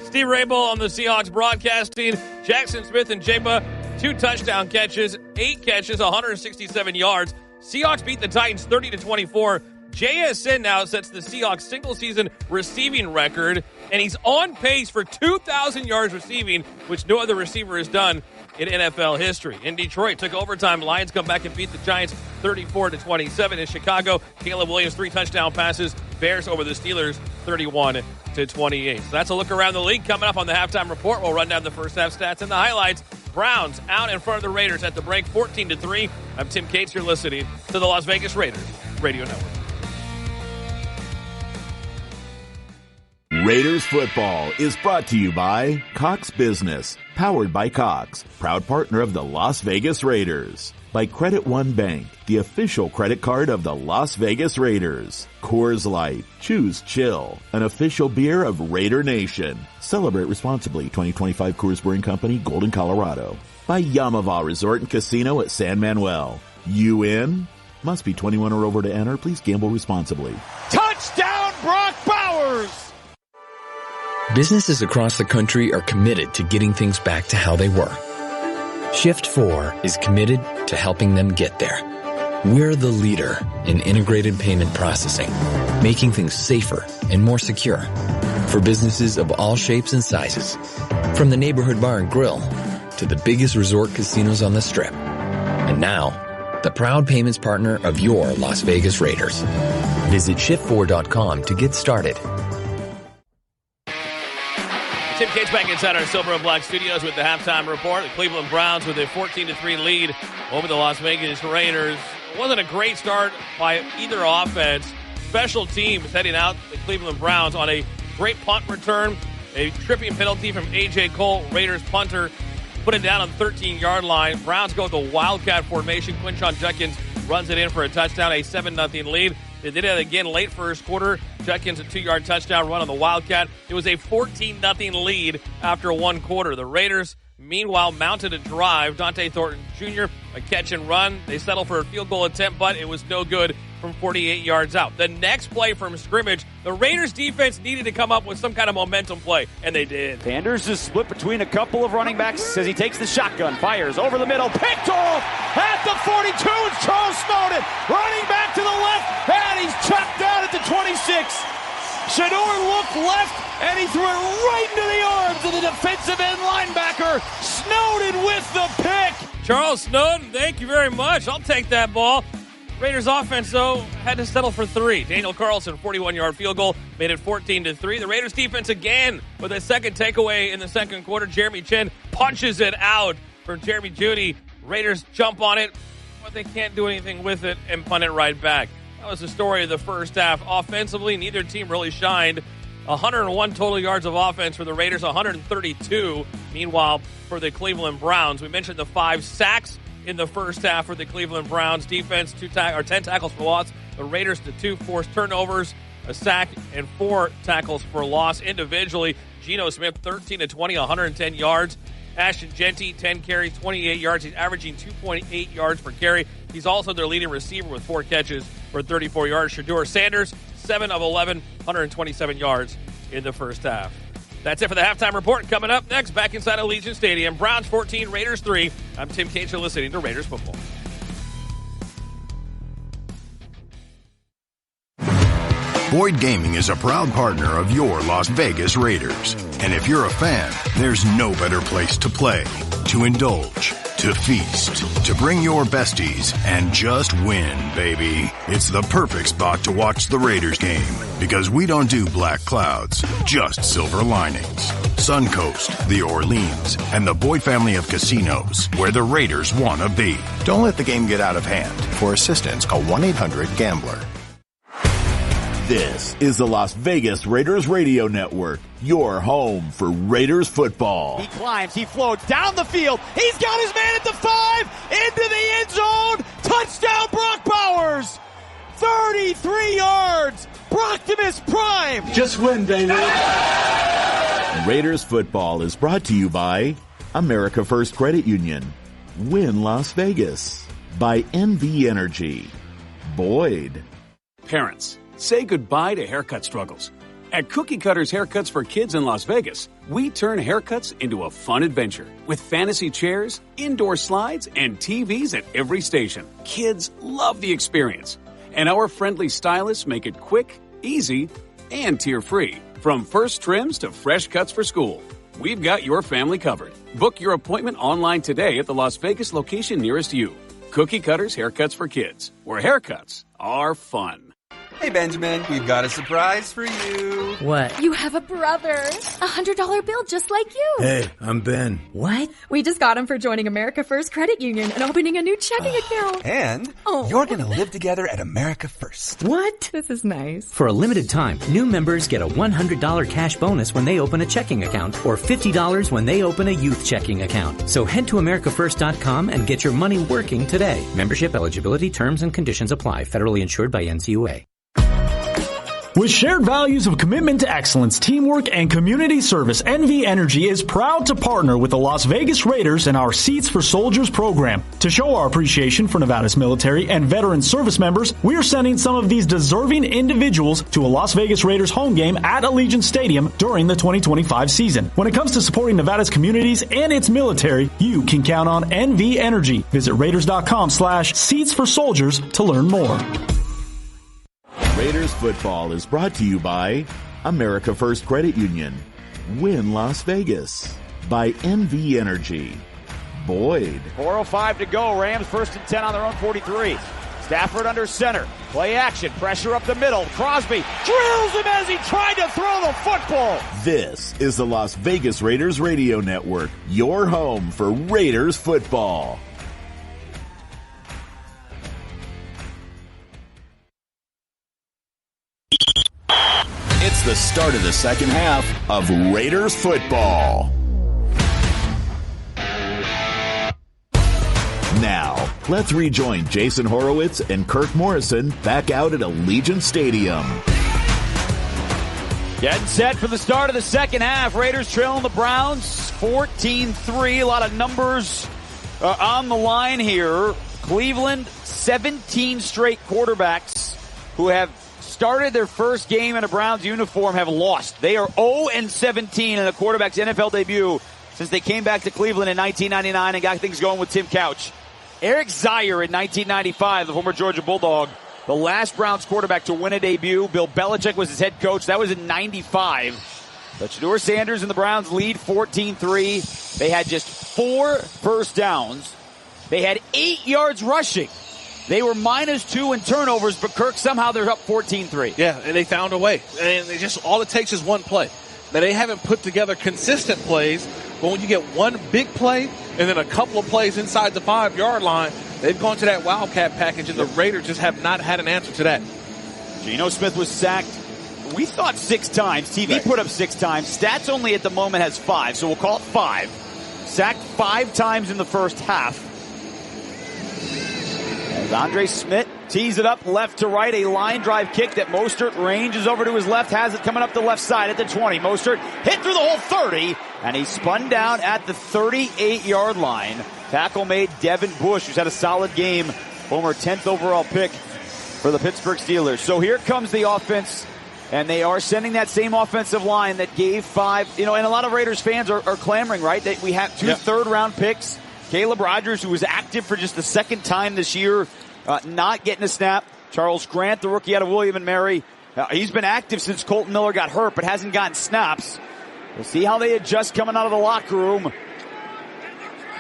Steve Rabel on the Seahawks broadcasting. Jackson Smith and Jaba, 2 touchdown catches, 8 catches, 167 yards. Seahawks beat the Titans 30-24. JSN now sets the Seahawks single-season receiving record, and he's on pace for 2,000 yards receiving, which no other receiver has done in NFL history. In Detroit, took overtime. Lions come back and beat the Giants 34-27. In Chicago, Caleb Williams, 3 touchdown passes. Bears over the Steelers 31-28. So that's a look around the league. Coming up on the halftime report, we'll run down the first half stats and the highlights. Browns out in front of the Raiders at the break, 14-3. I'm Tim Cates. You're listening to the Las Vegas Raiders Radio Network. Raiders football is brought to you by Cox Business, powered by Cox, proud partner of the Las Vegas Raiders. By Credit One Bank, the official credit card of the Las Vegas Raiders. Coors Light, choose chill, an official beer of Raider Nation. Celebrate responsibly. 2025 Coors Brewing Company, Golden, Colorado. By Yamava Resort and Casino at San Manuel. You in? Must be 21 or over to enter. Please gamble responsibly. Touchdown, Brock Bowers! Businesses across the country are committed to getting things back to how they were. Shift 4 is committed to helping them get there. We're the leader in integrated payment processing, making things safer and more secure for businesses of all shapes and sizes, from the neighborhood bar and grill to the biggest resort casinos on the Strip. And now, the proud payments partner of your Las Vegas Raiders. Visit shift4.com to get started. Tim Tim Cates back inside our Silver and Black studios with the halftime report. The Cleveland Browns with a 14-3 lead over the Las Vegas Raiders. It wasn't a great start by either offense. Special teams heading out the Cleveland Browns on a great punt return. A tripping penalty from A.J. Cole, Raiders punter, put it down on the 13-yard line. Browns go with the Wildcat formation. Quinshon Judkins runs it in for a touchdown, a 7-0 lead. They did it again late first quarter. Judkins a 2-yard touchdown run on the Wildcat. It was a 14-0 lead after one quarter. The Raiders, meanwhile, mounted a drive. Dante Thornton Jr., a catch and run. They settled for a field goal attempt, but it was no good from 48 yards out. The next play from scrimmage, the Raiders defense needed to come up with some kind of momentum play, and they did. Sanders is split between a couple of running backs as he takes the shotgun, fires over the middle, picked off at the 42. It's Charles Snowden running back to the left, and he's chucked down at the 26. Shador looked left, and he threw it right into the arms of the defensive end linebacker. Snowden with the pick. Charles Snowden, thank you very much. I'll take that ball. Raiders offense, though, had to settle for 3. Daniel Carlson, 41-yard field goal, made it 14-3. The Raiders defense again with a second takeaway in the second quarter. Jeremy Chin punches it out for Jeremy Jeudy. Raiders jump on it, but they can't do anything with it and punt it right back. That was the story of the first half. Offensively, neither team really shined. 101 total yards of offense for the Raiders, 132. Meanwhile, for the Cleveland Browns, we mentioned the 5 sacks in the first half for the Cleveland Browns. Defense, 10 tackles for loss. The Raiders, the 2 forced turnovers, a sack, and 4 tackles for loss. Individually, Geno Smith, 13-20, 110 yards. Ashton Jeanty, 10 carries, 28 yards. He's averaging 2.8 yards per carry. He's also their leading receiver with 4 catches for 34 yards. Shador Sanders, 7 of 11, 127 yards in the first half. That's it for the halftime report. Coming up next, back inside Allegiant Stadium, Browns 14, Raiders 3. I'm Tim Cates. You're listening to Raiders Football. Boyd Gaming is a proud partner of your Las Vegas Raiders. And if you're a fan, there's no better place to play, to indulge, to feast, to bring your besties, and just win, baby. It's the perfect spot to watch the Raiders game, because we don't do black clouds, just silver linings. Suncoast, the Orleans, and the Boyd family of casinos, where the Raiders want to be. Don't let the game get out of hand. For assistance, call 1-800-GAMBLER. This is the Las Vegas Raiders Radio Network, your home for Raiders football. He climbs, he floats down the field. He's got his man at the 5, into the end zone. Touchdown, Brock Bowers. 33 yards. Brocktimus Prime. Just win, baby. Raiders football is brought to you by America First Credit Union, Win Las Vegas, by NV Energy, Boyd. Parents, say goodbye to haircut struggles. At Cookie Cutters Haircuts for Kids in Las Vegas, we turn haircuts into a fun adventure with fantasy chairs, indoor slides, and TVs at every station. Kids love the experience, and our friendly stylists make it quick, easy, and tear-free. From first trims to fresh cuts for school, we've got your family covered. Book your appointment online today at the Las Vegas location nearest you. Cookie Cutters Haircuts for Kids, where haircuts are fun. Hey, Benjamin, we've got a surprise for you. What? You have a brother. $100 bill just like you. Hey, I'm Ben. What? We just got him for joining America First Credit Union and opening a new checking account. And you're going to live together at America First. What? This is nice. For a limited time, new members get a $100 cash bonus when they open a checking account or $50 when they open a youth checking account. So head to AmericaFirst.com and get your money working today. Membership eligibility, terms, and conditions apply. Federally insured by NCUA. With shared values of commitment to excellence, teamwork, and community service, NV Energy is proud to partner with the Las Vegas Raiders in our Seats for Soldiers program. To show our appreciation for Nevada's military and veteran service members, we are sending some of these deserving individuals to a Las Vegas Raiders home game at Allegiant Stadium during the 2025 season. When it comes to supporting Nevada's communities and its military, you can count on NV Energy. Visit Raiders.com/Seats for Soldiers to learn more. Raiders football is brought to you by America First Credit Union, Win Las Vegas, by NV Energy, Boyd. 4:05 to go. Rams 1st and 10 on their own 43. Stafford under center. Play action. Pressure up the middle. Crosby drills him as he tried to throw the football. This is the Las Vegas Raiders Radio Network, your home for Raiders football. It's the start of the second half of Raiders football. Now, let's rejoin Jason Horowitz and Kirk Morrison back out at Allegiant Stadium. Getting set for the start of the second half. Raiders trailing the Browns 14-3. A lot of numbers on the line here. Cleveland, 17 straight quarterbacks who have started their first game in a Browns uniform have lost. They are 0-17 in a quarterback's NFL debut since they came back to Cleveland in 1999 and got things going with Tim Couch. Eric Zier in 1995, the former Georgia Bulldog, the last Browns quarterback to win a debut. Bill Belichick was his head coach. That was in 95. But Shedeur Sanders and the Browns lead 14-3. They had just 4 first downs. They had 8 yards rushing. They were -2 in turnovers, but Kirk, somehow they're up 14-3. Yeah, and they found a way. And they just all it takes is one play. Now, they haven't put together consistent plays, but when you get one big play and then a couple of plays inside the 5-yard line, they've gone to that Wildcat package, and the Raiders just have not had an answer to that. Geno Smith was sacked, we thought 6 times. TV put up 6 times. Stats only at the moment has 5, so we'll call it 5. Sacked 5 times in the first half. As Andre Smith tees it up left to right, a line drive kick that Mostert ranges over to his left, has it coming up the left side at the 20. Mostert hit through the whole 30, and he spun down at the 38-yard line. Tackle made Devin Bush, who's had a solid game, former 10th overall pick for the Pittsburgh Steelers. So here comes the offense, and they are sending that same offensive line that gave 5, and a lot of Raiders fans are clamoring, right, that we have 2 third-round picks. Caleb Rogers, who was active for just the second time this year, not getting a snap. Charles Grant, the rookie out of William & Mary, he's been active since Colton Miller got hurt, but hasn't gotten snaps. We'll see how they adjust coming out of the locker room.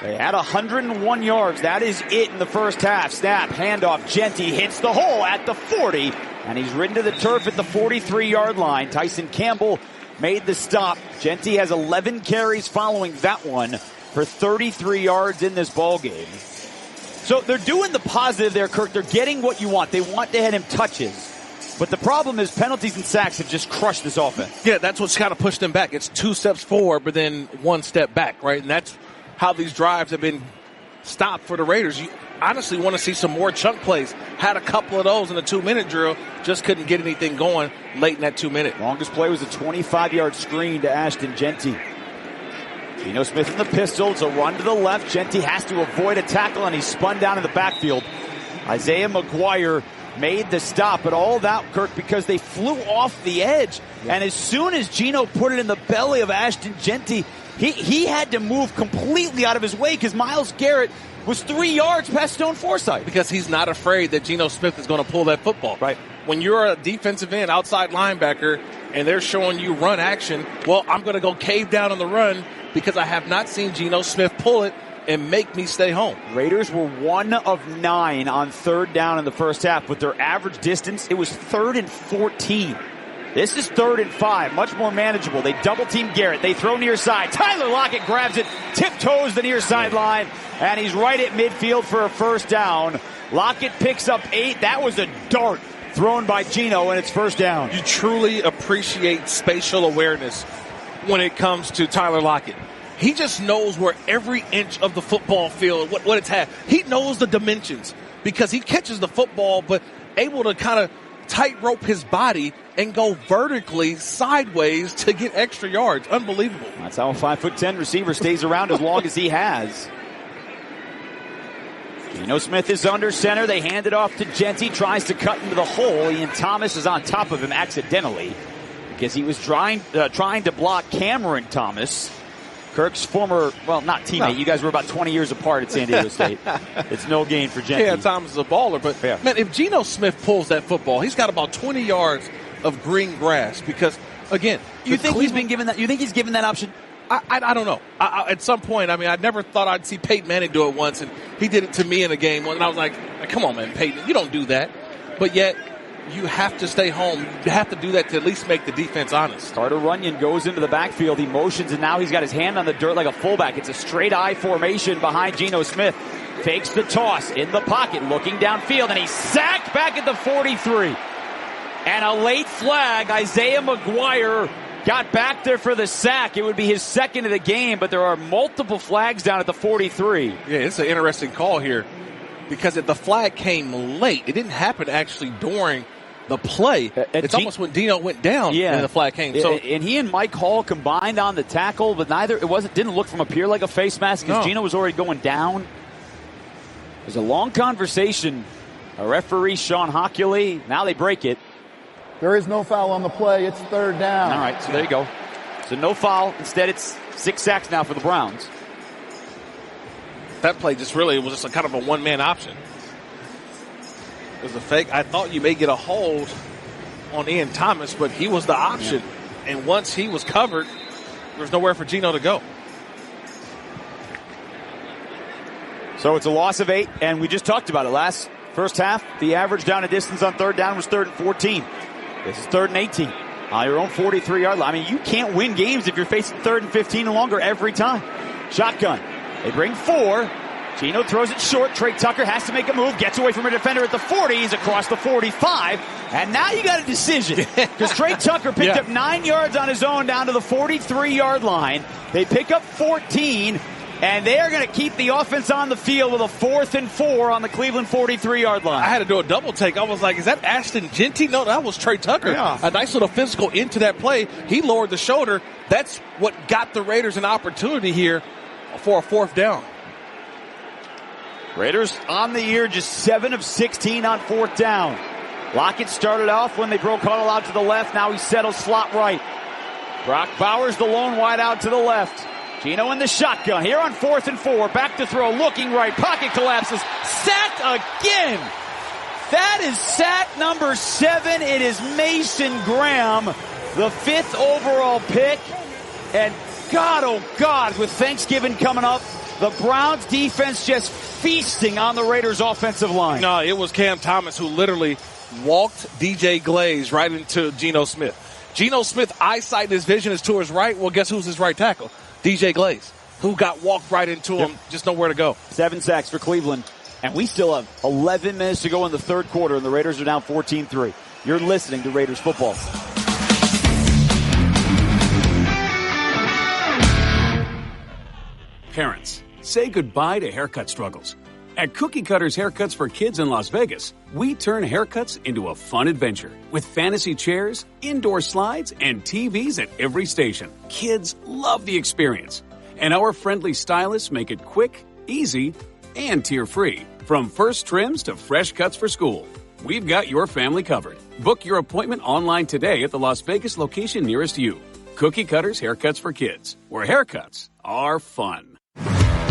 They had 101 yards. That is it in the first half. Snap, handoff, Genty hits the hole at the 40, and he's ridden to the turf at the 43-yard line. Tyson Campbell made the stop. Genty has 11 carries following that one for 33 yards in this ballgame. So they're doing the positive there, Kirk. They're getting what you want. They want to hit him touches. But the problem is penalties and sacks have just crushed this offense. Yeah, that's what's kind of pushed them back. It's 2 steps forward, but then 1 step back, right? And that's how these drives have been stopped for the Raiders. You honestly want to see some more chunk plays. Had a couple of those in the 2-minute drill. Just couldn't get anything going late in that 2-minute. Longest play was a 25-yard screen to Ashton Genty. Geno Smith in the pistol. It's a run to the left. Genty has to avoid a tackle, and he's spun down in the backfield. Isaiah McGuire made the stop, but all that, Kirk, because they flew off the edge. Yeah. And as soon as Geno put it in the belly of Ashton Genty, he had to move completely out of his way because Myles Garrett was 3 yards past Stone Forsythe. Because he's not afraid that Geno Smith is going to pull that football. Right. When you're a defensive end, outside linebacker, and they're showing you run action, well, I'm going to go cave down on the run because I have not seen Geno Smith pull it and make me stay home. Raiders were 1 of 9 on 3rd down in the first half. With their average distance, it was 3rd and 14. This is 3rd and 5, much more manageable. They double-team Garrett. They throw near side. Tyler Lockett grabs it, tiptoes the near sideline, and he's right at midfield for a first down. Lockett picks up 8. That was a dart thrown by Geno, and it's first down. You truly appreciate spatial awareness when it comes to Tyler Lockett. He just knows where every inch of the football field, what it's had. He knows the dimensions because he catches the football, but able to kind of tightrope his body and go vertically sideways to get extra yards. Unbelievable. That's how a 5'10" receiver stays around as long as he has. Geno Smith is under center. They hand it off to Genty. Tries to cut into the hole. Ian Thomas is on top of him accidentally because he was trying to block Cameron Thomas, Kirk's former, well, not teammate. No. You guys were about 20 years apart at San Diego State. It's no gain for Genty. Yeah, Thomas is a baller. But, man, if Geno Smith pulls that football, he's got about 20 yards of green grass because, again, you think he's been given that? You think he's given that option? I don't know. At some point, I mean, I never thought I'd see Peyton Manning do it once, and he did it to me in a game, and I was like, come on, man, Peyton, you don't do that. But yet, you have to stay home. You have to do that to at least make the defense honest. Carter Runyon goes into the backfield. He motions, and now he's got his hand on the dirt like a fullback. It's a straight eye formation behind Geno Smith. Fakes the toss in the pocket, looking downfield, and he's sacked back at the 43. And a late flag. Isaiah McGuire got back there for the sack. It would be his second of the game, but there are multiple flags down at the 43. Yeah, it's an interesting call here because the flag came late. It didn't happen actually during the play. It's almost when Dino went down and the flag came. So, and he and Mike Hall combined on the tackle, but didn't look from up here like a face mask because Gino was already going down. There's a long conversation. A referee, Sean Hockley, now they break it. There is no foul on the play. It's third down. All right, so there you go. So no foul. Instead, it's 6 sacks now for the Browns. That play just really was just a kind of a one-man option. It was a fake. I thought you may get a hold on Ian Thomas, but he was the option. Yeah. And once he was covered, there was nowhere for Geno to go. So it's a loss of 8, and we just talked about it first half. The average down and distance on third down was 3rd and 14. This is 3rd and 18 on your own 43-yard line. I mean, you can't win games if you're facing 3rd and 15 and longer every time. Shotgun. They bring 4. Geno throws it short. Trey Tucker has to make a move. Gets away from a defender at the 40. He's across the 45. And now you got a decision. Because Trey Tucker picked up 9 yards on his own down to the 43-yard line. They pick up 14. And they are going to keep the offense on the field with a 4th and 4 on the Cleveland 43-yard line. I had to do a double take. I was like, is that Ashton Genty? No, that was Trey Tucker. Yeah. A nice little physical into that play. He lowered the shoulder. That's what got the Raiders an opportunity here for a 4th down. Raiders on the year, just 7 of 16 on 4th down. Lockett started off when they broke Huddle out to the left. Now he settles slot right. Brock Bowers, the lone wide out to the left. Geno in the shotgun here on 4th and 4. Back to throw, looking right. Pocket collapses. Sacked again. That is sack number 7. It is Mason Graham, the 5th overall pick. And God, oh God, with Thanksgiving coming up, the Browns defense just feasting on the Raiders offensive line. No, it was Cam Thomas who literally walked DJ Glaze right into Geno Smith. Geno Smith eyesight and his vision is to his right. Well, guess who's his right tackle? DJ Glaze, who got walked right into him, just nowhere to go. 7 sacks for Cleveland, and we still have 11 minutes to go in the third quarter, and the Raiders are down 14-3. You're listening to Raiders football. Parents, say goodbye to haircut struggles. At Cookie Cutters Haircuts for Kids in Las Vegas, we turn haircuts into a fun adventure with fantasy chairs, indoor slides, and TVs at every station. Kids love the experience, and our friendly stylists make it quick, easy, and tear-free. From first trims to fresh cuts for school, we've got your family covered. Book your appointment online today at the Las Vegas location nearest you. Cookie Cutters Haircuts for Kids, where haircuts are fun.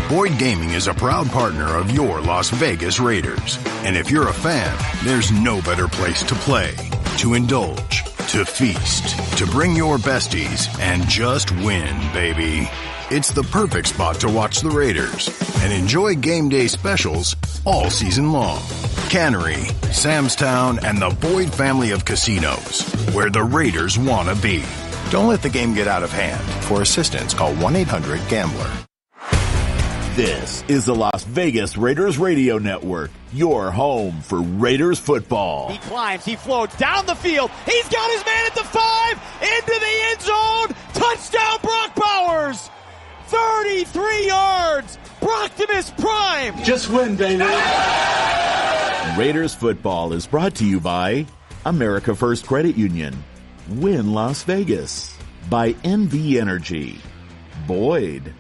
Boyd Gaming is a proud partner of your Las Vegas Raiders. And if you're a fan, there's no better place to play, to indulge, to feast, to bring your besties, and just win, baby. It's the perfect spot to watch the Raiders and enjoy game day specials all season long. Cannery, Sam's Town, and the Boyd family of casinos, where the Raiders want to be. Don't let the game get out of hand. For assistance, call 1-800-GAMBLER. This is the Las Vegas Raiders Radio Network, your home for Raiders football. He climbs, he floats down the field. He's got his man at the 5, into the end zone. Touchdown, Brock Bowers. 33 yards. Brocktimus Prime. Just win, baby. Raiders football is brought to you by America First Credit Union, Win Las Vegas, by NV Energy, Boyd.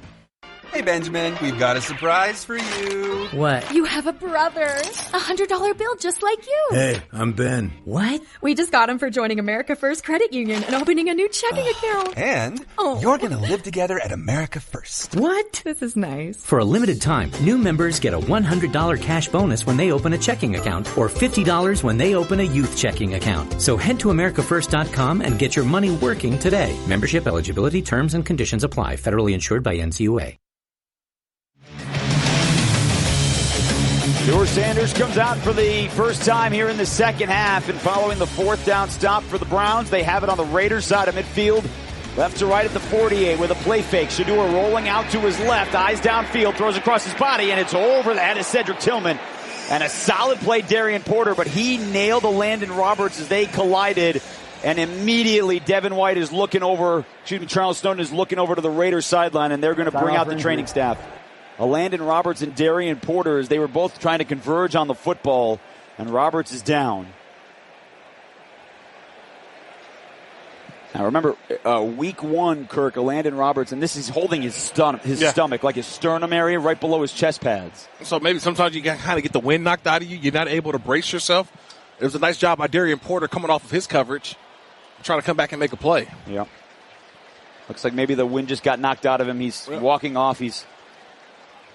Hey, Benjamin, we've got a surprise for you. What? You have a brother. A $100 bill just like you. Hey, I'm Ben. What? We just got him for joining America First Credit Union and opening a new checking account. And you're going to live together at America First. What? This is nice. For a limited time, new members get a $100 cash bonus when they open a checking account or $50 when they open a youth checking account. So head to AmericaFirst.com and get your money working today. Membership eligibility, terms, and conditions apply. Federally insured by NCUA. George Sanders comes out for the first time here in the second half, and following the fourth down stop for the Browns, they have it on the Raiders side of midfield, left to right at the 48 with a play fake. Shedeur rolling out to his left, eyes downfield, throws across his body, and it's over the head of Cedric Tillman. And a solid play, Darian Porter, but he nailed a Landon Roberts as they collided. And immediately Devin White is looking over, Charles Snowden is looking over to the Raiders sideline, and they're going to bring out the training staff. Landon Roberts and Darian Porter, as they were both trying to converge on the football, and Roberts is down. Now remember, week one, Kirk, Landon Roberts, and this is holding his stomach, like his sternum area, right below his chest pads. So maybe sometimes you kind of get the wind knocked out of you. You're not able to brace yourself. It was a nice job by Darian Porter coming off of his coverage, trying to come back and make a play. Yeah. Looks like maybe the wind just got knocked out of him. He's walking off.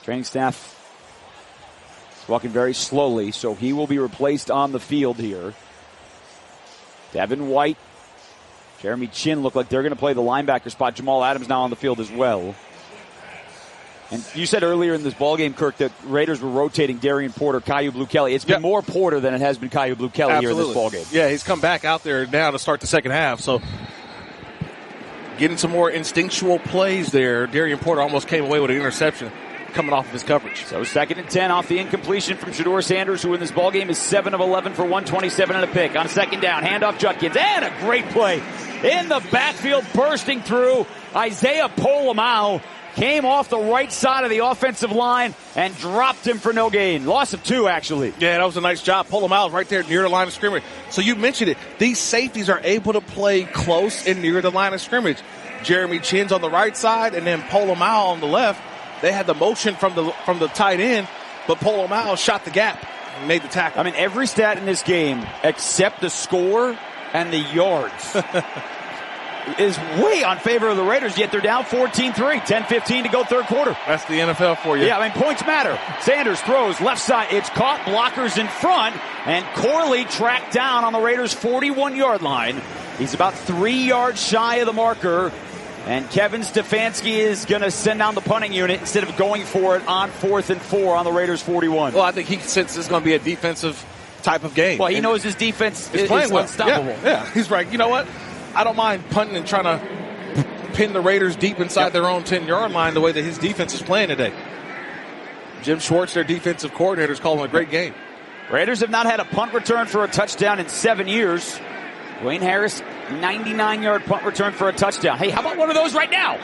Training staff is walking very slowly, so he will be replaced on the field here. Devin White, Jeremy Chin look like they're going to play the linebacker spot. Jamal Adams now on the field as well. And you said earlier in this ballgame, Kirk, that Raiders were rotating Darian Porter, Kyu Blue Kelly. It's been more Porter than it has been Kyu Blue Kelly here in this ballgame. Yeah, he's come back out there now to start the second half, so getting some more instinctual plays there. Darian Porter almost came away with an interception coming off of his coverage. So 2nd and 10 off the incompletion from Shedeur Sanders, who in this ballgame is 7 of 11 for 127 and a pick. On 2nd down, handoff Judkins, and a great play in the backfield, bursting through. Isaiah Polamau came off the right side of the offensive line and dropped him for no gain. Loss of 2, actually. Yeah, that was a nice job. Polamau right there near the line of scrimmage. So you mentioned it. These safeties are able to play close and near the line of scrimmage. Jeremy Chin's on the right side, and then Polamau on the left. They had the motion from the tight end, but Polamau shot the gap and made the tackle. I mean, every stat in this game except the score and the yards is way on favor of the Raiders, yet they're down 14-3, 10-15 to go third quarter. That's the NFL for you. Yeah, I mean, points matter. Sanders throws left side. It's caught, blockers in front, and Corley tracked down on the Raiders' 41-yard line. He's about 3 yards shy of the marker. And Kevin Stefanski is going to send down the punting unit instead of going for it on 4th and 4 on the Raiders' 41. Well, I think he senses it's going to be a defensive type of game. Well, he knows his defense is playing well. Unstoppable. Yeah, he's right. You know what? I don't mind punting and trying to pin the Raiders deep inside their own 10-yard line the way that his defense is playing today. Jim Schwartz, their defensive coordinator, is calling a great game. Raiders have not had a punt return for a touchdown in 7 years. Wayne Harris, 99-yard punt return for a touchdown. Hey, how about one of those right now?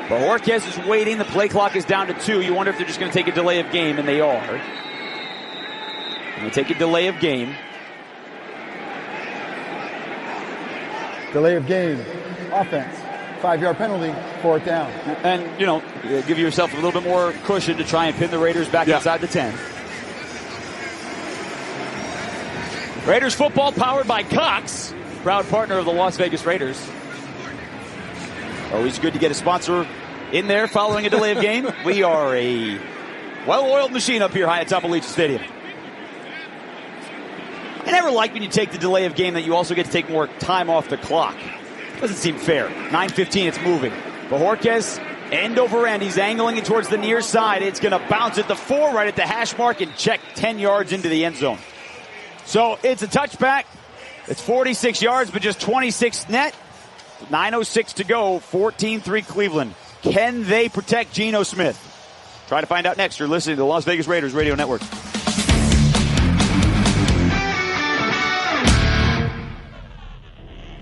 Bojorquez is waiting. The play clock is down to 2. You wonder if they're just going to take a delay of game, and they are. Going to take a delay of game. Delay of game. Offense. 5-yard penalty. 4th down. And, give yourself a little bit more cushion to try and pin the Raiders back inside the 10. Raiders football powered by Cox, proud partner of the Las Vegas Raiders. Always good to get a sponsor in there following a delay of game. We are a well-oiled machine up here high atop Allegiant Stadium. I never like when you take the delay of game that you also get to take more time off the clock. Doesn't seem fair. 9:15, it's moving. Bojorquez, end over end. He's angling it towards the near side. It's going to bounce at the 4 right at the hash mark and check 10 yards into the end zone. So it's a touchback. It's 46 yards, but just 26 net. 9:06 to go. 14-3 Cleveland. Can they protect Geno Smith? Try to find out next. You're listening to the Las Vegas Raiders Radio Network.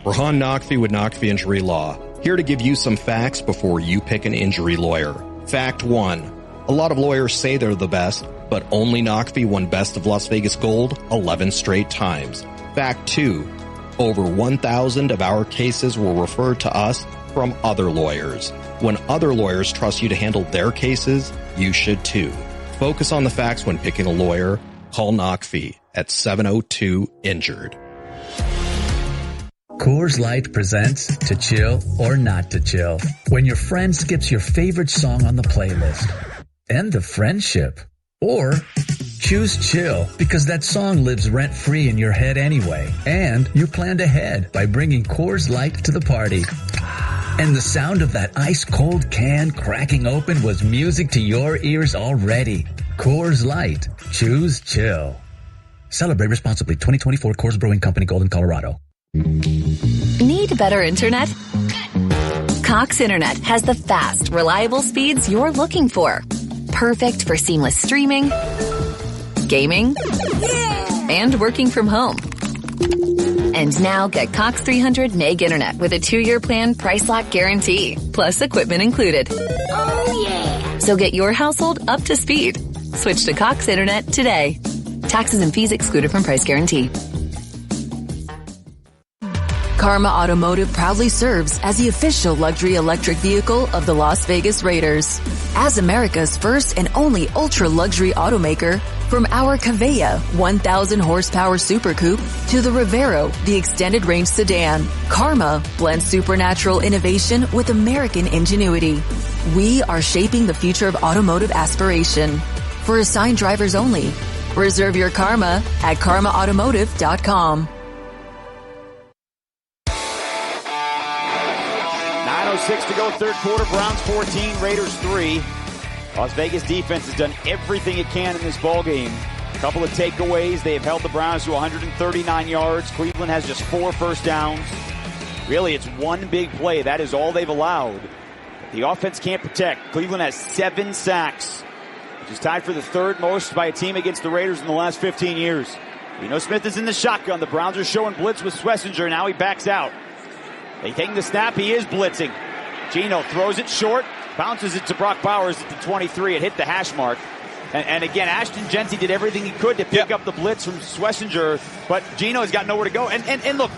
Rahan Naqvi with Naqvi Injury Law. Here to give you some facts before you pick an injury lawyer. Fact 1. A lot of lawyers say they're the best, but only Naqvi won Best of Las Vegas Gold 11 straight times. Fact 2. Over 1,000 of our cases were referred to us from other lawyers. When other lawyers trust you to handle their cases, you should too. Focus on the facts when picking a lawyer. Call NOV at 702-INJURED. Coors Light presents To Chill or Not to Chill. When your friend skips your favorite song on the playlist. End the friendship. Or choose chill because that song lives rent-free in your head anyway. And you planned ahead by bringing Coors Light to the party. And the sound of that ice-cold can cracking open was music to your ears already. Coors Light. Choose chill. Celebrate responsibly. 2024 Coors Brewing Company, Golden, Colorado. Need better internet? Cox Internet has the fast, reliable speeds you're looking for. Perfect for seamless streaming, gaming, and working from home. And now get Cox 300 meg internet with a 2-year plan price lock guarantee, plus equipment included. Oh yeah! So get your household up to speed. Switch to Cox Internet today. Taxes and fees excluded from price guarantee. Karma Automotive proudly serves as the official luxury electric vehicle of the Las Vegas Raiders. As America's first and only ultra-luxury automaker, from our Cavea 1,000 horsepower Super Coupe to the Rivero, the extended range sedan, Karma blends supernatural innovation with American ingenuity. We are shaping the future of automotive aspiration. For assigned drivers only. Reserve your Karma at karmaautomotive.com. 9:06 to go, third quarter. Browns 14, Raiders 3. Las Vegas defense has done everything it can in this ballgame. A couple of takeaways. They have held the Browns to 139 yards. Cleveland has just 4 first downs. Really, it's one big play. That is all they've allowed. The offense can't protect. Cleveland has 7 sacks, which is tied for the third most by a team against the Raiders in the last 15 years. Geno Smith is in the shotgun. The Browns are showing blitz with Schlesinger. Now he backs out. They taking the snap. He is blitzing. Geno throws it short, bounces it to Brock Bowers at the 23. It hit the hash mark. And again, Ashton Jeanty did everything he could to pick up the blitz from Schlesinger, but Geno's got nowhere to go. And look,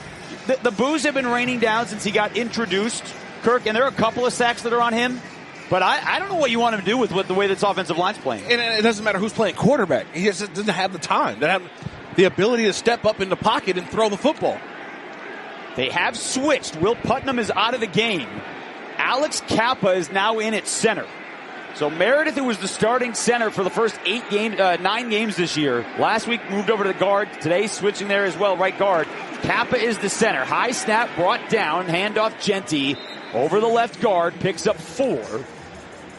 the boos have been raining down since he got introduced, Kirk, and there are a couple of sacks that are on him. But I don't know what you want him to do with the way this offensive line's playing. And it doesn't matter who's playing quarterback. He just doesn't have the time. They have the ability to step up in the pocket and throw the football. They have switched. Will Putnam is out of the game. Alex Kappa is now in at center. So Meredith, who was the starting center for the first 9 games this year, last week moved over to the guard. Today switching there as well, right guard. Kappa is the center. High snap brought down, handoff Jeanty over the left guard, picks up 4.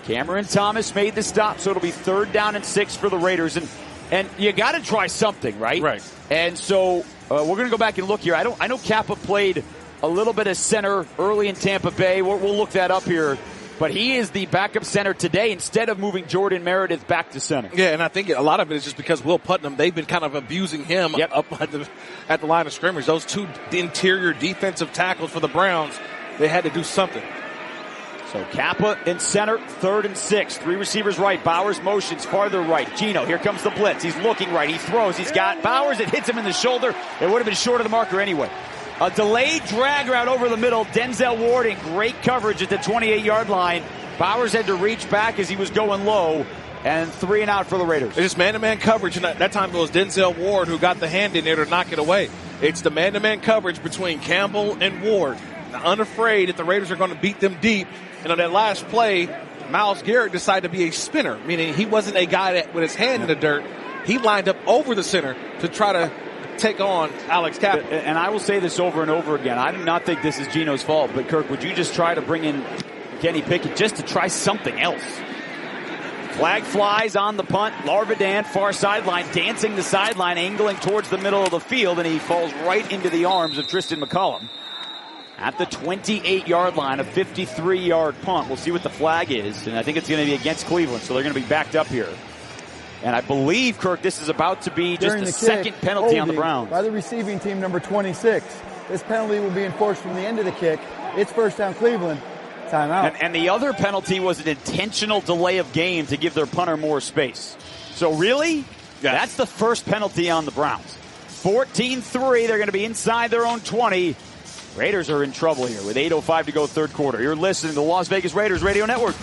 Cameron Thomas made the stop, so it'll be 3rd down and 6 for the Raiders. And you got to try something, right? Right. And so we're going to go back and look here. I know Kappa played a little bit of center early in Tampa Bay. We'll look that up here. But he is the backup center today instead of moving Jordan Meredith back to center. Yeah, and I think a lot of it is just because Will Putnam, they've been kind of abusing him up at the line of scrimmage. Those 2 interior defensive tackles for the Browns, they had to do something. So Kappa in center, 3rd and 6. 3 receivers right. Bowers motions farther right. Geno, here comes the blitz. He's looking right. He throws. He's got Bowers. It hits him in the shoulder. It would have been short of the marker anyway. A delayed drag route over the middle. Denzel Ward in great coverage at the 28-yard line. Bowers had to reach back as he was going low. And 3 and out for the Raiders. It's man-to-man coverage. And that time it was Denzel Ward who got the hand in there to knock it away. It's the man-to-man coverage between Campbell and Ward. Unafraid that the Raiders are going to beat them deep. And on that last play, Myles Garrett decided to be a spinner, meaning he wasn't a guy that with his hand in the dirt. He lined up over the center to try to take on Alex Kappa. And I will say this over and over again. I do not think this is Geno's fault, but Kirk, would you just try to bring in Kenny Pickett just to try something else? Flag flies on the punt. Larvidan, far sideline, dancing the sideline, angling towards the middle of the field, and he falls right into the arms of Tristan McCollum. At the 28-yard line, a 53-yard punt. We'll see what the flag is, and I think it's going to be against Cleveland, so they're going to be backed up here. And I believe, Kirk, this is about to be just the second penalty on the Browns. By the receiving team, number 26. This penalty will be enforced from the end of the kick. It's 1st down Cleveland. Timeout. And the other penalty was an intentional delay of game to give their punter more space. So really, that's the first penalty on the Browns. 14-3, they're going to be inside their own 20. Raiders are in trouble here with 8:05 to go third quarter. You're listening to the Las Vegas Raiders Radio Network.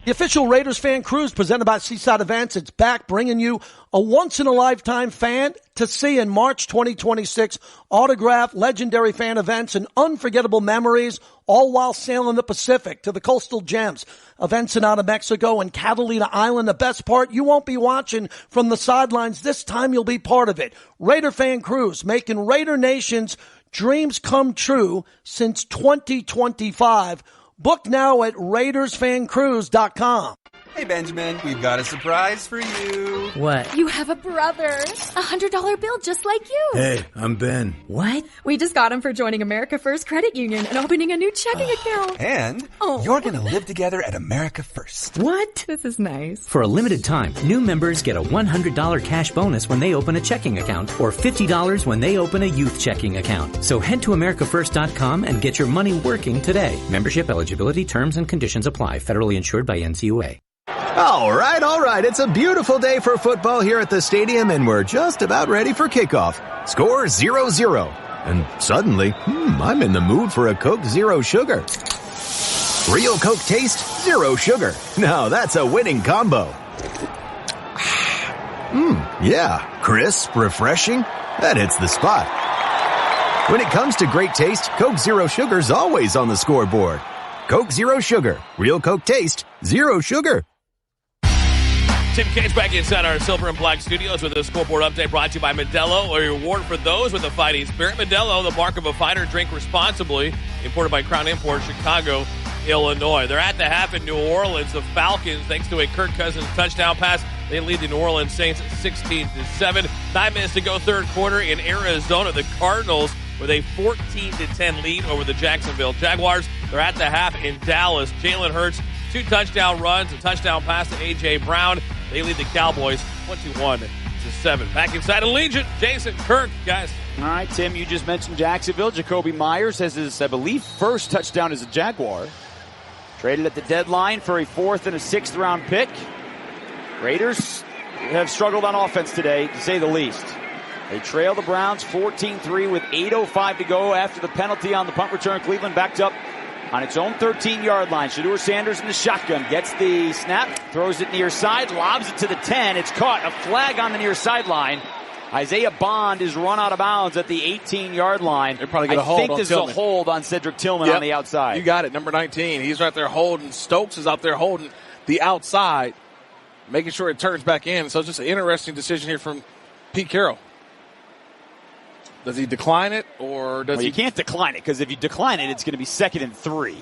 The official Raiders fan cruise presented by Seaside Events. It's back, bringing you a once-in-a-lifetime fan to see in March 2026. Autographed, legendary fan events, and unforgettable memories, all while sailing the Pacific to the coastal gems of Ensenada, Mexico, and Catalina Island. The best part, you won't be watching from the sidelines. This time you'll be part of it. Raider fan cruise, making Raider Nation's dreams come true since 2025. Book now at RaidersFanCruise.com. Hey, Benjamin, we've got a surprise for you. What? You have a brother. $100 bill just like you. Hey, I'm Ben. What? We just got him for joining America First Credit Union and opening a new checking account. And you're going to live together at America First. What? This is nice. For a limited time, new members get a $100 cash bonus when they open a checking account or $50 when they open a youth checking account. So head to AmericaFirst.com and get your money working today. Membership eligibility, terms, and conditions apply. Federally insured by NCUA. All right. It's a beautiful day for football here at the stadium, and we're just about ready for kickoff. Score 0-0. And suddenly, I'm in the mood for a Coke Zero Sugar. Real Coke taste, zero sugar. Now that's a winning combo. Yeah, crisp, refreshing. That hits the spot. When it comes to great taste, Coke Zero Sugar's always on the scoreboard. Coke Zero Sugar. Real Coke taste, zero sugar. Tim Cates back inside our Silver and Black studios with a scoreboard update brought to you by Modelo, a reward for those with a fighting spirit. Modelo, the mark of a fighter. Drink responsibly. Imported by Crown Imports, Chicago, Illinois. They're at the half in New Orleans. The Falcons, thanks to a Kirk Cousins touchdown pass, they lead the New Orleans Saints 16-7. 9 minutes to go third quarter in Arizona. The Cardinals with a 14-10 lead over the Jacksonville Jaguars. They're at the half in Dallas. Jalen Hurts, 2 touchdown runs, a touchdown pass to A.J. Brown. They lead the Cowboys 21-7. Back inside Allegiant, Jason Kirk, guys. All right, Tim, you just mentioned Jacksonville. Jacoby Myers has his, I believe, first touchdown as a Jaguar. Traded at the deadline for a 4th and a 6th round pick. Raiders have struggled on offense today, to say the least. They trail the Browns 14-3 with 8:05 to go after the penalty on the punt return. Cleveland backed up on its own 13-yard line. Shedeur Sanders in the shotgun gets the snap, throws it near side, lobs it to the 10. It's caught. A flag on the near sideline. Isaiah Bond is run out of bounds at the 18-yard line. They're probably going to hold on I think this Tillman. is a hold on Cedric Tillman on the outside. You got it, number 19. He's right there holding. Stokes is out there holding the outside, making sure it turns back in. So it's just an interesting decision here from Pete Carroll. Does he decline it, or does he? You can't decline it, because if you decline it, it's going to be 2nd and 3.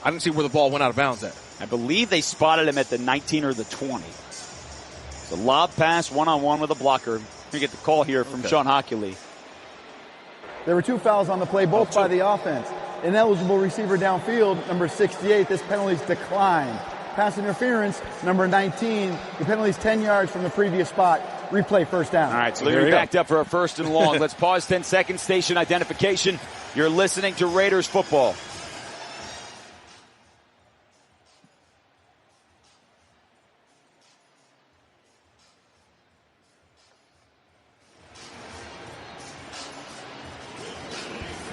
I didn't see where the ball went out of bounds at. I believe they spotted him at the 19 or the 20. It's a lob pass, one-on-one with a blocker. You get the call here from Sean Hockley. There were 2 fouls on the play, both by the offense. Ineligible receiver downfield, number 68. This penalty's declined. Pass interference, number 19. The penalty's 10 yards from the previous spot. Replay, first down. All right, so they're backed up for a 1st and long. Let's pause 10 seconds. Station identification. You're listening to Raiders football.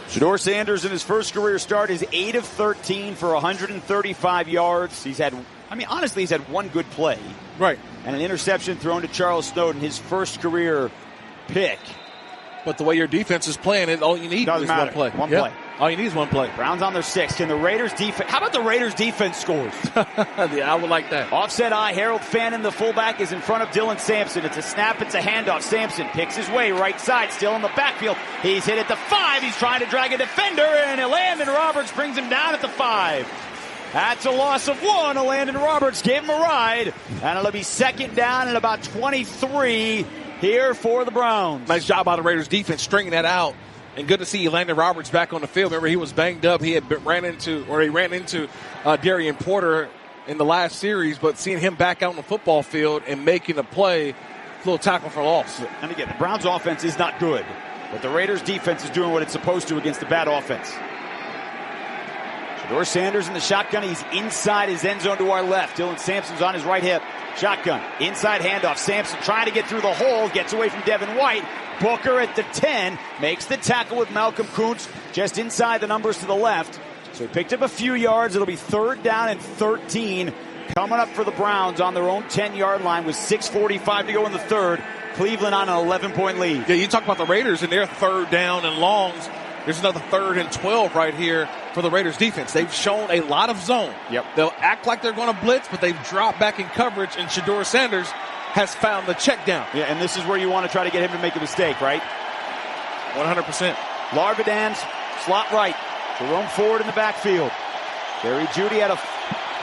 Shedeur Sanders in his first career start is 8 of 13 for 135 yards. He's had one good play. Right. And an interception thrown to Charles Snowden, his first career pick. But the way your defense is playing, all you need is one play. One play. All you need is one play. Browns on their 6th. Can the Raiders defense? How about the Raiders defense scores? Yeah, I would like that. Offset eye. Harold Fannin, the fullback, is in front of Dylan Sampson. It's a snap. It's a handoff. Sampson picks his way right side, still in the backfield. He's hit at the 5. He's trying to drag a defender, and Landon Roberts brings him down at the 5. That's a loss of 1. Landon Roberts gave him a ride, and it'll be 2nd down and about 23 here for the Browns. Nice job by the Raiders defense stringing that out. And good to see Landon Roberts back on the field. Remember, he was banged up. He ran into Darian Porter in the last series, but seeing him back out on the football field and making a play, little tackle for loss. And again, the Browns offense is not good, but the Raiders defense is doing what it's supposed to against the bad offense. Shedeur Sanders in the shotgun. He's inside his end zone to our left. Dylan Sampson's on his right hip. Shotgun. Inside handoff. Sampson trying to get through the hole. Gets away from Devin White. Booker at the 10. Makes the tackle with Malcolm Kuntz just inside the numbers to the left. So he picked up a few yards. It'll be 3rd down and 13. Coming up for the Browns on their own 10-yard line with 6:45 to go in the third. Cleveland on an 11-point lead. Yeah, you talk about the Raiders and their 3rd down and longs. There's another 3rd and 12 right here for the Raiders defense. They've shown a lot of zone. Yep. They'll act like they're going to blitz, but they've dropped back in coverage, and Shedeur Sanders has found the check down. Yeah, and this is where you want to try to get him to make a mistake, right? 100%. Larvidans, slot right. Jerome Ford in the backfield. Jerry Jeudy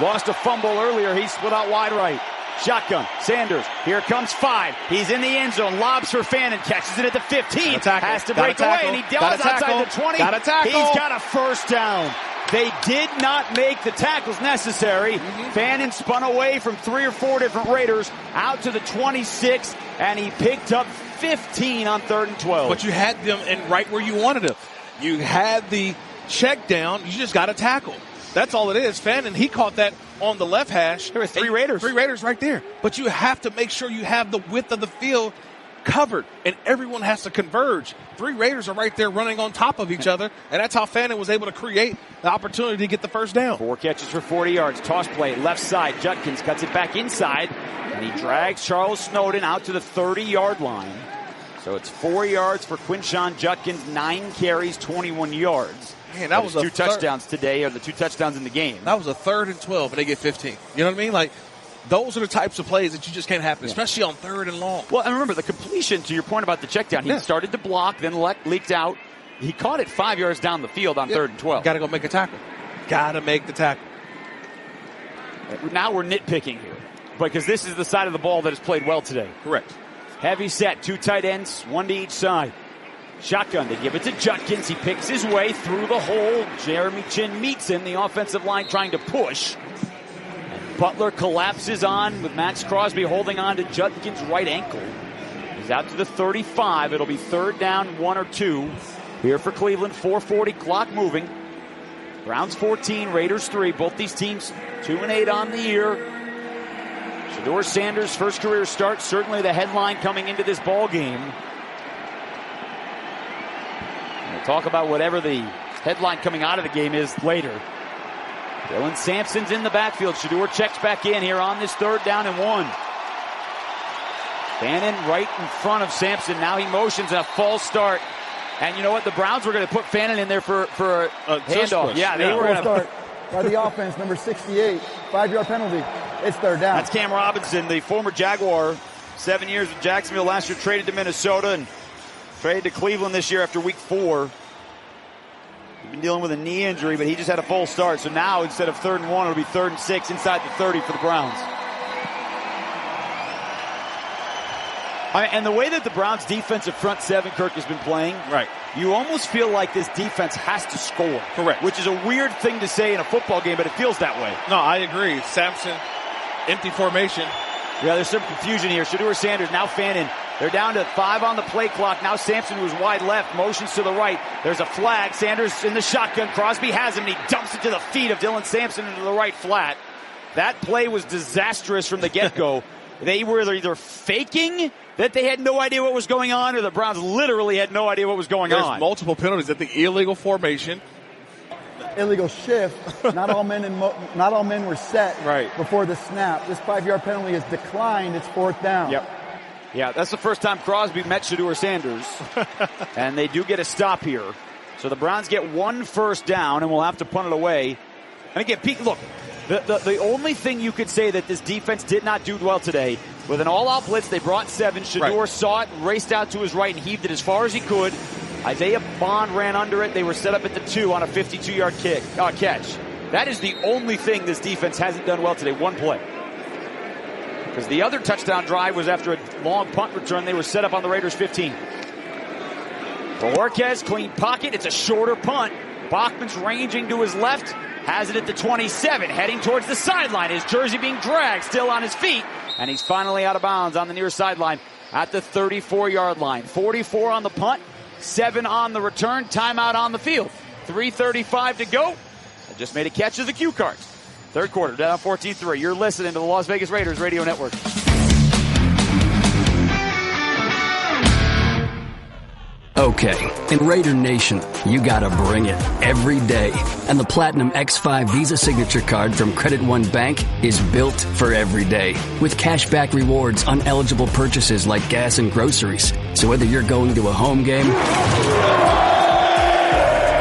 lost a fumble earlier. He split out wide right. Shotgun. Sanders. Here comes 5. He's in the end zone. Lobs for Fannin. Catches it at the 15. Has to break away, and he does outside the 20. Got a tackle. He's got a first down. They did not make the tackles necessary. Fannin spun away from 3 or 4 different Raiders out to the 26, and he picked up 15 on 3rd and 12. But you had them in right where you wanted them. You had the check down. You just got to tackle. That's all it is. Fannin, he caught that on the left hash. There were 3 Raiders. 3 Raiders right there. But you have to make sure you have the width of the field covered, and everyone has to converge. 3 Raiders are right there running on top of each other, and that's how Fannin was able to create the opportunity to get the first down. 4 catches for 40 yards. Toss play, left side. Judkins cuts it back inside, and he drags Charles Snowden out to the 30-yard line. So it's 4 yards for Quinshon Judkins, 9 carries, 21 yards. Man, that was 2 touchdowns today, or the 2 touchdowns in the game. That was a 3rd and 12, and they get 15. You know what I mean? Like, those are the types of plays that you just can't happen, especially on 3rd and long. Well, and remember, the completion, to your point about the check down, he started to block, then leaked out. He caught it 5 yards down the field on 3rd and 12. Got to go make a tackle. Got to make the tackle. Now we're nitpicking here, because this is the side of the ball that has played well today. Correct. Heavy set, 2 tight ends, 1 to each side. Shotgun, they give it to Judkins. He picks his way through the hole. Jeremy Chin meets him, the offensive line trying to push. And Butler collapses on with Max Crosby holding on to Judkins' right ankle. He's out to the 35. It'll be 3rd down, 1 or 2. Here for Cleveland, 4:40, clock moving. Browns 14, Raiders 3. Both these teams 2-8 on the year. Shedeur Sanders' first career start, certainly the headline coming into this ball game. We'll talk about whatever the headline coming out of the game is later. Dylan Sampson's in the backfield. Shedeur checks back in here on this 3rd down and 1. Fannin right in front of Sampson. Now he motions a false start. And you know what? The Browns were going to put Fannin in there for a handoff. Yeah, they were going to start by the offense, number 68, 5-yard penalty. It's 3rd down. That's Cam Robinson, the former Jaguar, 7 years with Jacksonville last year, traded to Minnesota and traded to Cleveland this year after week 4. He's been dealing with a knee injury, but he just had a full start. So now instead of 3rd and 1, it'll be 3rd and 6 inside the 30 for the Browns. And the way that the Browns' defensive front 7, Kirk, has been playing, right, you almost feel like this defense has to score. Correct. Which is a weird thing to say in a football game, but it feels that way. No, I agree. Sampson, empty formation. Yeah, there's some confusion here. Shedeur Sanders, now Fannin. They're down to 5 on the play clock. Now Sampson, who's wide left, motions to the right. There's a flag. Sanders in the shotgun. Crosby has him, and he dumps it to the feet of Dylan Sampson into the right flat. That play was disastrous from the get-go. They were either faking that they had no idea what was going on, or the Browns literally had no idea what was going on. There's multiple penalties at the illegal formation. Illegal shift. Not all men were set before the snap. This 5-yard penalty is declined. It's 4th down. Yep. Yeah, that's the first time Crosby met Shedeur Sanders. And they do get a stop here. So the Browns get 1 first down, and we'll have to punt it away. And again, Pete, look, the only thing you could say that this defense did not do well today, with an all-out blitz, they brought 7. Shedeur saw it, raced out to his right, and heaved it as far as he could. Isaiah Bond ran under it. They were set up at the 2 on a 52-yard catch. That is the only thing this defense hasn't done well today, 1 play. Because the other touchdown drive was after a long punt return. They were set up on the Raiders' 15. Borquez, clean pocket. It's a shorter punt. Bachman's ranging to his left. Has it at the 27, heading towards the sideline. His jersey being dragged, still on his feet. And he's finally out of bounds on the near sideline at the 34-yard line. 44 on the punt, 7 on the return, timeout on the field. 3:35 to go. just made a catch of the cue cards. Third quarter, down 14-3. You're listening to the Las Vegas Raiders Radio Network. Okay, in Raider Nation, you gotta bring it every day. And the Platinum X5 Visa Signature Card from Credit One Bank is built for every day. With cashback rewards on eligible purchases like gas and groceries. So whether you're going to a home game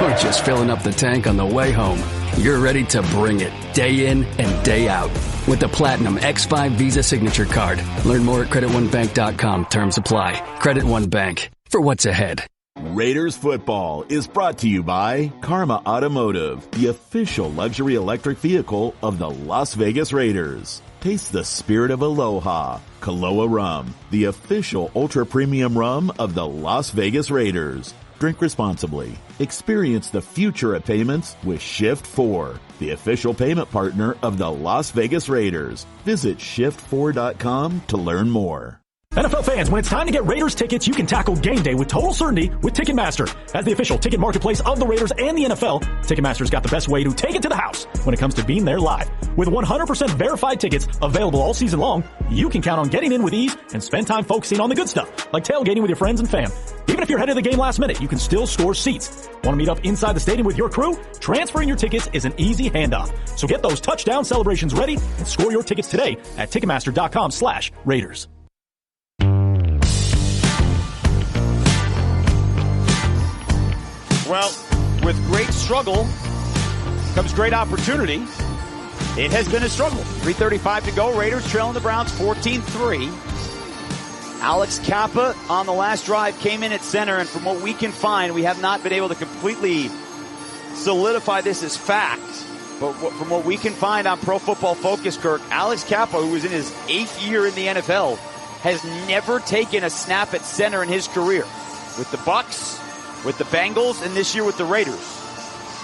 or just filling up the tank on the way home, you're ready to bring it day in and day out. With the Platinum X5 Visa Signature Card. Learn more at CreditOneBank.com. Terms apply. Credit One Bank. For what's ahead. Raiders football is brought to you by Karma Automotive, the official luxury electric vehicle of the Las Vegas Raiders. Taste the spirit of aloha. Kaloa Rum, the official ultra-premium rum of the Las Vegas Raiders. Drink responsibly. Experience the future of payments with Shift4, the official payment partner of the Las Vegas Raiders. Visit shift4.com to learn more. NFL fans, when it's time to get Raiders tickets, you can tackle game day with total certainty with Ticketmaster. As the official ticket marketplace of the Raiders and the NFL, Ticketmaster's got the best way to take it to the house when it comes to being there live. With 100% verified tickets available all season long, you can count on getting in with ease and spend time focusing on the good stuff, like tailgating with your friends and fam. Even if you're headed to the game last minute, you can still score seats. Want to meet up inside the stadium with your crew? Transferring your tickets is an easy handoff. So get those touchdown celebrations ready and score your tickets today at Ticketmaster.com/Raiders. Well, with great struggle comes great opportunity. It has been a struggle. 3:35 to go. Raiders trailing the Browns 14-3. Alex Kappa on the last drive came in at center, and from what we can find, we have not been able to completely solidify this as fact. But from what we can find on Pro Football Focus, Kirk, Alex Kappa, who is in his 8th year in the NFL, has never taken a snap at center in his career. With the Bucs, with the Bengals, and this year with the Raiders.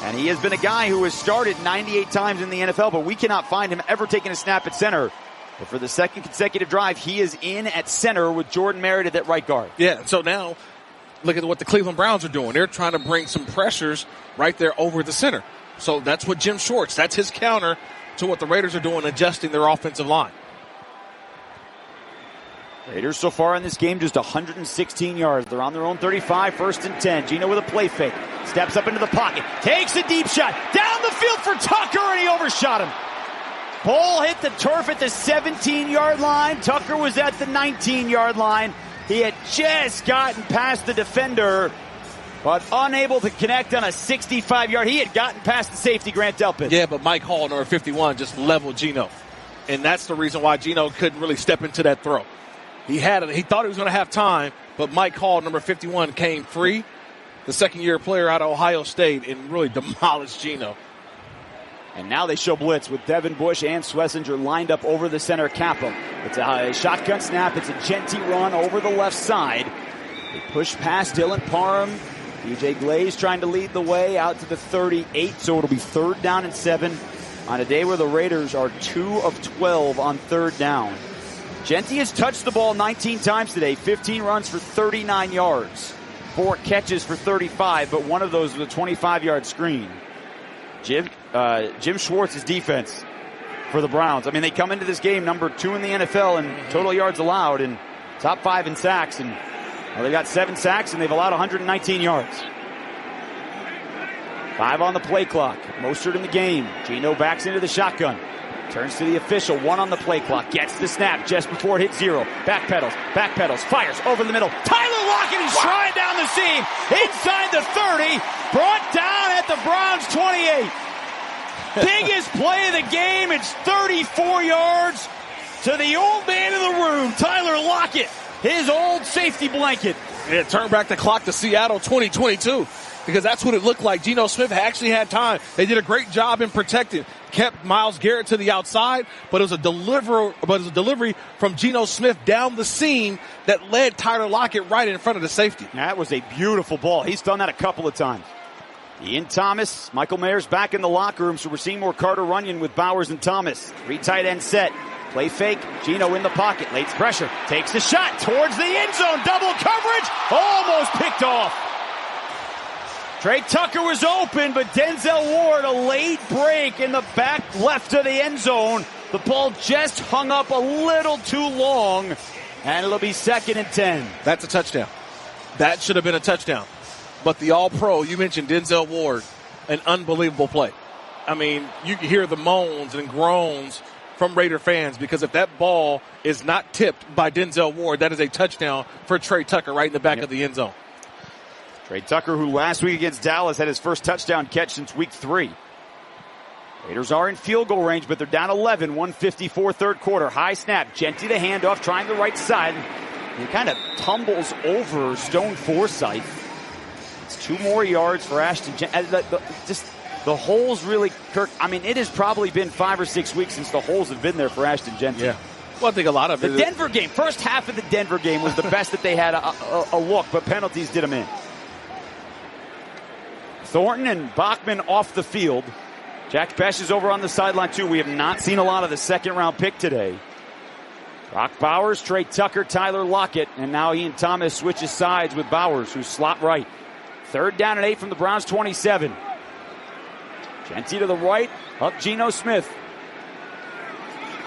And he has been a guy who has started 98 times in the NFL, but we cannot find him ever taking a snap at center. But for the second consecutive drive, he is in at center with Jordan Meredith at right guard. Yeah, so now look at what the Cleveland Browns are doing. They're trying to bring some pressures right there over the center. So that's what Jim Schwartz, that's his counter to what the Raiders are doing, adjusting their offensive line. Raiders so far in this game just 116 yards. They're on their own 35, 1st and 10. Gino with a play fake. Steps up into the pocket. Takes a deep shot. Down the field for Tucker, and he overshot him. Ball hit the turf at the 17-yard line. Tucker was at the 19-yard line. He had just gotten past the defender, but unable to connect on a 65-yard. He had gotten past the safety, Grant Delpit. Yeah, but Mike Hall, number 51, just leveled Gino. And that's the reason why Gino couldn't really step into that throw. He thought he was going to have time, but Mike Hall, number 51, came free, the second-year player out of Ohio State, and really demolished Gino. And now they show blitz with Devin Bush and Schlesinger lined up over the center Kappa. It's a shotgun snap. It's a Genty run over the left side. They push past Dylan Parham. DJ Glaze trying to lead the way out to the 38, so it'll be 3rd down and 7 on a day where the Raiders are 2 of 12 on 3rd down. Genty has touched the ball 19 times today, 15 runs for 39 yards, 4 catches for 35, but one of those was a 25-yard screen. Jim Schwartz's defense for the Browns. I mean, they come into this game number 2 in the NFL in total yards allowed and top 5 in sacks, and they've got 7 sacks and they've allowed 119 yards. 5 on the play clock. Mostert in the game. Gino backs into the shotgun. Turns to the official, 1 on the play clock, gets the snap just before it hits 0. Backpedals, fires over the middle. Tyler Lockett is trying down the seam, inside the 30, brought down at the Browns 28. Biggest play of the game, it's 34 yards to the old man in the room, Tyler Lockett, his old safety blanket. Yeah, turn back the clock to Seattle 2022. Because that's what it looked like. Geno Smith actually had time. They did a great job in protecting. Kept Myles Garrett to the outside, but it was a delivery from Geno Smith down the seam that led Tyler Lockett right in front of the safety. That was a beautiful ball. He's done that a couple of times. Ian Thomas, Michael Mayer's back in the locker room, so we're seeing more Carter Runyon with Bowers and Thomas. 3 tight end set. Play fake. Geno in the pocket. Lays pressure. Takes the shot towards the end zone. Double coverage. Almost picked off. Trey Tucker was open, but Denzel Ward, a late break in the back left of the end zone. The ball just hung up a little too long, and it'll be 2nd and 10. That's a touchdown. That should have been a touchdown. But the All-Pro, you mentioned Denzel Ward, an unbelievable play. I mean, you can hear the moans and groans from Raider fans because if that ball is not tipped by Denzel Ward, that is a touchdown for Trey Tucker right in the back of the end zone. Trey Tucker, who last week against Dallas had his first touchdown catch since week 3. Raiders are in field goal range, but they're down 11, 1:54 third quarter. High snap, Genty the handoff, trying the right side. He kind of tumbles over Stone Forsythe. It's 2 more yards for Ashton Genty. Just the holes really, Kirk, I mean, it has probably been 5 or 6 weeks since the holes have been there for Ashton Genty. Yeah. Well, I think a lot of it. The Denver game, first half of the Denver game was the best that they had a look, but penalties did them in. Thornton and Bachman off the field. Jack Besh is over on the sideline, too. We have not seen a lot of the second-round pick today. Brock Bowers, Trey Tucker, Tyler Lockett, and now Ian Thomas switches sides with Bowers, who's slot right. 3rd down and 8 from the Browns' 27. Genty to the right, up Geno Smith.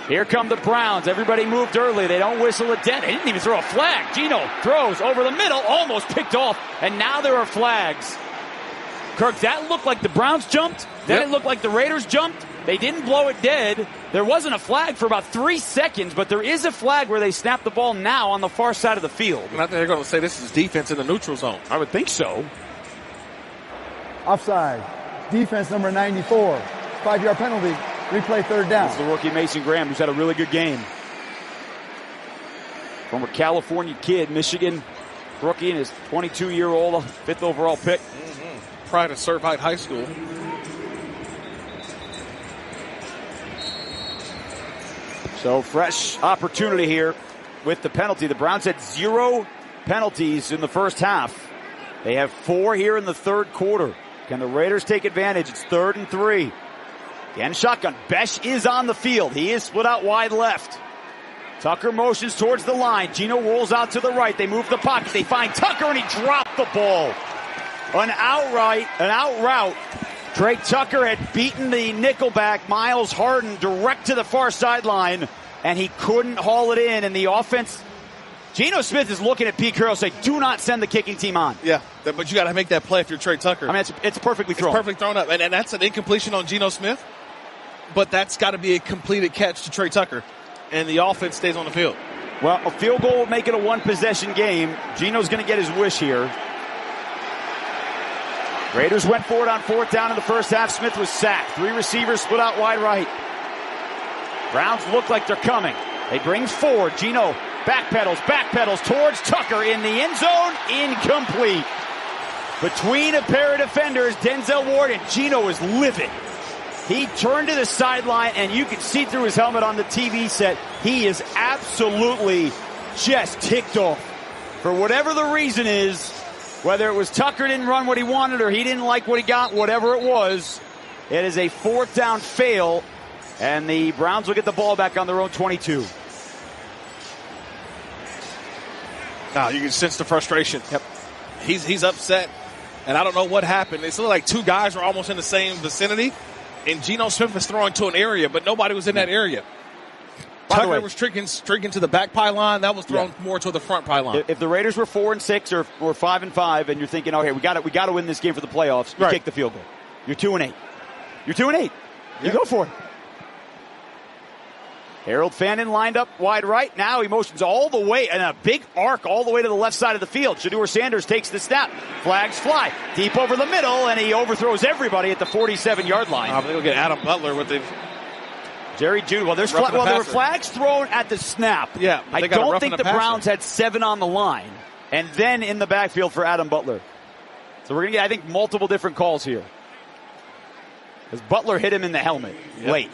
Here come the Browns. Everybody moved early. They don't whistle a dead. They didn't even throw a flag. Geno throws over the middle, almost picked off, and now there are flags. Kirk, that looked like the Browns jumped. Then it looked like the Raiders jumped. They didn't blow it dead. There wasn't a flag for about 3 seconds, but there is a flag where they snap the ball now on the far side of the field. And I think they're going to say this is defense in the neutral zone. I would think so. Offside. Defense number 94. 5-yard penalty. Replay 3rd down. It's the rookie Mason Graham, who's had a really good game. Former California kid, Michigan rookie, and his 22-year-old 5th overall pick. Prior to Servite High School. So fresh opportunity here with the penalty. The Browns had 0 penalties in the first half. They have 4 here in the 3rd quarter. Can the Raiders take advantage? It's 3rd and 3. Again, shotgun. Besh is on the field. He is split out wide left. Tucker motions towards the line. Geno rolls out to the right. They move the pocket. They find Tucker, and he dropped the ball. An out route. Trey Tucker had beaten the nickelback, Miles Harden, direct to the far sideline, and he couldn't haul it in. And the offense, Geno Smith is looking at Pete Carroll saying, do not send the kicking team on. Yeah, but you got to make that play if you're Trey Tucker. I mean, it's perfectly thrown. It's perfectly thrown up, and that's an incompletion on Geno Smith, but that's got to be a completed catch to Trey Tucker, and the offense stays on the field. Well, a field goal will make it a 1-possession game. Geno's going to get his wish here. Raiders went for it on 4th down in the first half. Smith was sacked. 3 receivers split out wide right. Browns look like they're coming. They bring 4. Geno backpedals towards Tucker in the end zone. Incomplete. Between a pair of defenders, Denzel Ward, and Geno is livid. He turned to the sideline, and you could see through his helmet on the TV set, he is absolutely just ticked off. For whatever the reason is, whether it was Tucker didn't run what he wanted or he didn't like what he got, whatever it was, it is a 4th down fail, and the Browns will get the ball back on their own 22. Now you can sense the frustration. Yep. He's upset, and I don't know what happened. It looked like 2 guys were almost in the same vicinity, and Geno Smith was throwing to an area, but nobody was in that area. Tucker was streaking to the back pylon. That was thrown more to the front pylon. If the Raiders were 4-6 or 5-5, and you're thinking, okay, we got to win this game for the playoffs, you take the field goal. You're 2-8. You're 2-8. You go for it. Harold Fannin lined up wide right. Now he motions all the way, and a big arc all the way to the left side of the field. Shedeur Sanders takes the snap. Flags fly. Deep over the middle, and he overthrows everybody at the 47-yard line. I think we'll get Adam Butler with the Jerry Judy. Well, there were flags thrown at the snap. Yeah, I don't think the Browns had 7 on the line, and then in the backfield for Adam Butler. So we're going to get, I think, multiple different calls here. As Butler hit him in the helmet late.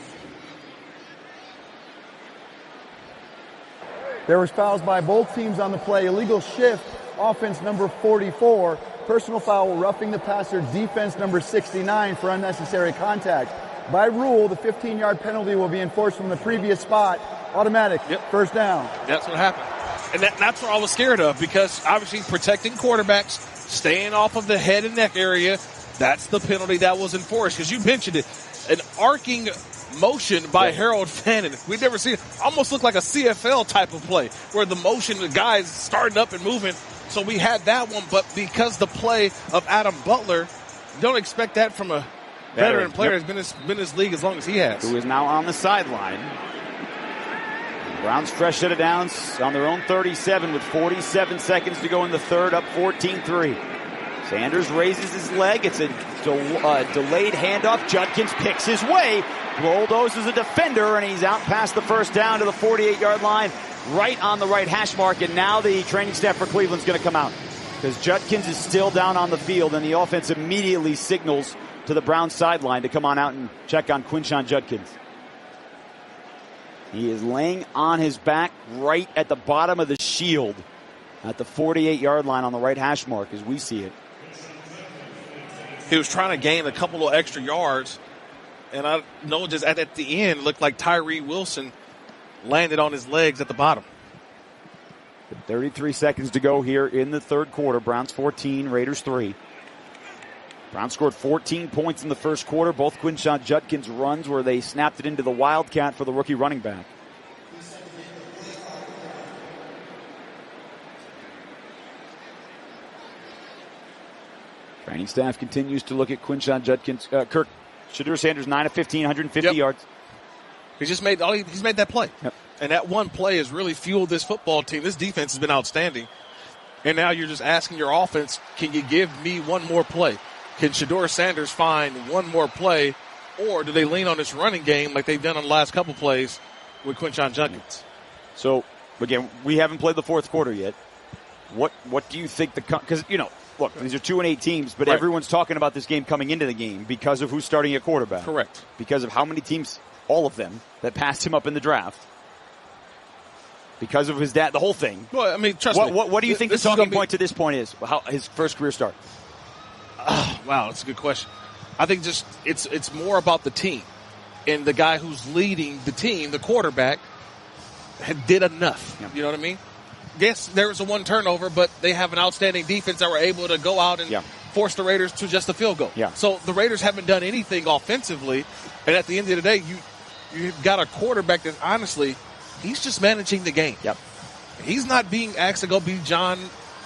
There was fouls by both teams on the play. Illegal shift, offense number 44. Personal foul, roughing the passer, defense number 69 for unnecessary contact. By rule, the 15-yard penalty will be enforced from the previous spot. Automatic. First down. That's what happened. And that's what I was scared of, because obviously protecting quarterbacks, staying off of the head and neck area. That's the penalty that was enforced, because you mentioned it. An arcing motion by Harold Fannin. We've never seen it. Almost looked like a CFL type of play where the motion, the guys starting up and moving. So we had that one, but because the play of Adam Butler, don't expect that from a veteran player who's been in this league as long as he has. Who is now on the sideline. Browns fresh set of downs on their own 37 with 47 seconds to go in the third, up 14-3. Sanders raises his leg. It's a delayed handoff. Judkins picks his way. Bulldoze is a defender, and he's out past the first down to the 48-yard line, right on the right hash mark. And now the training staff for Cleveland's going to come out because Judkins is still down on the field, and the offense immediately signals to the Browns sideline to come on out and check on Quinshon Judkins. He is laying on his back right at the bottom of the shield at the 48-yard line on the right hash mark as we see it. He was trying to gain a couple of extra yards, and I know just at the end looked like Tyree Wilson landed on his legs at the bottom. 33 seconds to go here in the third quarter. Browns 14, Raiders 3. Browns scored 14 points in the first quarter. Both Quinshon Judkins runs where they snapped it into the Wildcat for the rookie running back. Training staff continues to look at Quinshon Judkins. Kirk Shadur Sanders, 9 of 15, 150 yards. He's made that play. Yep. And that one play has really fueled this football team. This defense has been outstanding. And now you're just asking your offense, can you give me one more play? Can Shadur Sanders find one more play? Or do they lean on this running game like they've done on the last couple plays with Quinshon Judkins? So, again, we haven't played the fourth quarter yet. What do you think because, look, these are 2-8 teams, but everyone's talking about this game coming into the game because of who's starting at quarterback. Correct. Because of how many teams, all of them, that passed him up in the draft. Because of his dad, the whole thing. Well, I mean, trust me. What do you think the talking point to this point is? How his first career start? Wow, that's a good question. I think just it's more about the team. And the guy who's leading the team, the quarterback, did enough. Yeah. You know what I mean? Yes, there was a one turnover, but they have an outstanding defense that were able to go out and force the Raiders to just a field goal. Yeah. So the Raiders haven't done anything offensively, and at the end of the day, you've got a quarterback that honestly, he's just managing the game. Yep. He's not being asked to go be John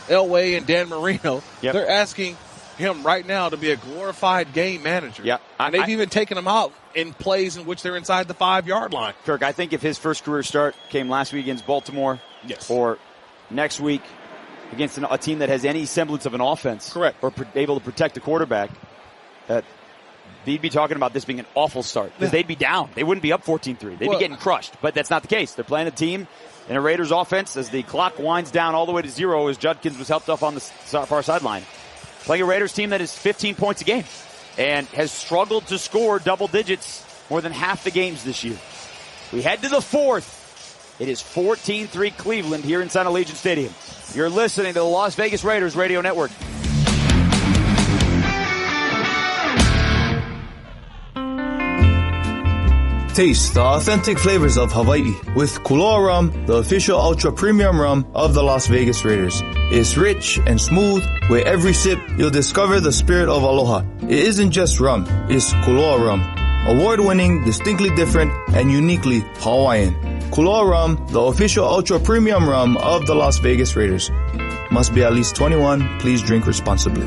Elway and Dan Marino. Yep. They're asking him right now to be a glorified game manager. Yeah. And they've even taken him out in plays in which they're inside the 5-yard line. Kirk, I think if his first career start came last week against Baltimore, or next week against a team that has any semblance of an offense, correct, or able to protect the quarterback, that they'd be talking about this being an awful start because they'd be down. They wouldn't be up 14-3. They'd be getting crushed, but that's not the case. They're playing a team in a Raiders offense as the clock winds down all the way to 0 as Judkins was helped off on the far sideline. Playing a Raiders team that is 15 points a game and has struggled to score double digits more than half the games this year. We head to the fourth. It is 14-3 Cleveland here inside Allegiant Stadium. You're listening to the Las Vegas Raiders Radio Network. Taste the authentic flavors of Hawaii with Kuloa Rum, the official ultra premium rum of the Las Vegas Raiders. It's rich and smooth. With every sip, you'll discover the spirit of aloha. It isn't just rum, it's Kuloa Rum. Award-winning, distinctly different, and uniquely Hawaiian. Kuloa Rum, the official ultra premium rum of the Las Vegas Raiders. Must be at least 21. Please drink responsibly.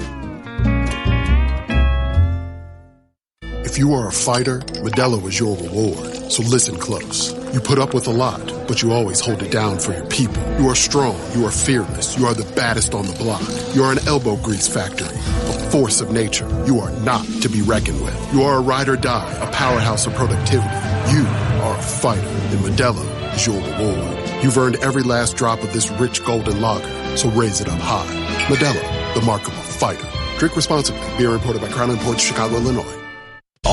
If you are a fighter, Modelo is your reward. So listen close. You put up with a lot, but you always hold it down for your people. You are strong. You are fearless. You are the baddest on the block. You are an elbow grease factory, a force of nature. You are not to be reckoned with. You are a ride or die, a powerhouse of productivity. You are a fighter, and Modelo is your reward. You've earned every last drop of this rich golden lager, so raise it up high. Modelo, the mark of a fighter. Drink responsibly. Beer imported by Crown Imports, Chicago, Illinois.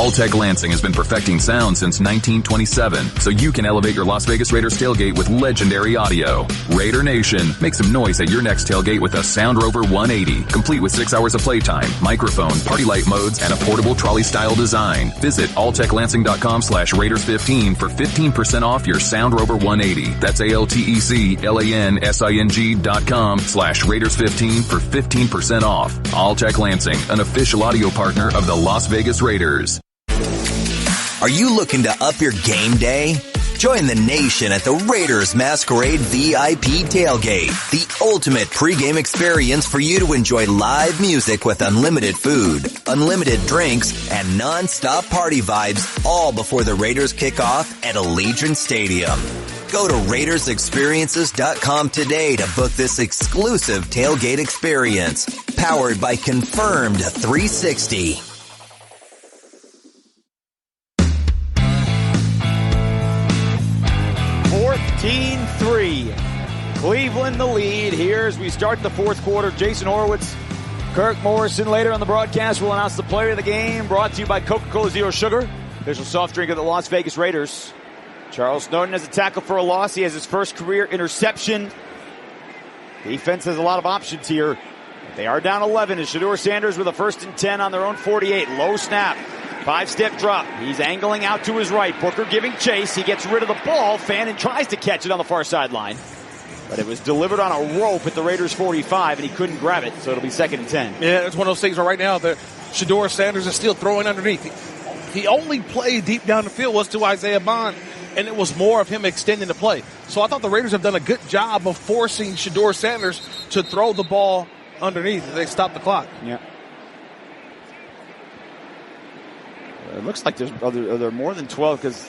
Alltech Lansing has been perfecting sound since 1927, so you can elevate your Las Vegas Raiders tailgate with legendary audio. Raider Nation, make some noise at your next tailgate with a Sound Rover 180, complete with 6 hours of playtime, microphone, party light modes, and a portable trolley-style design. Visit alltechlansing.com/Raiders15 for 15% off your Sound Rover 180. That's ALTECLANSING.com/Raiders15 for 15% off. Alltech Lansing, an official audio partner of the Las Vegas Raiders. Are you looking to up your game day? Join the nation at the Raiders Masquerade VIP Tailgate, the ultimate pregame experience for you to enjoy live music with unlimited food, unlimited drinks, and non-stop party vibes, all before the Raiders kick off at Allegiant Stadium. Go to RaidersExperiences.com today to book this exclusive tailgate experience, powered by Confirmed 360. 14-3. Cleveland the lead here as we start the fourth quarter. Jason Horowitz, Kirk Morrison. Later on the broadcast, we'll announce the player of the game. Brought to you by Coca-Cola Zero Sugar, official soft drink of the Las Vegas Raiders. Charles Snowden has a tackle for a loss. He has his first career interception. Defense has a lot of options here. They are down 11 as Shedeur Sanders with a 1st and 10 on their own 48. Low snap. 5-step drop. He's angling out to his right. Booker giving chase. He gets rid of the ball. Fannin tries to catch it on the far sideline. But it was delivered on a rope at the Raiders 45, and he couldn't grab it, so it'll be 2nd and 10. Yeah, it's one of those things where right now that Shedeur Sanders is still throwing underneath. He only played deep down the field was to Isaiah Bond, and it was more of him extending the play. So I thought the Raiders have done a good job of forcing Shedeur Sanders to throw the ball underneath. They stopped the clock. Yeah. It looks like there are more than 12 because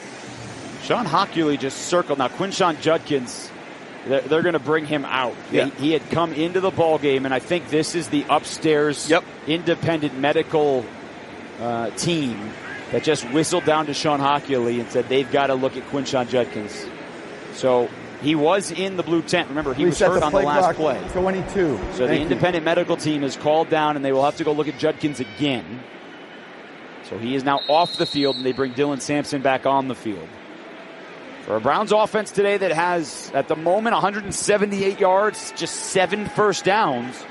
Sean Hockley just circled. Now, Quinshon Judkins, they're going to bring him out. Yeah. He had come into the ball game, and I think this is the upstairs independent medical team that just whistled down to Sean Hockley and said they've got to look at Quinshon Judkins. So he was in the blue tent. Remember, he was hurt on the last play. 22. So the independent medical team is called down, and they will have to go look at Judkins again. So he is now off the field, and they bring Dylan Sampson back on the field. For a Browns offense today that has, at the moment, 178 yards, just 7 first downs,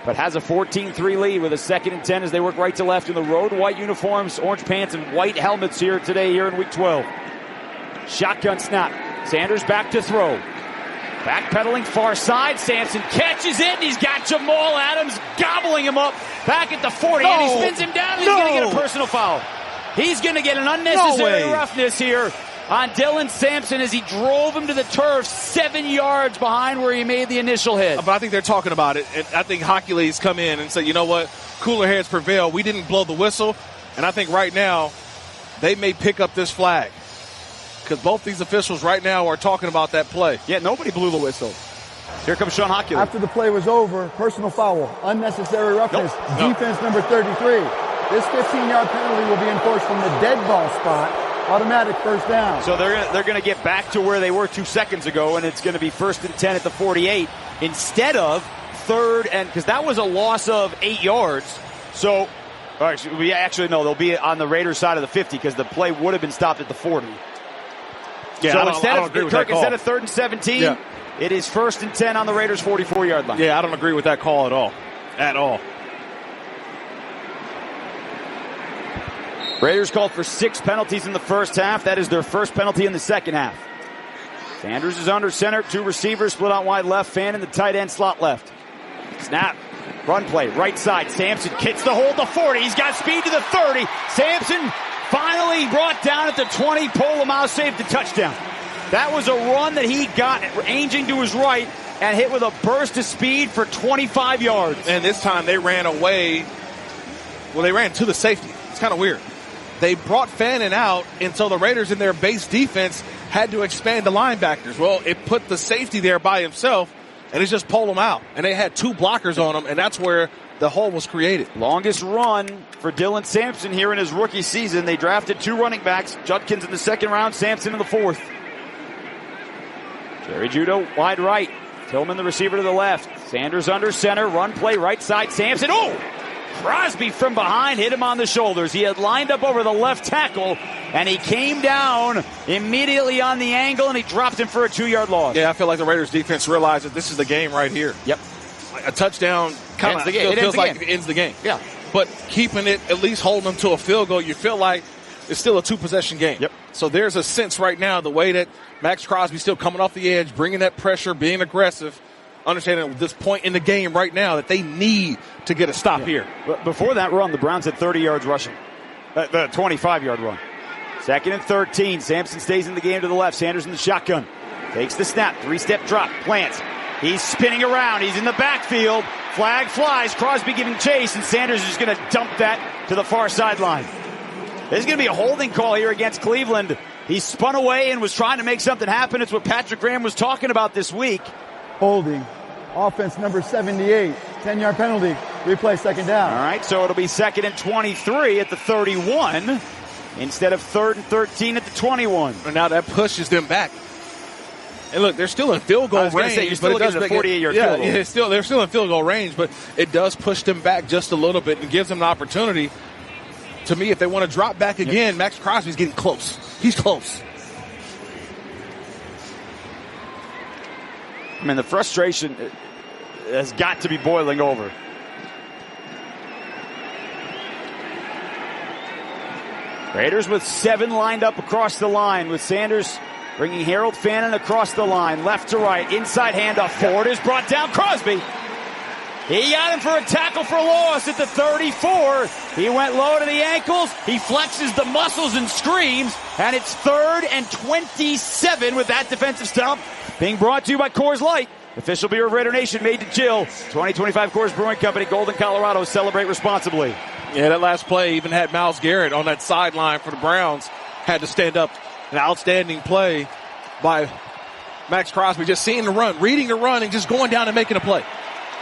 but has a 14-3 lead with a 2nd and 10 as they work right to left in the road white uniforms, orange pants, and white helmets here today here in Week 12. Shotgun snap. Sanders back to throw. Backpedaling far side. Sampson catches it, and he's got Jamal Adams gobbling him up back at the 40, and he spins him down, and he's going to get a personal foul. He's going to get an unnecessary roughness here on Dylan Sampson as he drove him to the turf 7 yards behind where he made the initial hit. But I think they're talking about it, and I think Hockley's come in and said, you know what, cooler heads prevail. We didn't blow the whistle, and I think right now they may pick up this flag because both these officials right now are talking about that play. Yeah, nobody blew the whistle. Here comes Sean Hockley. After the play was over, personal foul, unnecessary roughness, defense number 33. This 15-yard penalty will be enforced from the dead ball spot. Automatic first down. So they're going to get back to where they were 2 seconds ago, and it's going to be 1st and 10 at the 48 instead of 3rd and because that was a loss of 8 yards. So they'll be on the Raiders side of the 50 because the play would have been stopped at the 40. Yeah, so instead of 3rd and 17, it is 1st and 10 on the Raiders' 44-yard line. Yeah, I don't agree with that call at all. At all. Raiders called for 6 penalties in the first half. That is their first penalty in the second half. Sanders is under center. 2 receivers split out wide left. Fan in the tight end slot left. Snap. Run play. Right side. Sampson hits the hole at the 40. He's got speed to the 30. Sampson finally brought down at the 20. Polamalu saved the touchdown. That was a run that he got ranging to his right and hit with a burst of speed for 25 yards. And this time they ran away. Well, they ran to the safety. It's kind of weird. They brought Fannin out, and so the Raiders in their base defense had to expand the linebackers. Well, it put the safety there by himself, and it's just pulled him out. And they had 2 blockers on him, and that's where the hole was created. Longest run for Dylan Sampson here in his rookie season. They drafted 2 running backs, Judkins in the 2nd round, Sampson in the 4th. Jerry Judo wide right. Tillman the receiver to the left. Sanders under center, run play right side. Sampson, Crosby from behind hit him on the shoulders. He had lined up over the left tackle, and he came down immediately on the angle, and he dropped him for a 2-yard loss. Yeah, I feel like the Raiders defense realized that this is the game right here. Yep. A touchdown kind of feels like it ends the game. Yeah. But keeping it, at least holding them to a field goal, you feel like it's still a 2-possession game. Yep. So there's a sense right now, the way that Max Crosby's still coming off the edge, bringing that pressure, being aggressive, understanding at this point in the game right now that they need to get a stop here. But before that run, the Browns had 30 yards rushing. The 25-yard run. 2nd and 13. Sampson stays in the game to the left. Sanders in the shotgun. Takes the snap. 3-step drop. Plants. He's spinning around. He's in the backfield. Flag flies. Crosby giving chase, and Sanders is just going to dump that to the far sideline. There's going to be a holding call here against Cleveland. He spun away and was trying to make something happen. It's what Patrick Graham was talking about this week. Holding. Offense number 78. 10-yard penalty. Replay, 2nd down. All right, so it'll be 2nd and 23 at the 31 instead of 3rd and 13 at the 21. And now that pushes them back. And look, they're still in field goal range. I was going to say, you're still looking at a 48-yard field goal. Yeah, they're still in field goal range, but it does push them back just a little bit and gives them an opportunity. To me, if they want to drop back again, Max Crosby's getting close. He's close. I mean, the frustration has got to be boiling over. Raiders with 7 lined up across the line, with Sanders bringing Harold Fannin across the line, left to right, inside handoff. Ford is brought down. Crosby. He got him for a tackle for loss at the 34. He went low to the ankles. He flexes the muscles and screams. And it's 3rd and 27 with that defensive stop. Being brought to you by Coors Light. Official beer of Raider Nation, made to chill. 2025 Coors Brewing Company, Golden, Colorado. Celebrate responsibly. Yeah, that last play even had Myles Garrett on that sideline for the Browns. Had to stand up. An outstanding play by Max Crosby. Just seeing the run, reading the run, and just going down and making a play.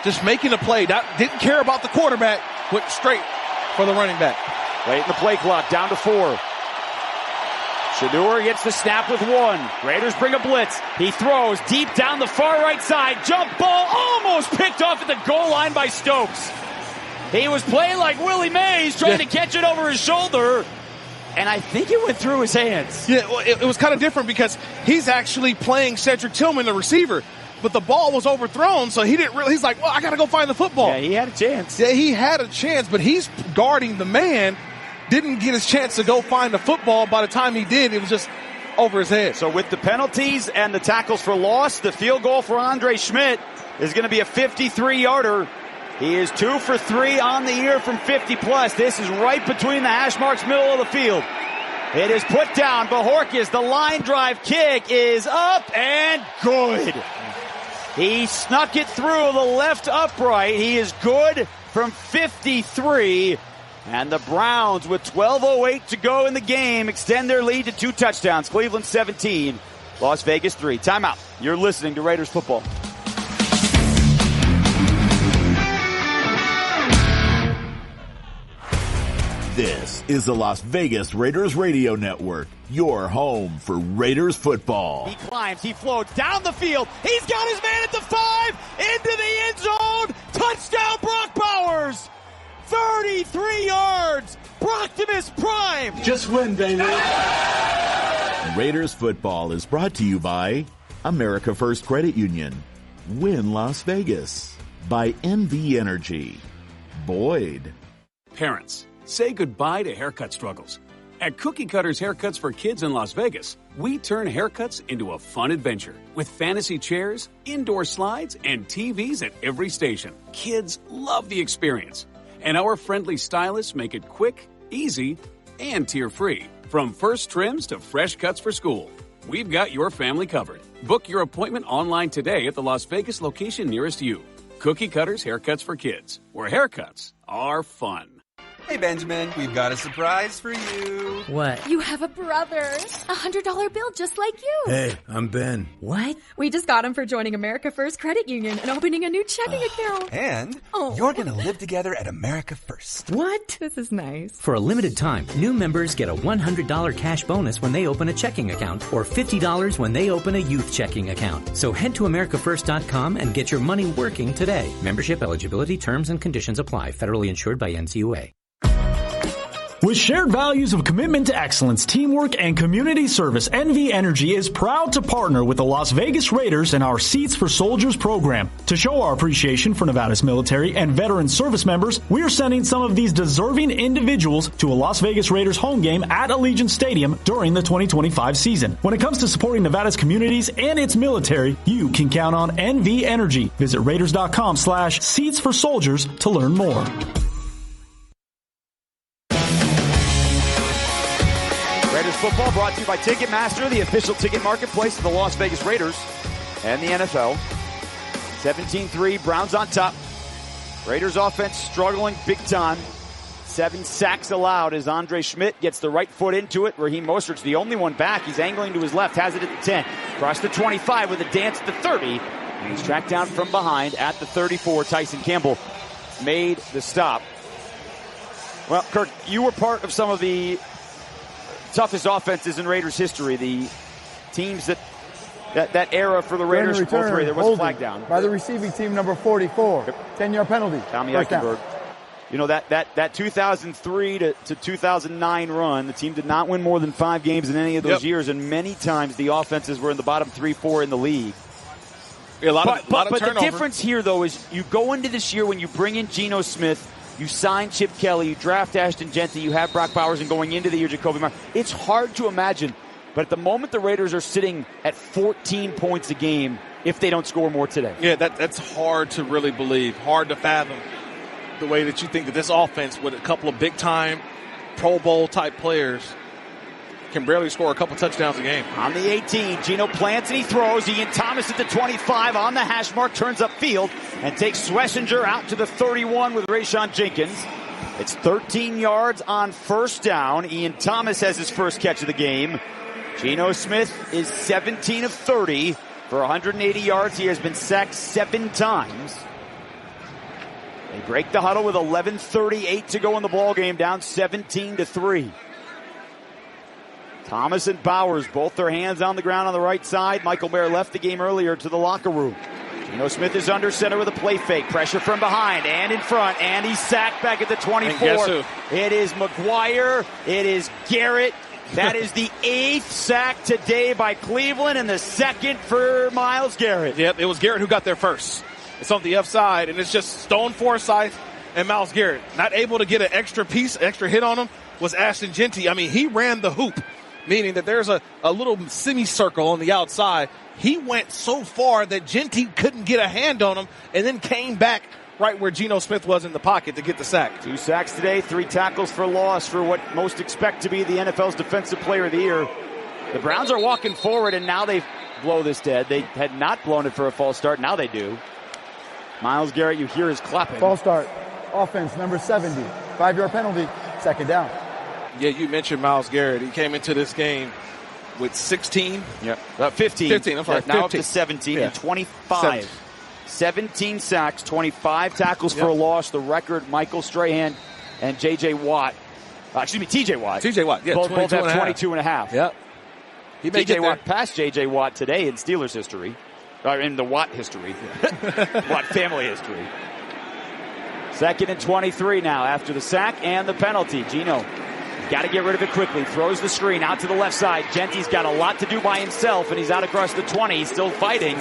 Just making a play. Didn't care about the quarterback. Went straight for the running back. Late in the play clock, down to 4. Shedeur gets the snap with 1. Raiders bring a blitz. He throws deep down the far right side. Jump ball almost picked off at the goal line by Stokes. He was playing like Willie Mays, trying to catch it over his shoulder. And I think it went through his hands. Yeah, well, it was kind of different because he's actually playing Cedric Tillman, the receiver. But the ball was overthrown, so he didn't really. He's like, well, I got to go find the football. Yeah, he had a chance. Yeah, he had a chance, but he's guarding the man. Didn't get his chance to go find the football. By the time he did, it was just over his head. So with the penalties and the tackles for loss, the field goal for Andre Schmidt is going to be a 53-yarder. He is 2 for 3 on the year from 50+. This is right between the hash marks, middle of the field. It is put down. Bajorquez, the line drive kick is up and good. He snuck it through the left upright. He is good from 53. And the Browns, with 12:08 to go in the game, extend their lead to 2 touchdowns. Cleveland 17, Las Vegas 3. Timeout. You're listening to Raiders football. This is the Las Vegas Raiders Radio Network, your home for Raiders football. He climbs, he floats down the field. He's got his man at the 5, into the end zone. Touchdown, Brock Bowers. 33 yards. Brocktimus Prime. Just win, baby. Raiders football is brought to you by America First Credit Union, Win Las Vegas, by NV Energy, Boyd. Parents, say goodbye to haircut struggles. At Cookie Cutters Haircuts for Kids in Las Vegas, we turn haircuts into a fun adventure with fantasy chairs, indoor slides, and TVs at every station. Kids love the experience. And our friendly stylists make it quick, easy, and tear-free. From first trims to fresh cuts for school, we've got your family covered. Book your appointment online today at the Las Vegas location nearest you. Cookie Cutters Haircuts for Kids, where haircuts are fun. Hey, Benjamin, we've got a surprise for you. What? You have a brother. $100 bill just like you. Hey, I'm Ben. What? We just got him for joining America First Credit Union and opening a new checking account. And you're going to live together at America First. What? This is nice. For a limited time, new members get a $100 cash bonus when they open a checking account or $50 when they open a youth checking account. So head to AmericaFirst.com and get your money working today. Membership eligibility, terms, and conditions apply. Federally insured by NCUA. With shared values of commitment to excellence, teamwork, and community service, NV Energy is proud to partner with the Las Vegas Raiders in our Seats for Soldiers program. To show our appreciation for Nevada's military and veteran service members, we are sending some of these deserving individuals to a Las Vegas Raiders home game at Allegiant Stadium during the 2025 season. When it comes to supporting Nevada's communities and its military, you can count on NV Energy. Visit Raiders.com/Seats for Soldiers to learn more. Raiders football brought to you by Ticketmaster, the official ticket marketplace of the Las Vegas Raiders and the NFL. 17-3, Browns on top. Raiders offense struggling big time. 7 sacks allowed as Andre Schmidt gets the right foot into it. Raheem Mostert's the only one back. He's angling to his left, has it at the 10. Across the 25 with a dance at the 30. And he's tracked down from behind at the 34. Tyson Campbell made the stop. Well, Kirk, you were part of some of the toughest offenses in Raiders history. The teams that era for the Raiders, both three, there was a flag down. By the receiving team, number 44. 10-yard penalty. Tommy Eichenberg. You know, that 2003 to 2009 run, the team did not win more than 5 games in any of those years, and many times the offenses were in the bottom 3-4 in the league. Yeah, a lot of But turnover. The difference here, though, is you go into this year when you bring in Geno Smith, you sign Chip Kelly, you draft Ashton Genty, you have Brock Bowers, and going into the year, Jacoby Myers. It's hard to imagine, but at the moment the Raiders are sitting at 14 points a game if they don't score more today. Yeah, that's hard to really believe, hard to fathom the way that you think that this offense with a couple of big-time Pro Bowl-type players can barely score a couple touchdowns a game. On the 18, Geno plants and he throws. Ian Thomas at the 25 on the hash mark, turns upfield and takes Schlesinger out to the 31 with Rayshon Jenkins. It's 13 yards on first down. Ian Thomas has his first catch of the game. Geno Smith is 17 of 30 for 180 yards. He has been sacked 7 times. They break the huddle with 11:38 to go in the ball game, down 17-3. Thomas and Bowers, both their hands on the ground on the right side. Michael Mayer left the game earlier to the locker room. Geno Smith is under center with a play fake. Pressure from behind and in front. And he's sacked back at the 24. And guess who? It is McGuire. It is Garrett. That is the 8th sack today by Cleveland and the 2nd for Myles Garrett. Yep, it was Garrett who got there first. It's on the F side, and it's just Stone Forsythe and Myles Garrett. Not able to get an extra hit on him was Ashton Genty. I mean, he ran the hoop, meaning that there's a little semicircle on the outside. He went so far that Genty couldn't get a hand on him and then came back right where Geno Smith was in the pocket to get the sack. 2 sacks today, 3 tackles for loss for what most expect to be the NFL's Defensive Player of the Year. The Browns are walking forward, and now they blow this dead. They had not blown it for a false start. Now they do. Myles Garrett, you hear his clapping. False start. Offense, number 70. 5-yard penalty. 2nd down. Yeah, you mentioned Myles Garrett. He came into this game with 16. Yep. 15. 15, I'm sorry. Now 15. up to 17 and 25. 17. 17 sacks, 25 tackles for a loss. The record, Michael Strahan and T.J. Watt. T.J. Watt, yeah. Both have 22 and a half. Yep. T.J. Watt passed J.J. Watt today in Steelers history. In the Watt history. Watt family history. 2nd and 23 now after the sack and the penalty. Geno got to get rid of it quickly. Throws the screen out to the left side. Genty's got a lot to do by himself, and he's out across the 20. He's still fighting.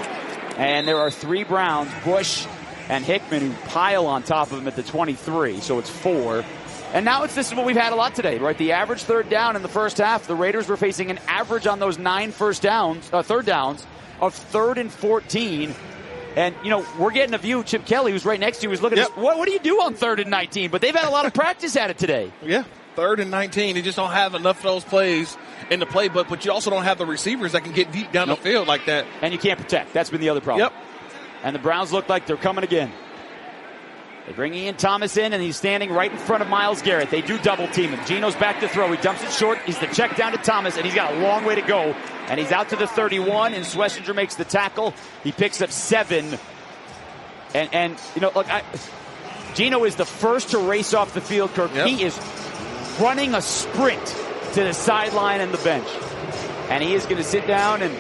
And there are 3 Browns, Bush and Hickman, who pile on top of him at the 23. So it's 4. And now this is what we've had a lot today, right? The average third down in the first half. The Raiders were facing an average on those 9 third downs of 3rd and 14. And, you know, we're getting a view. Chip Kelly, who's right next to you, was looking at this. What do you do on 3rd and 19? But they've had a lot of practice at it today. Yeah, 3rd and 19. You just don't have enough of those plays in the playbook, but you also don't have the receivers that can get deep down the field like that. And you can't protect. That's been the other problem. Yep. And the Browns look like they're coming again. They bring Ian Thomas in, and he's standing right in front of Myles Garrett. They do double team him. Geno's back to throw. He dumps it short. He's the check down to Thomas, and he's got a long way to go. And he's out to the 31, and Schlesinger makes the tackle. He picks up 7. And you know, look, Geno is the first to race off the field, Kirk. Yep. He is running a sprint to the sideline and the bench. And he is going to sit down, and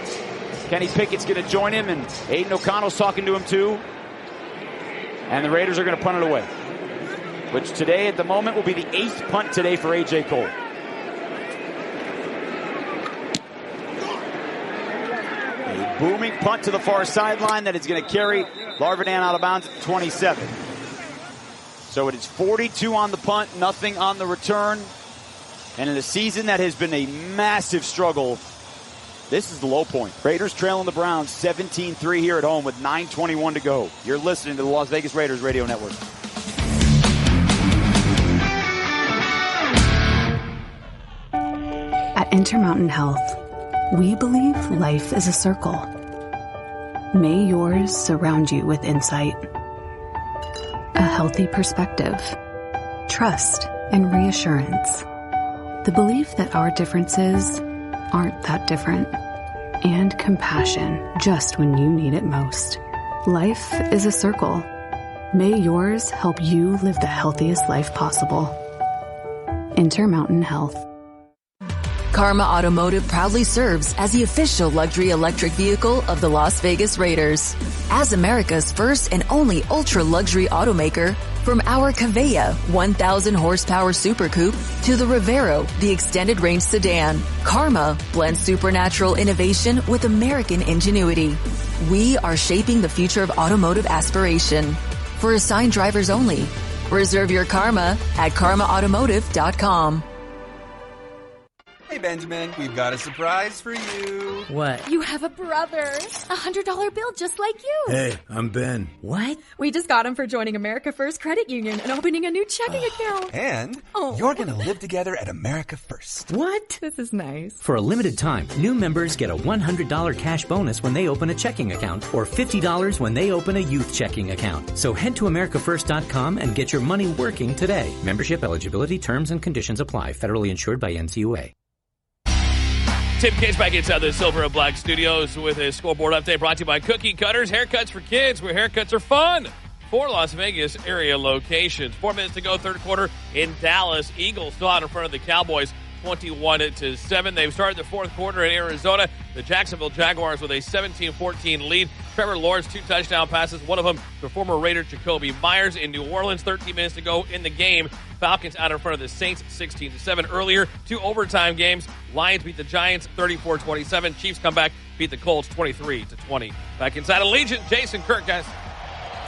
Kenny Pickett's going to join him, and Aiden O'Connell's talking to him too. And the Raiders are going to punt it away, which today at the moment will be the 8th punt today for A.J. Cole. A booming punt to the far sideline that is going to carry Larvidan out of bounds at the 27. So it is 42 on the punt, nothing on the return. And in a season that has been a massive struggle, this is the low point. Raiders trailing the Browns 17-3 here at home with 9:21 to go. You're listening to the Las Vegas Raiders Radio Network. At Intermountain Health, we believe life is a circle. May yours surround you with insight, a healthy perspective, trust, and reassurance. The belief that our differences aren't that different, and compassion just when you need it most. Life is a circle. May yours help you live the healthiest life possible. Intermountain Health. Karma Automotive proudly serves as the official luxury electric vehicle of the Las Vegas Raiders. As America's first and only ultra-luxury automaker, from our Cavea 1,000 horsepower Super Coupe to the Rivero, the extended range sedan, Karma blends supernatural innovation with American ingenuity. We are shaping the future of automotive aspiration. For assigned drivers only. Reserve your Karma at karmaautomotive.com. Hey, Benjamin, we've got a surprise for you. What? You have a brother. $100 bill just like you. Hey, I'm Ben. What? We just got him for joining America First Credit Union and opening a new checking account. And you're going to live together at America First. What? This is nice. For a limited time, new members get a $100 cash bonus when they open a checking account or $50 when they open a youth checking account. So head to AmericaFirst.com and get your money working today. Membership eligibility, terms, and conditions apply. Federally insured by NCUA. Tim Case back inside the Silver and Black Studios with a scoreboard update brought to you by Cookie Cutters, haircuts for kids, where haircuts are fun. 4 Las Vegas area locations. 4 minutes to go, third quarter in Dallas. Eagles still out in front of the Cowboys, 21-7. They've started the fourth quarter in Arizona. The Jacksonville Jaguars with a 17-14 lead. Trevor Lawrence, 2 touchdown passes, one of them to former Raider Jacoby Myers in New Orleans. 13 minutes to go in the game. Falcons out in front of the Saints, 16-7. Earlier, 2 overtime games. Lions beat the Giants, 34-27. Chiefs come back, beat the Colts, 23-20. Back inside Allegiant, Jason Kirk, guys.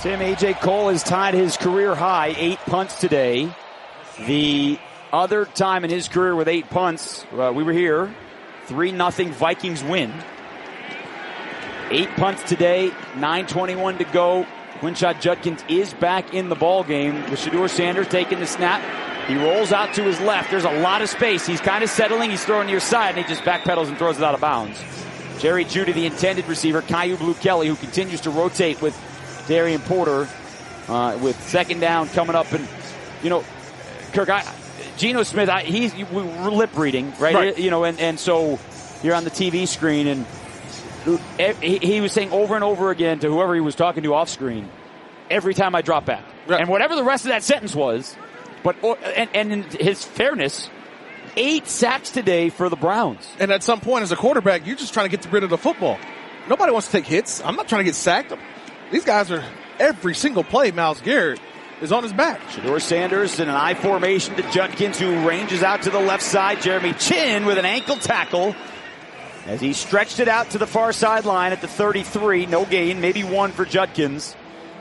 Tim, A.J. Cole has tied his career high, 8 punts today. The other time in his career with 8 punts, we were here, 3-0 Vikings win. 8 punts today, 9:21 to go. Quinshot Judkins is back in the ball game with Shedeur Sanders taking the snap. He rolls out to his left. There's a lot of space. He's kind of settling. He's throwing near side, and he just backpedals and throws it out of bounds. Jerry Jeudy, the intended receiver. Caillou Blue Kelly, who continues to rotate with Darian Porter with second down coming up. And, you know, Kirk, Geno Smith, we're lip reading, right? You know, and so you're on the TV screen, and he was saying over and over again to whoever he was talking to off screen, every time I drop back. Right. And whatever the rest of that sentence was, but and in his fairness, 8 sacks today for the Browns. And at some point as a quarterback, you're just trying to get rid of the football. Nobody wants to take hits. I'm not trying to get sacked. These guys are, every single play, Myles Garrett is on his back. Shedeur Sanders in an I formation to Judkins, who ranges out to the left side. Jeremy Chin with an ankle tackle as he stretched it out to the far sideline at the 33. No gain, maybe 1 for Judkins.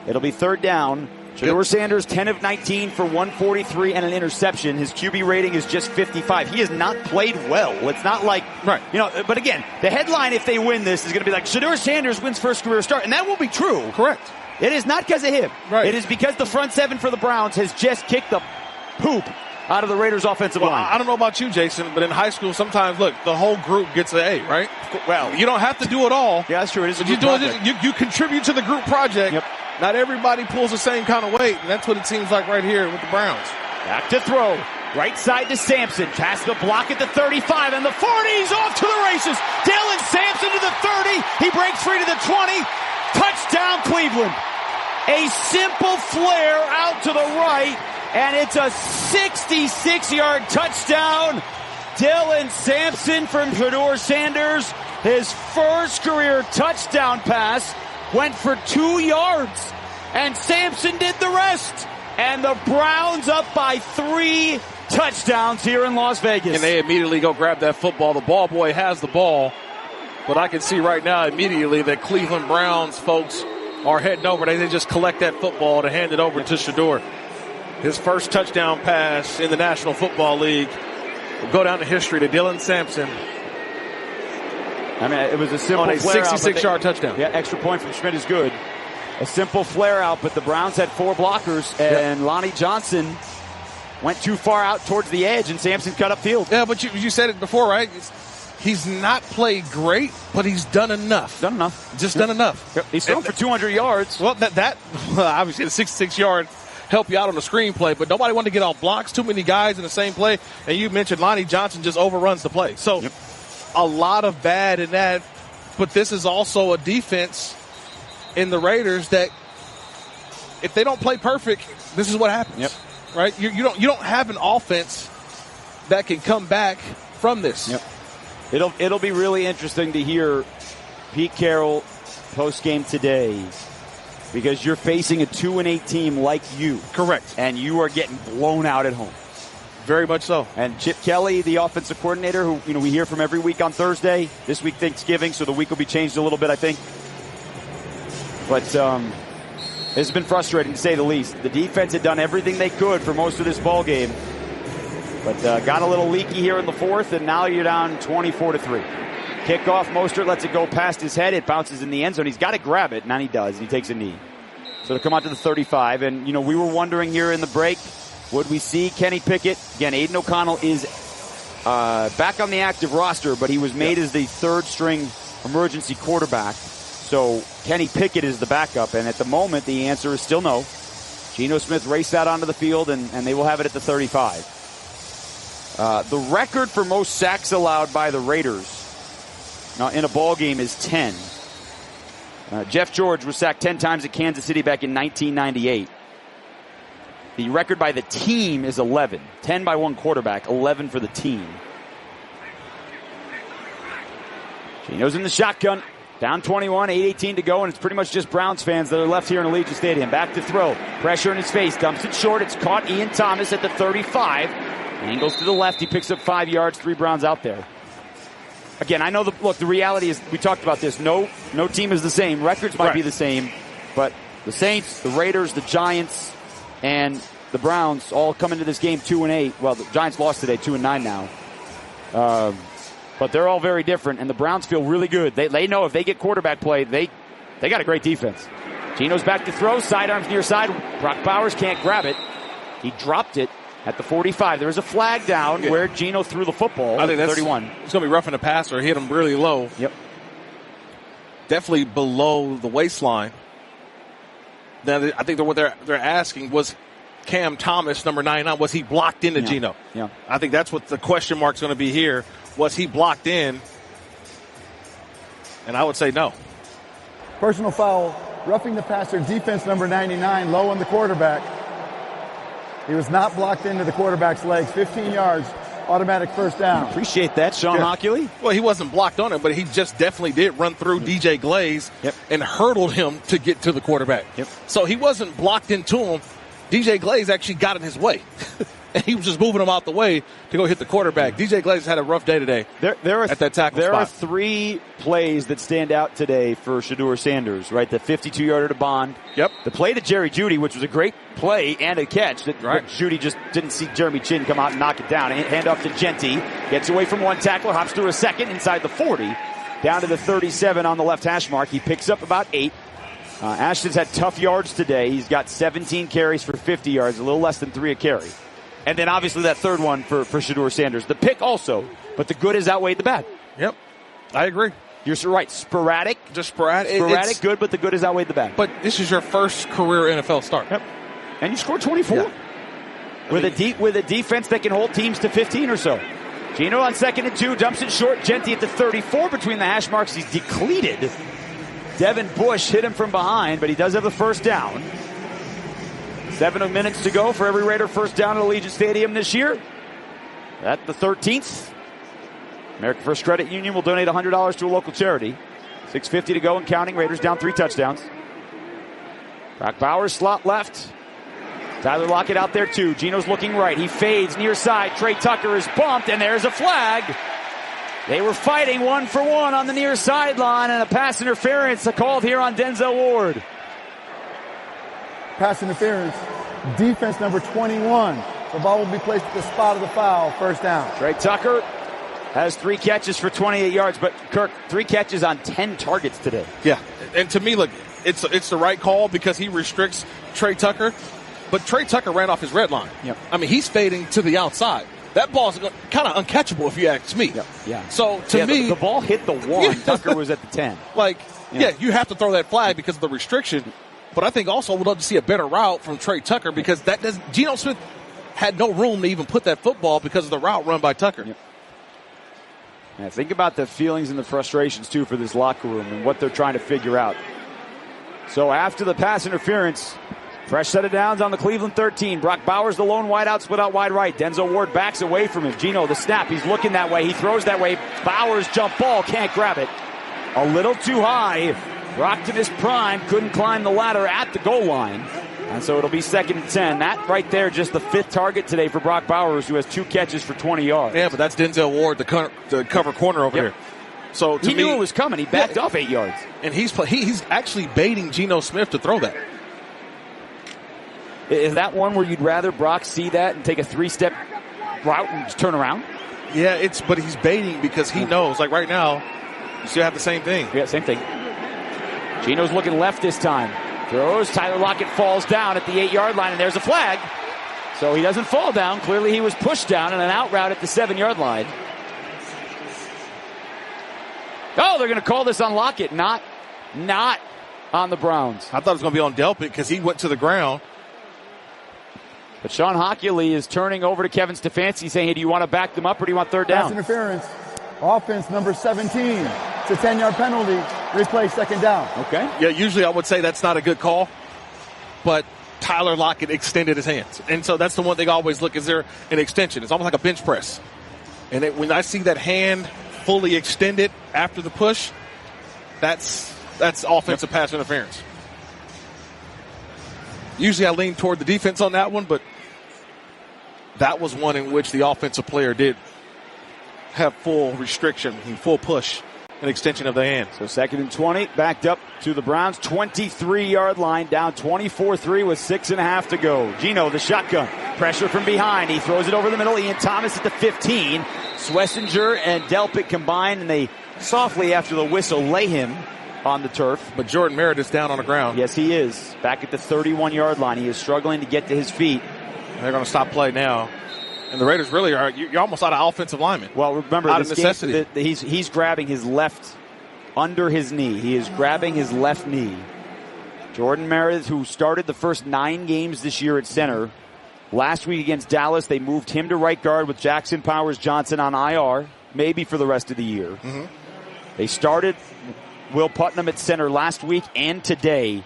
It'll be third down. Shedeur Sanders, 10 of 19 for 143 and an interception. His QB rating is just 55. He has not played well. It's not like, you know, but again, the headline if they win this is going to be like, Shedeur Sanders wins first career start, and that will be true. Correct. It is not because of him. Right. It is because the front seven for the Browns has just kicked the poop out of the Raiders' offensive line. I don't know about you, Jason, but in high school, sometimes, look, the whole group gets an A, right? Well, you don't have to do it all. Yeah, that's true. It is but you contribute to the group project. Yep. Not everybody pulls the same kind of weight, and that's what it seems like right here with the Browns. Back to throw. Right side to Sampson. Past the block at the 35 and the 40. He's off to the races. Dylan Sampson to the 30. He breaks free to the 20. Touchdown Cleveland. A simple flare out to the right, and it's a 66-yard touchdown. Dylan Sampson from Shedeur Sanders. His first career touchdown pass went for 2 yards, and Sampson did the rest. And the Browns up by 3 touchdowns here in Las Vegas. And they immediately go grab that football. The ball boy has the ball, but I can see right now immediately that Cleveland Browns folks are heading over. They just collect that football to hand it over to Shedeur. His first touchdown pass in the National Football League will go down to history to Dylan Sampson. I mean, it was a simple on a flare 66-yard touchdown. Yeah, extra point from Schmidt is good. A simple flare out, but the Browns had 4 blockers, and Lonnie Johnson went too far out towards the edge, and Sampson cut upfield. Yeah, but you said it before, right? He's not played great, but he's done enough. Done enough. Just done enough. Yep. He's thrown for 200 yards. Well, that obviously the 66-yard help you out on the screenplay, but nobody wanted to get off blocks. Too many guys in the same play, and you mentioned Lonnie Johnson just overruns the play. So a lot of bad in that, but this is also a defense in the Raiders that if they don't play perfect, this is what happens. Yep. Right? You don't have an offense that can come back from this. Yep. It'll be really interesting to hear Pete Carroll post game today, because you're facing a 2-8 team like you. Correct. And you are getting blown out at home. Very much so. And Chip Kelly, the offensive coordinator, who we hear from every week on Thursday. This week Thanksgiving, so the week will be changed a little bit, I think. But it's been frustrating to say the least. The defense had done everything they could for most of this ball game, but got a little leaky here in the fourth, and now you're down 24-3. Kickoff, Mostert lets it go past his head. It bounces in the end zone. He's got to grab it, and he does. And he takes a knee. So to come out to the 35, and we were wondering here in the break, would we see Kenny Pickett again? Aiden O'Connell is back on the active roster, but he was made as the third-string emergency quarterback. So Kenny Pickett is the backup, and at the moment the answer is still no. Geno Smith raced out onto the field, and they will have it at the 35. The record for most sacks allowed by the Raiders in a ball game is 10. Jeff George was sacked 10 times at Kansas City back in 1998. The record by the team is 11. 10 by one quarterback, 11 for the team. Geno's in the shotgun. Down 21, 8:18 to go, and it's pretty much just Browns fans that are left here in Allegiant Stadium. Back to throw. Pressure in his face. Dumps it short. It's caught. Ian Thomas at the 35. Angles to the left. He picks up 5 yards. 3 Browns out there. Again, I know the reality is, we talked about this. No team is the same. Records might be the same, but the Saints, the Raiders, the Giants, and the Browns all come into this game 2-8. Well, the Giants lost today, 2-9 now. But they're all very different, and the Browns feel really good. They know if they get quarterback play, they got a great defense. Geno's back to throw. Sidearms near side. Brock Bowers can't grab it. He dropped it at the 45. There was a flag down where Geno threw the football. I think that's 31. It's going to be roughing the passer. Hit him really low. Yep. Definitely below the waistline. Now, I think what they're asking was Cam Thomas, number 99, was he blocked into Geno? Yeah. I think that's what the question mark's going to be here. Was he blocked in? And I would say no. Personal foul, roughing the passer, defense number 99, low on the quarterback. He was not blocked into the quarterback's legs. 15 yards, automatic first down. Appreciate that, Sean Hockley. Well, he wasn't blocked on him, but he just definitely did run through DJ Glaze and hurdled him to get to the quarterback. So he wasn't blocked into him. DJ Glaze actually got in his way. And he was just moving him out the way to go hit the quarterback. DJ Glaze had a rough day today at that tackle spot. There are 3 plays that stand out today for Shedeur Sanders, right? The 52-yarder to Bond. Yep. The play to Jerry Jeudy, which was a great play and a catch. Jeudy just didn't see Jeremy Chin come out and knock it down. Hand off to Genty. Gets away from one tackler, hops through a second inside the 40. Down to the 37 on the left hash mark. He picks up about 8. Ashton's had tough yards today. He's got 17 carries for 50 yards, a little less than 3 a carry. And then obviously that third one for Shedeur Sanders. The pick also, but the good has outweighed the bad. Yep, I agree. You're right. Sporadic. Just sporadic. Sporadic, good, but the good has outweighed the bad. But this is your first career NFL start. Yep. And you scored 24. Yeah. With a defense that can hold teams to 15 or so. Gino on 2nd and 2, dumps it short. Genty at the 34 between the hash marks. He's depleted. Devin Bush hit him from behind, but he does have the first down. 7 minutes to go for every Raider first down at Allegiant Stadium this year. At the 13th. American First Credit Union will donate $100 to a local charity. 6:50 to go and counting. Raiders down 3 touchdowns. Brock Bowers slot left. Tyler Lockett out there too. Gino's looking right. He fades near side. Trey Tucker is bumped, and there's a flag. They were fighting 1-for-1 on the near sideline, and a pass interference called here on Denzel Ward. Pass interference. Defense number 21. The ball will be placed at the spot of the foul. First down. Trey Tucker has 3 catches for 28 yards, but Kirk, 3 catches on 10 targets today. Yeah, and to me, look, it's the right call because he restricts Trey Tucker. But Trey Tucker ran off his red line. Yep. I mean, he's fading to the outside. That ball's kind of uncatchable if you ask me. Yep. Yeah. So, to me... The ball hit the 1. Tucker was at the 10. Yeah, you have to throw that flag because of the restriction. But I think also we'd love to see a better route from Trey Tucker because Geno Smith had no room to even put that football because of the route run by Tucker. Yep. Yeah, think about the feelings and the frustrations, too, for this locker room and what they're trying to figure out. So after the pass interference... Fresh set of downs on the Cleveland 13. Brock Bowers, the lone wideout, split out wide right. Denzel Ward backs away from him. Gino, the snap. He's looking that way. He throws that way. Bowers, jump ball. Can't grab it. A little too high. Rocked in his prime. Couldn't climb the ladder at the goal line. And so it'll be 2nd and 10. That right there, just the 5th target today for Brock Bowers, who has 2 catches for 20 yards. Yeah, but that's Denzel Ward, the cover corner over here. So he knew it was coming. He backed off 8 yards. And he's actually baiting Geno Smith to throw that. Is that one where you'd rather Brock see that and take a 3-step route and just turn around? Yeah, but he's baiting because he knows. Like right now, you still have the same thing. Yeah, same thing. Gino's looking left this time. Throws. Tyler Lockett falls down at the 8-yard line, and there's a flag. So he doesn't fall down. Clearly he was pushed down in an out route at the 7-yard line. Oh, they're going to call this on Lockett, not on the Browns. I thought it was going to be on Delpit because he went to the ground. But Sean Hockley is turning over to Kevin Stefanski saying, hey, do you want to back them up or do you want 3rd down? Pass interference. Offense number 17. It's a 10-yard penalty. Replay 2nd down. Okay. Yeah, usually I would say that's not a good call. But Tyler Lockett extended his hands. And so that's the one thing I always look, is there an extension? It's almost like a bench press. And when I see that hand fully extended after the push, that's offensive pass interference. Usually I lean toward the defense on that one, but that was one in which the offensive player did have full restriction and full push and extension of the hand. So 2nd and 20, backed up to the Browns' 23-yard line, down 24-3 with 6.5 to go. Gino, the shotgun, pressure from behind. He throws it over the middle. Ian Thomas at the 15. Swessinger and Delpit combine, and they softly, after the whistle, lay him on the turf. But Jordan Meredith's down on the ground. Yes, he is. Back at the 31-yard line. He is struggling to get to his feet. They're going to stop play now. And the Raiders really are, you're almost out of offensive linemen. Well, remember, out of necessity. He's grabbing his left under his knee. He is grabbing his left knee. Jordan Meredith, who started the first 9 games this year at center. Last week against Dallas, they moved him to right guard with Jackson Powers-Johnson on IR, maybe for the rest of the year. Mm-hmm. They started Will Putnam at center last week and today,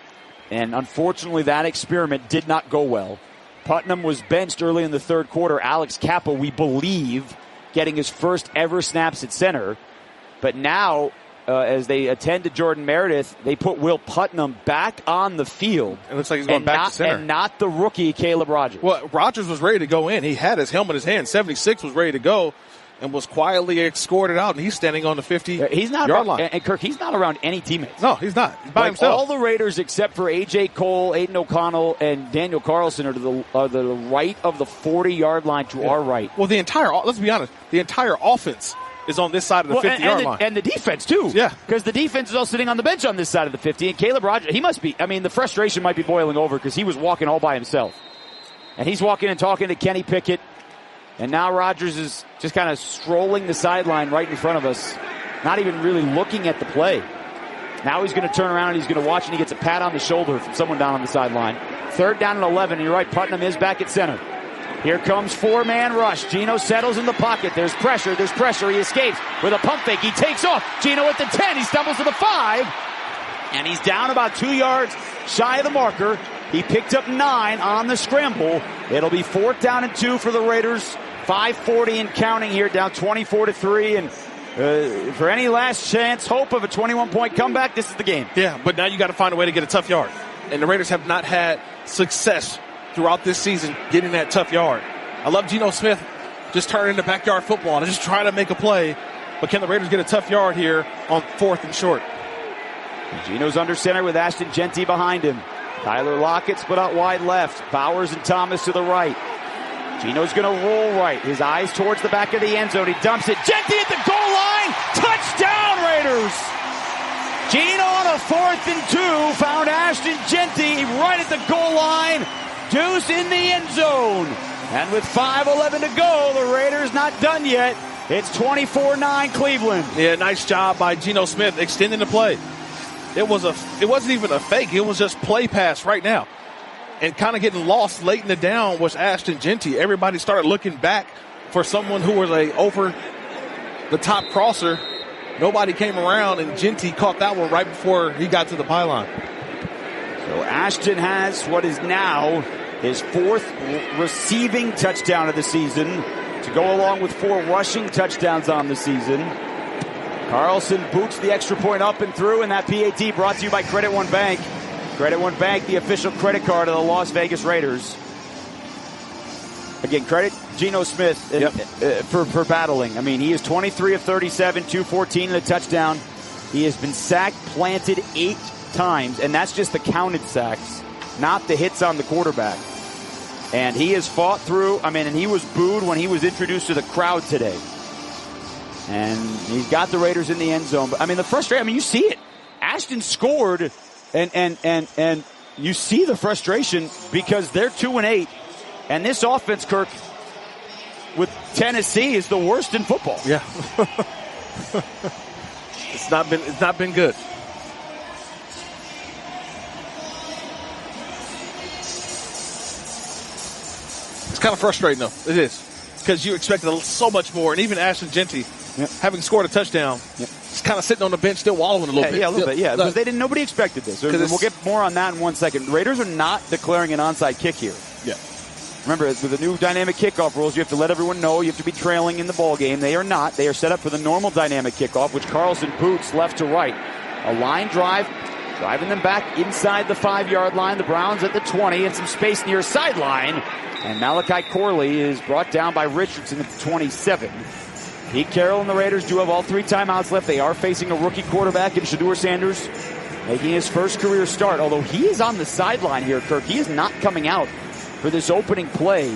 and unfortunately that experiment did not go well. Putnam was benched early in the 3rd quarter. Alex Kappa, we believe, getting his first ever snaps at center. But now, as they attend to Jordan Meredith, they put Will Putnam back on the field. It looks like he's going back to center. And not the rookie, Caleb Rogers. Well, Rogers was ready to go in. He had his helmet in his hand. 76 was ready to go and was quietly escorted out, and he's standing on the 50-yard line. And Kirk, he's not around any teammates. No, he's not. He's by himself. All the Raiders except for A.J. Cole, Aiden O'Connell, and Daniel Carlson are the right of the 40-yard line to our right. Well, let's be honest, the entire offense is on this side of the 50-yard line. And the defense, too. Yeah. Because the defense is all sitting on the bench on this side of the 50. And Caleb Rogers, the frustration might be boiling over because he was walking all by himself. And he's walking and talking to Kenny Pickett. And now Rogers is just kind of strolling the sideline right in front of us. not even really looking at the play. Now he's going to turn around and he's going to watch, and he gets a pat on the shoulder from someone down on the sideline. 3rd down and 11, and you're right, Putnam is back at center. Here comes 4-man rush. Gino settles in the pocket. There's pressure. He escapes with a pump fake. He takes off. Gino at the 10. He stumbles to the 5. And he's down about 2 yards shy of the marker. He picked up 9 on the scramble. It'll be 4th down and 2 for the Raiders. 5:40 and counting here, down 24-3. And for any last chance, hope of a 21-point comeback, this is the game. Yeah, but now you got to find a way to get a tough yard. And the Raiders have not had success throughout this season getting that tough yard. I love Geno Smith just turning into backyard football and just trying to make a play. But can the Raiders get a tough yard here on 4th and short? Geno's under center with Ashton Jeanty behind him. Tyler Lockett split out wide left. Bowers and Thomas to the right. Geno's going to roll right. His eyes towards the back of the end zone. He dumps it. Jeanty at the goal line. Touchdown, Raiders! Geno on a 4th and 2 found Ashton Jeanty right at the goal line. Deuce in the end zone. And with 5:11 to go, the Raiders not done yet. It's 24-9 Cleveland. Yeah, nice job by Geno Smith extending the play. It wasn't even a fake. It was just play pass right now. And kind of getting lost late in the down was Ashton Jeanty. Everybody started looking back for someone who was a over-the-top crosser. Nobody came around, and Jeanty caught that one right before he got to the pylon. So Ashton has what is now his 4th receiving touchdown of the season to go along with 4 rushing touchdowns on the season. Carlson boots the extra point up and through, and that PAT brought to you by Credit One Bank. Credit One Bank, the official credit card of the Las Vegas Raiders. Again, credit Geno Smith for battling. I mean, he is 23 of 37, 214 and a touchdown. He has been sacked, planted 8 times, and that's just the counted sacks, not the hits on the quarterback. And he has fought through, and he was booed when he was introduced to the crowd today. And he's got the Raiders in the end zone. But, the frustration, you see it. Ashton scored, and you see the frustration because they're 2-8. And this offense, Kirk, with Tennessee is the worst in football. Yeah. It's not been good. It's kind of frustrating, though. It is. Because you expected so much more. And even Ashton Jeanty, having scored a touchdown, is kind of sitting on the bench still wallowing a little bit. Yeah, a little bit, yeah. Because nobody expected this. We'll get more on that in 1 second. Raiders are not declaring an onside kick here. Yeah. Remember, with the new dynamic kickoff rules, you have to let everyone know you have to be trailing in the ball game. They are not. They are set up for the normal dynamic kickoff, which Carlson boots left to right. A line drive, driving them back inside the 5-yard line. The Browns at the 20 and some space near sideline. And Malachi Corley is brought down by Richardson at the 27. Pete Carroll and the Raiders do have all 3 timeouts left. They are facing a rookie quarterback in Shedeur Sanders, making his first career start. Although he is on the sideline here, Kirk. He is not coming out for this opening play.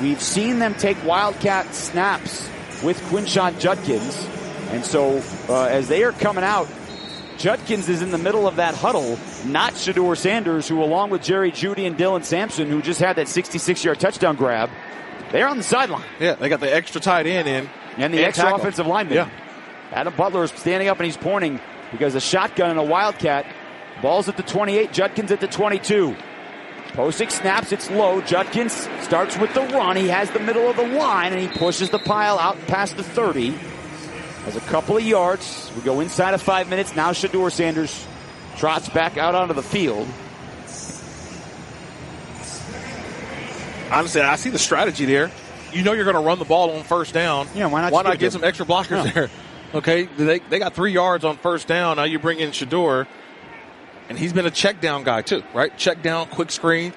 We've seen them take Wildcat snaps with Quinshon Judkins. And so as they are coming out, Judkins is in the middle of that huddle, not Shedeur Sanders, who along with Jerry Jeudy and Dylan Sampson, who just had that 66-yard touchdown grab, they're on the sideline. Yeah, they got the extra tight end in. And the extra tackle. Offensive lineman. Yeah. Adam Butler is standing up and he's pointing because a shotgun and a Wildcat. Ball's at the 28, Judkins at the 22. Posick snaps, it's low. Judkins starts with the run. He has the middle of the line and he pushes the pile out past the 30. Has a couple of yards. We go inside of 5 minutes. Now Shedeur Sanders trots back out onto the field. Honestly, I see the strategy there. You know you're going to run the ball on first down. Yeah, why not get some extra blockers there? Okay, they got 3 yards on first down. Now you bring in Shedeur. And he's been a check down guy too, right? Check down, quick screen.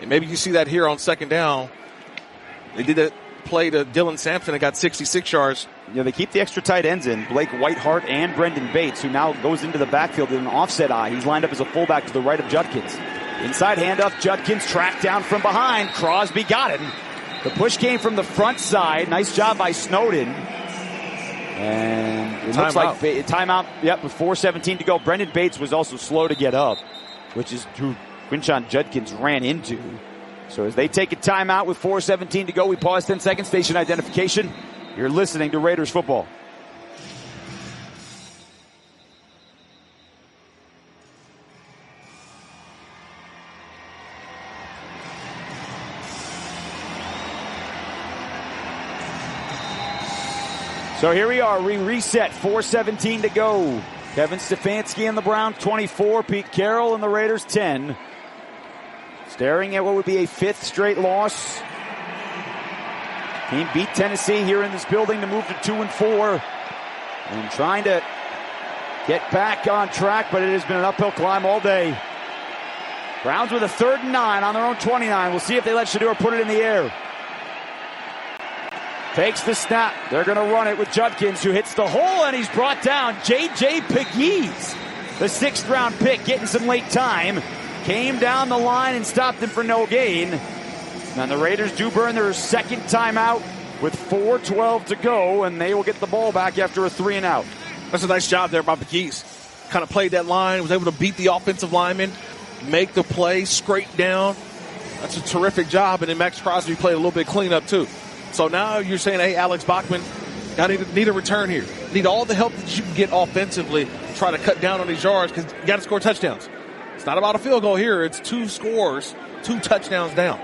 And maybe you see that here on second down. They did that play to Dylan Sampson and got 66 yards. Yeah, they keep the extra tight ends in. Blake Whitehart and Brendan Bates, who now goes into the backfield in an offset eye. He's lined up as a fullback to the right of Judkins. Inside handoff, Judkins tracked down from behind. Crosby got him. The push came from the front side. Nice job by Snowden. And it looks like timeout. Yep, with 4:17 to go. Brendan Bates was also slow to get up, which is who Quinshon Judkins ran into. So as they take a timeout with 4:17 to go, we pause 10 seconds. Station identification. You're listening to Raiders football. So here we are. We reset. 4:17 to go. Kevin Stefanski and the Browns 24. Pete Carroll and the Raiders 10. Staring at what would be a 5th straight loss. Team beat Tennessee here in this building to move to 2-4. And trying to get back on track, but it has been an uphill climb all day. Browns with a 3rd and 9 on their own 29. We'll see if they let Shedeur put it in the air. Takes the snap. They're going to run it with Judkins, who hits the hole, and he's brought down. J.J. Pegues, the 6th-round pick, getting some late time. Came down the line and stopped him for no gain. And the Raiders do burn their 2nd timeout with 4:12 to go, and they will get the ball back after a 3-and-out. That's a nice job there by Pegues. Kind of played that line, was able to beat the offensive lineman, make the play, scrape down. That's a terrific job, and then Max Crosby played a little bit cleanup too. So now you're saying, hey, Alex Bachman, need a return here. Need all the help that you can get offensively to try to cut down on these yards because you got to score touchdowns. It's not about a field goal here. It's 2 scores, 2 touchdowns down.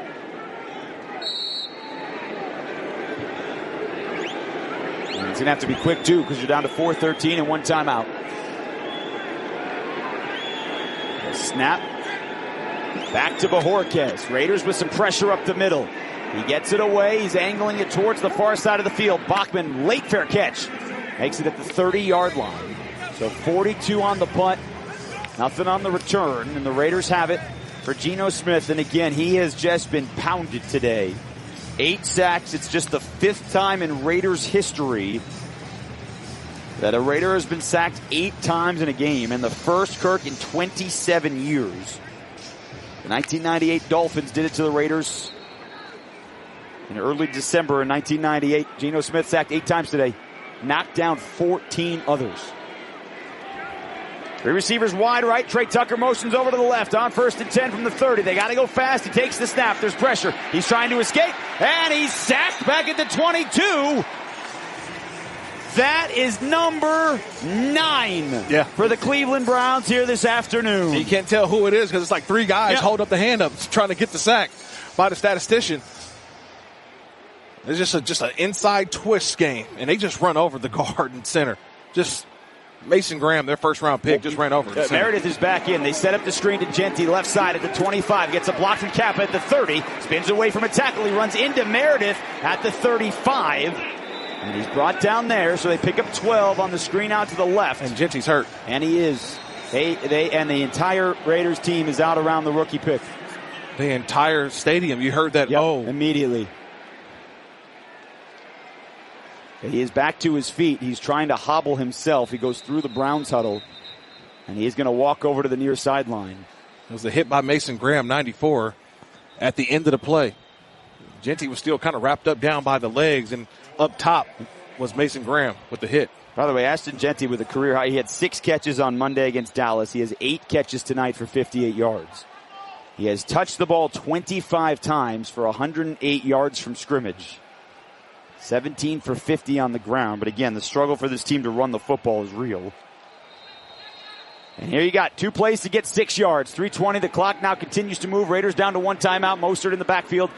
It's going to have to be quick, too, because you're down to 4:13 and 1 timeout. Snap. Back to Bajorquez. Raiders with some pressure up the middle. He gets it away. He's angling it towards the far side of the field. Bachman, late fair catch. Makes it at the 30-yard line. So 42 on the punt. Nothing on the return. And the Raiders have it for Geno Smith. And again, he has just been pounded today. 8 sacks. It's just the 5th time in Raiders history that a Raider has been sacked 8 times in a game. And the first, Kirk, in 27 years. The 1998 Dolphins did it to the Raiders in early December in 1998. Geno Smith sacked 8 times today. Knocked down 14 others. 3 receivers wide right. Trey Tucker motions over to the left on 1st and 10 from the 30. They got to go fast. He takes the snap. There's pressure. He's trying to escape. And he's sacked back at the 22. That is number 9 for the Cleveland Browns here this afternoon. You can't tell who it is because it's like 3 guys hold up the hand up trying to get the sack by the statistician. It's just an inside twist game, and they just run over the guard and center. Just Mason Graham, their 1st-round pick, just ran over. Meredith is back in. They set up the screen to Genty, left side at the 25. Gets a block from Kappa at the 30. Spins away from a tackle. He runs into Meredith at the 35. And he's brought down there, so they pick up 12 on the screen out to the left. And Genty's hurt. And he is. And the entire Raiders team is out around the rookie pick. The entire stadium. You heard that? Immediately. He is back to his feet. He's trying to hobble himself. He goes through the Browns huddle, and he's going to walk over to the near sideline. It was a hit by Mason Graham, 94, at the end of the play. Genty was still kind of wrapped up down by the legs, and up top was Mason Graham with the hit. By the way, Ashton Genty with a career high. He had 6 catches on Monday against Dallas. He has 8 catches tonight for 58 yards. He has touched the ball 25 times for 108 yards from scrimmage. 17 for 50 on the ground. But again, the struggle for this team to run the football is real. And here you got 2 plays to get 6 yards. 3:20. The clock now continues to move. Raiders down to 1 timeout. Mostert in the backfield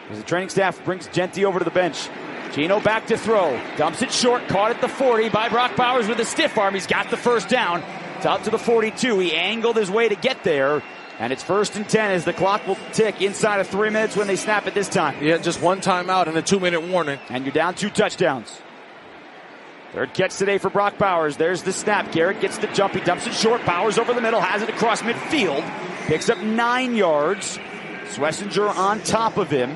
as the training staff brings Genty over to the bench. Geno back to throw. Dumps it short. Caught at the 40 by Brock Bowers with a stiff arm. He's got the 1st down. It's out to the 42. He angled his way to get there. And it's 1st and 10 as the clock will tick inside of 3 minutes when they snap it this time. Yeah, just 1 timeout and a 2-minute warning. And you're down 2 touchdowns. 3rd catch today for Brock Bowers. There's the snap. Garrett gets the jump. He dumps it short. Bowers over the middle. Has it across midfield. Picks up 9 yards. Schlesinger on top of him.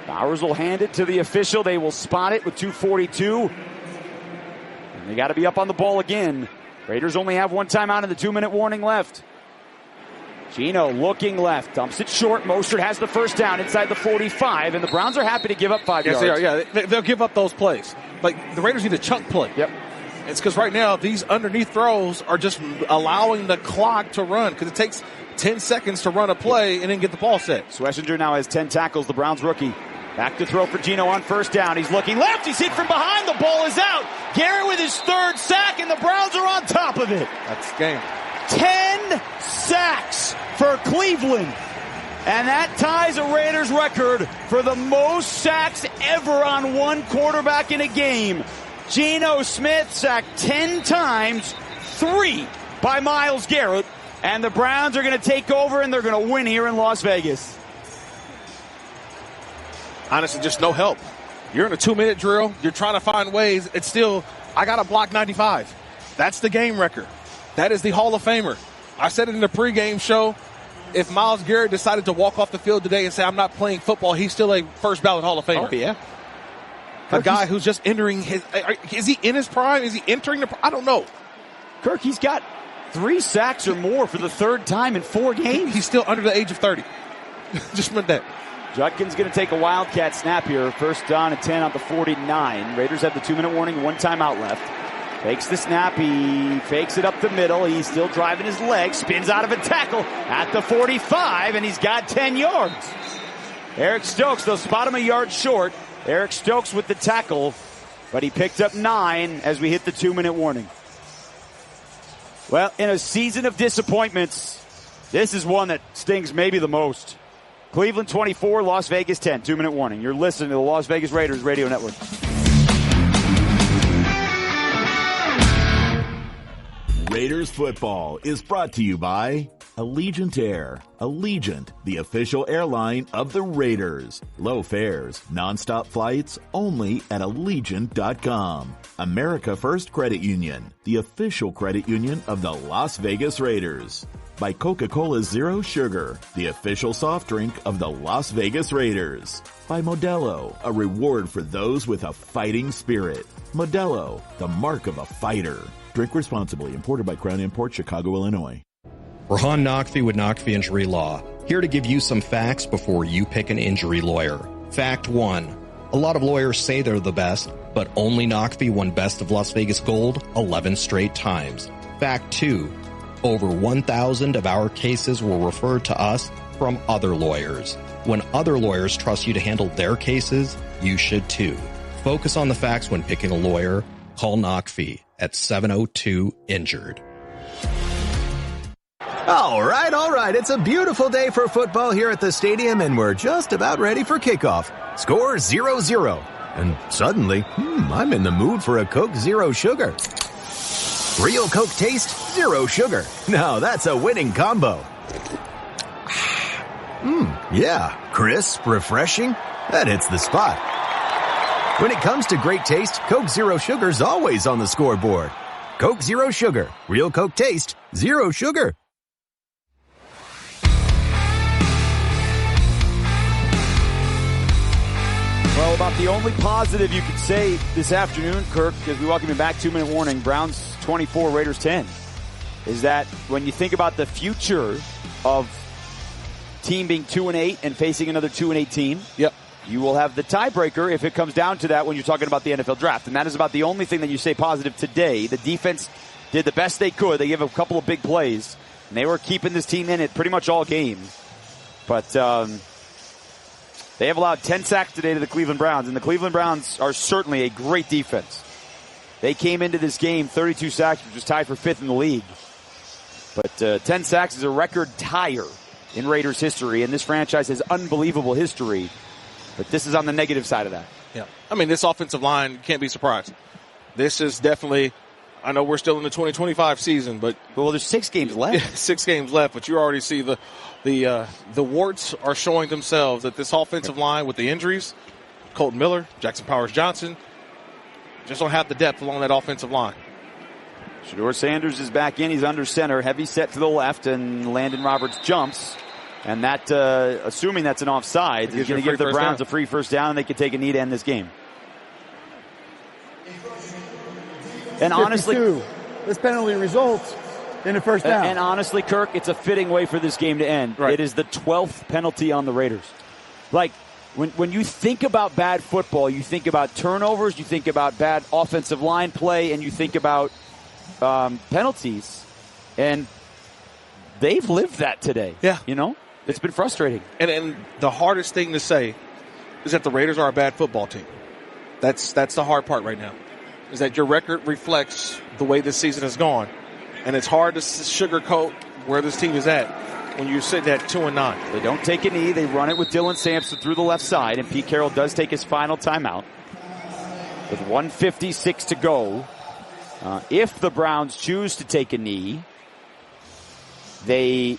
Bowers will hand it to the official. They will spot it with 2:42. And they got to be up on the ball again. Raiders only have 1 timeout and the 2-minute warning left. Geno looking left, dumps it short. Mostert has the 1st down inside the 45, and the Browns are happy to give up 5 yards. Yes, they are. Yeah, they'll give up those plays. Like, the Raiders need a chunk play. Yep. It's because right now these underneath throws are just allowing the clock to run because it takes 10 seconds to run a play and then get the ball set. Schlesinger now has 10 tackles, the Browns rookie. Back to throw for Geno on 1st down. He's looking left. He's hit from behind. The ball is out. Garrett with his 3rd sack, and the Browns are on top of it. That's the game. 10 sacks for Cleveland. And that ties a Raiders record for the most sacks ever on one quarterback in a game. Geno Smith sacked 10 times, 3 by Myles Garrett. And the Browns are going to take over, and they're going to win here in Las Vegas. Honestly, just no help. You're in a 2-minute drill. You're trying to find ways. It's still, I got to block 95. That's the game record. That is the Hall of Famer. I said it in the pregame show. If Myles Garrett decided to walk off the field today and say, I'm not playing football, he's still a first ballot Hall of Famer. Oh, yeah. A guy who's just entering his, is he in his prime? Is he entering the prime? I don't know. Kirk, he's got 3 sacks or more for the 3rd time in 4 games. He's still under the age of 30. Just meant that. Judkins going to take a wildcat snap here. First down and 10 on the 49. Raiders have the 2-minute warning, 1 timeout left. Takes the snap. He fakes it up the middle. He's still driving his leg. Spins out of a tackle at the 45, and he's got 10 yards. Eric Stokes, they'll spot him a yard short. Eric Stokes with the tackle, but he picked up 9 as we hit the 2-minute warning. Well, in a season of disappointments, this is one that stings maybe the most. Cleveland 24, Las Vegas 10. 2-minute warning. You're listening to the Las Vegas Raiders Radio Network. Raiders football is brought to you by Allegiant Air. Allegiant, the official airline of the Raiders. Low fares, nonstop flights, only at Allegiant.com. America First Credit Union, the official credit union of the Las Vegas Raiders. By Coca-Cola Zero Sugar, the official soft drink of the Las Vegas Raiders. By Modelo, a reward for those with a fighting spirit. Modelo, the mark of a fighter. Drink responsibly. Imported by Crown Imports, Chicago, Illinois. Rahan Naqvi with Naqvi Injury Law. Here to give you some facts before you pick an injury lawyer. Fact 1. A lot of lawyers say they're the best, but only Naqvi won Best of Las Vegas Gold 11 straight times. Fact 2. Over 1,000 of our cases were referred to us from other lawyers. When other lawyers trust you to handle their cases, you should too. Focus on the facts when picking a lawyer. Call Naqvi at 702-INJURED. All right. It's a beautiful day for football here at the stadium, and we're just about ready for kickoff. Score 0-0. And suddenly, I'm in the mood for a Coke Zero Sugar. Real Coke taste, zero sugar. Now that's a winning combo. Yeah, crisp, refreshing. That hits the spot. When it comes to great taste, Coke Zero Sugar's always on the scoreboard. Coke Zero Sugar. Real Coke taste, zero sugar. Well, about the only positive you could say this afternoon, Kirk, as we welcome you back, 2-minute warning, Browns 24, Raiders 10, is that when you think about the future of team being 2-8 and facing another 2-8 team, you will have the tiebreaker if it comes down to that when you're talking about the NFL draft. And that is about the only thing that you say positive today. The defense did the best they could. They gave a couple of big plays, and they were keeping this team in it pretty much all game. But they have allowed 10 sacks today to the Cleveland Browns, and the Cleveland Browns are certainly a great defense. They came into this game 32 sacks, which was tied for 5th in the league. But 10 sacks is a record tire in Raiders history, and this franchise has unbelievable history. But this is on the negative side of that. Yeah. I mean, this offensive line, can't be surprised. This is definitely, I know we're still in the 2025 season, but. Well, there's 6 games left. 6 games left, but you already see the warts are showing themselves that this offensive line with the injuries, Colton Miller, Jackson Powers-Johnson, just don't have the depth along that offensive line. Shedeur Sanders is back in. He's under center. Heavy set to the left, and Landon Roberts jumps. And that, assuming that's an offside, is going to give the Browns a free first down, and they could take a knee to end this game. And honestly, this penalty results in a first down. And honestly, Kirk, it's a fitting way for this game to end. Right. It is the 12th penalty on the Raiders. Like, when you think about bad football, you think about turnovers, you think about bad offensive line play, and you think about penalties. And they've lived that today. Yeah. You know? It's been frustrating. And the hardest thing to say is that the Raiders are a bad football team. That's the hard part right now, is that your record reflects the way this season has gone. And it's hard to sugarcoat where this team is at when you sit at 2-9. They don't take a knee. They run it with Dylan Sampson through the left side, and Pete Carroll does take his final timeout. with 1:56 to go. If the Browns choose to take a knee, they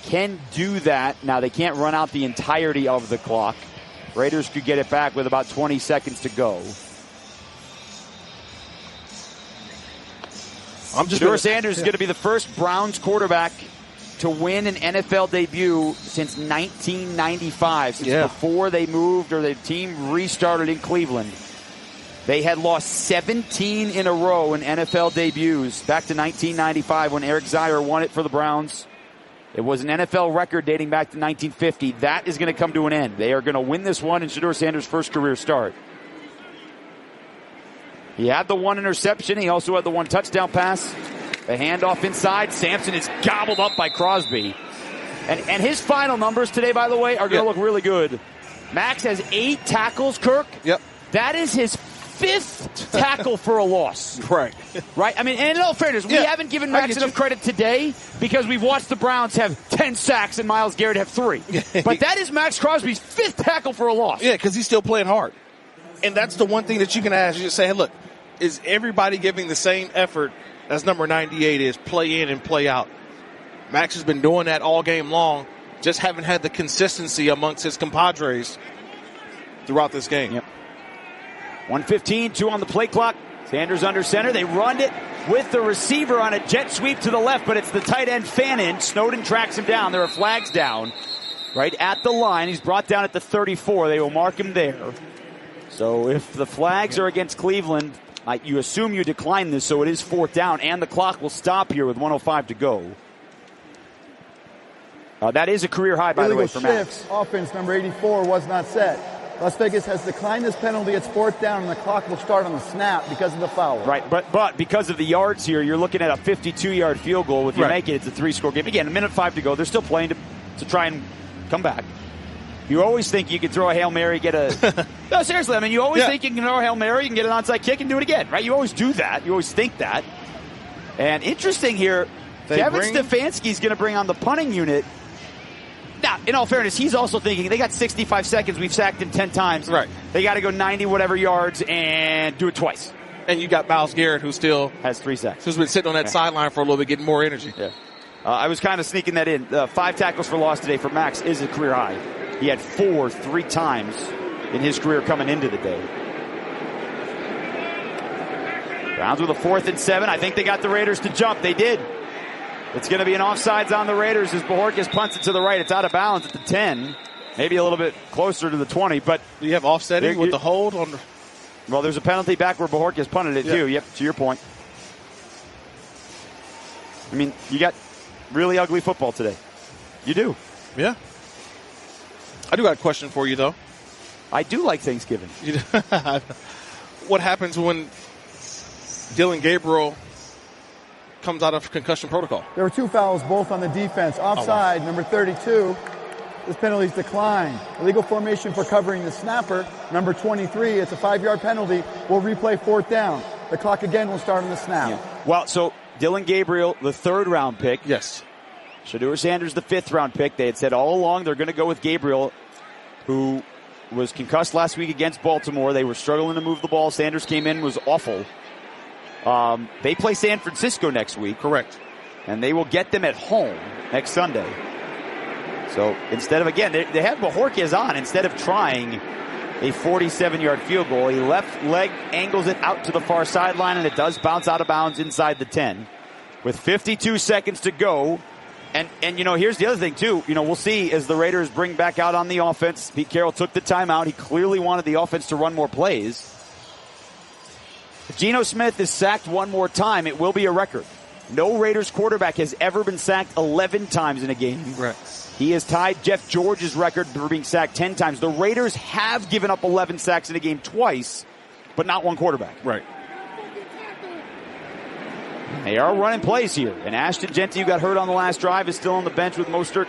can do that. Now, they can't run out the entirety of the clock. Raiders could get it back with about 20 seconds to go. Shedeur Sanders is going to be the first Browns quarterback to win an NFL debut since 1995, since before they moved or the team restarted in Cleveland. They had lost 17 in a row in NFL debuts back to 1995 when Eric Zier won it for the Browns. It was an NFL record dating back to 1950. That is going to come to an end. They are going to win this one in Shedeur Sanders' first career start. He had the one interception. He also had the one touchdown pass. The handoff inside. Sampson is gobbled up by Crosby. And his final numbers today, by the way, are going to look really good. Max has 8 tackles, Kirk. Yep. That is his 5th tackle for a loss. Right. Right? I mean, and in all fairness, we haven't given Max enough credit today because we've watched the Browns have 10 sacks and Myles Garrett have 3. But that is Max Crosby's 5th tackle for a loss. Yeah, because he's still playing hard. And that's the one thing that you can ask. You just say, hey, look, is everybody giving the same effort as number 98 is, play in and play out? Max has been doing that all game long, just haven't had the consistency amongst his compadres throughout this game. Yep. 1:15, 2 on the play clock. Sanders under center. They run it with the receiver on a jet sweep to the left, but it's the tight end Fannin. Snowden tracks him down. There are flags down right at the line. He's brought down at the 34. They will mark him there. So if the flags are against Cleveland, you assume you decline this, so it is 4th down, and the clock will stop here with 1:05 to go. That is a career high, by the way, for Max. Offense number 84 was not set. Las Vegas has declined this penalty. It's 4th down, and the clock will start on the snap because of the foul. Right, but because of the yards here, you're looking at a 52-yard field goal. If you make it, it's a 3-score game. Again, 1:05 to go. They're still playing to try and come back. You always think you can throw a Hail Mary, get a... No, seriously, I mean, you always think you can throw a Hail Mary, you can get an onside kick and do it again, right? You always do that. You always think that. And interesting here, Kevin Stefanski's going to bring on the punting unit. Now, in all fairness, he's also thinking, they got 65 seconds, we've sacked him 10 times. Right. They got to go 90-whatever yards and do it twice. And you got Myles Garrett, who still... has 3 sacks. Who's been sitting on that sideline for a little bit, getting more energy. Yeah. I was kind of sneaking that in. 5 tackles for loss today for Max is a career high. He had 4 3 times in his career coming into the day. Browns with a 4th and 7. I think they got the Raiders to jump. They did. It's going to be an offsides on the Raiders as Bojorquez punts it to the right. It's out of bounds at the 10. Maybe a little bit closer to the 20. But do you have offsetting with the hold on? Well, there's a penalty back where Bojorquez punted it too. Yep, to your point. I mean, you got really ugly football today. You do. Yeah. I do got a question for you, though. I do like Thanksgiving. What happens when Dylan Gabriel comes out of concussion protocol? There were 2 fouls, both on the defense. Offside, number 32. This penalty's declined. Illegal formation for covering the snapper. Number 23, it's a 5-yard penalty. We'll replay 4th down. The clock again will start on the snap. Yeah. Well, so Dylan Gabriel, the 3rd-round pick. Yes. Shedeur Sanders, the 5th-round pick. They had said all along they're going to go with Gabriel, who was concussed last week against Baltimore. They were struggling to move the ball. Sanders came in, was awful. They play San Francisco next week. Correct. And they will get them at home next Sunday. So instead of, again, they had Bojorquez on. Instead of trying a 47-yard field goal, he left leg angles it out to the far sideline, and it does bounce out of bounds inside the 10. With 52 seconds to go. And, you know, here's the other thing, too. You know, we'll see as the Raiders bring back out on the offense. Pete Carroll took the timeout. He clearly wanted the offense to run more plays. If Geno Smith is sacked one more time, it will be a record. No Raiders quarterback has ever been sacked 11 times in a game. Right. He has tied Jeff George's record for being sacked 10 times. The Raiders have given up 11 sacks in a game twice, but not one quarterback. Right. They are running plays here. And Ashton Jeanty, who got hurt on the last drive, is still on the bench with Mostert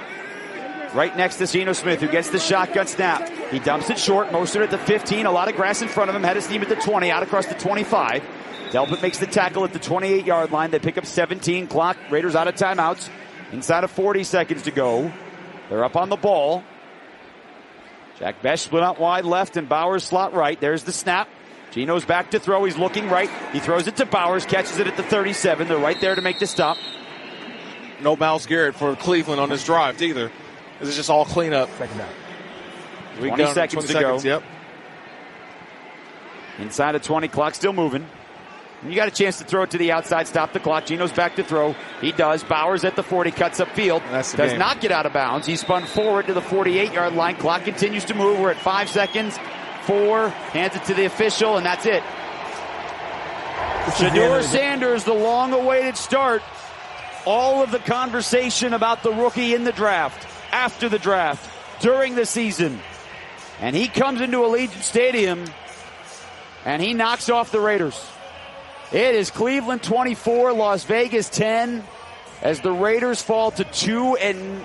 right next to Geno Smith, who gets the shotgun snap. He dumps it short. Mostert at the 15. A lot of grass in front of him. Head of steam at the 20. Out across the 25. Delpit makes the tackle at the 28-yard line. They pick up 17. Clock. Raiders out of timeouts. Inside of 40 seconds to go. They're up on the ball. Jack Bech split out wide left and Bowers slot right. There's the snap. Geno's back to throw. He's looking right. He throws it to Bowers, catches it at the 37. They're right there to make the stop. No Myles Garrett for Cleveland on this drive either. This is just all cleanup. Second down. 20 seconds to go. Yep. Inside of 20, clock still moving. And you got a chance to throw it to the outside, stop the clock. Geno's back to throw. He does. Bowers at the 40, cuts up field. Does not get out of bounds. He spun forward to the 48-yard line. Clock continues to move. We're at 5 seconds. 4, hands it to the official, and that's it. Shedeur Sanders, the long-awaited start. All of the conversation about the rookie in the draft, after the draft, during the season. And he comes into Allegiant Stadium, and he knocks off the Raiders. It is Cleveland 24, Las Vegas 10, as the Raiders fall to 2-9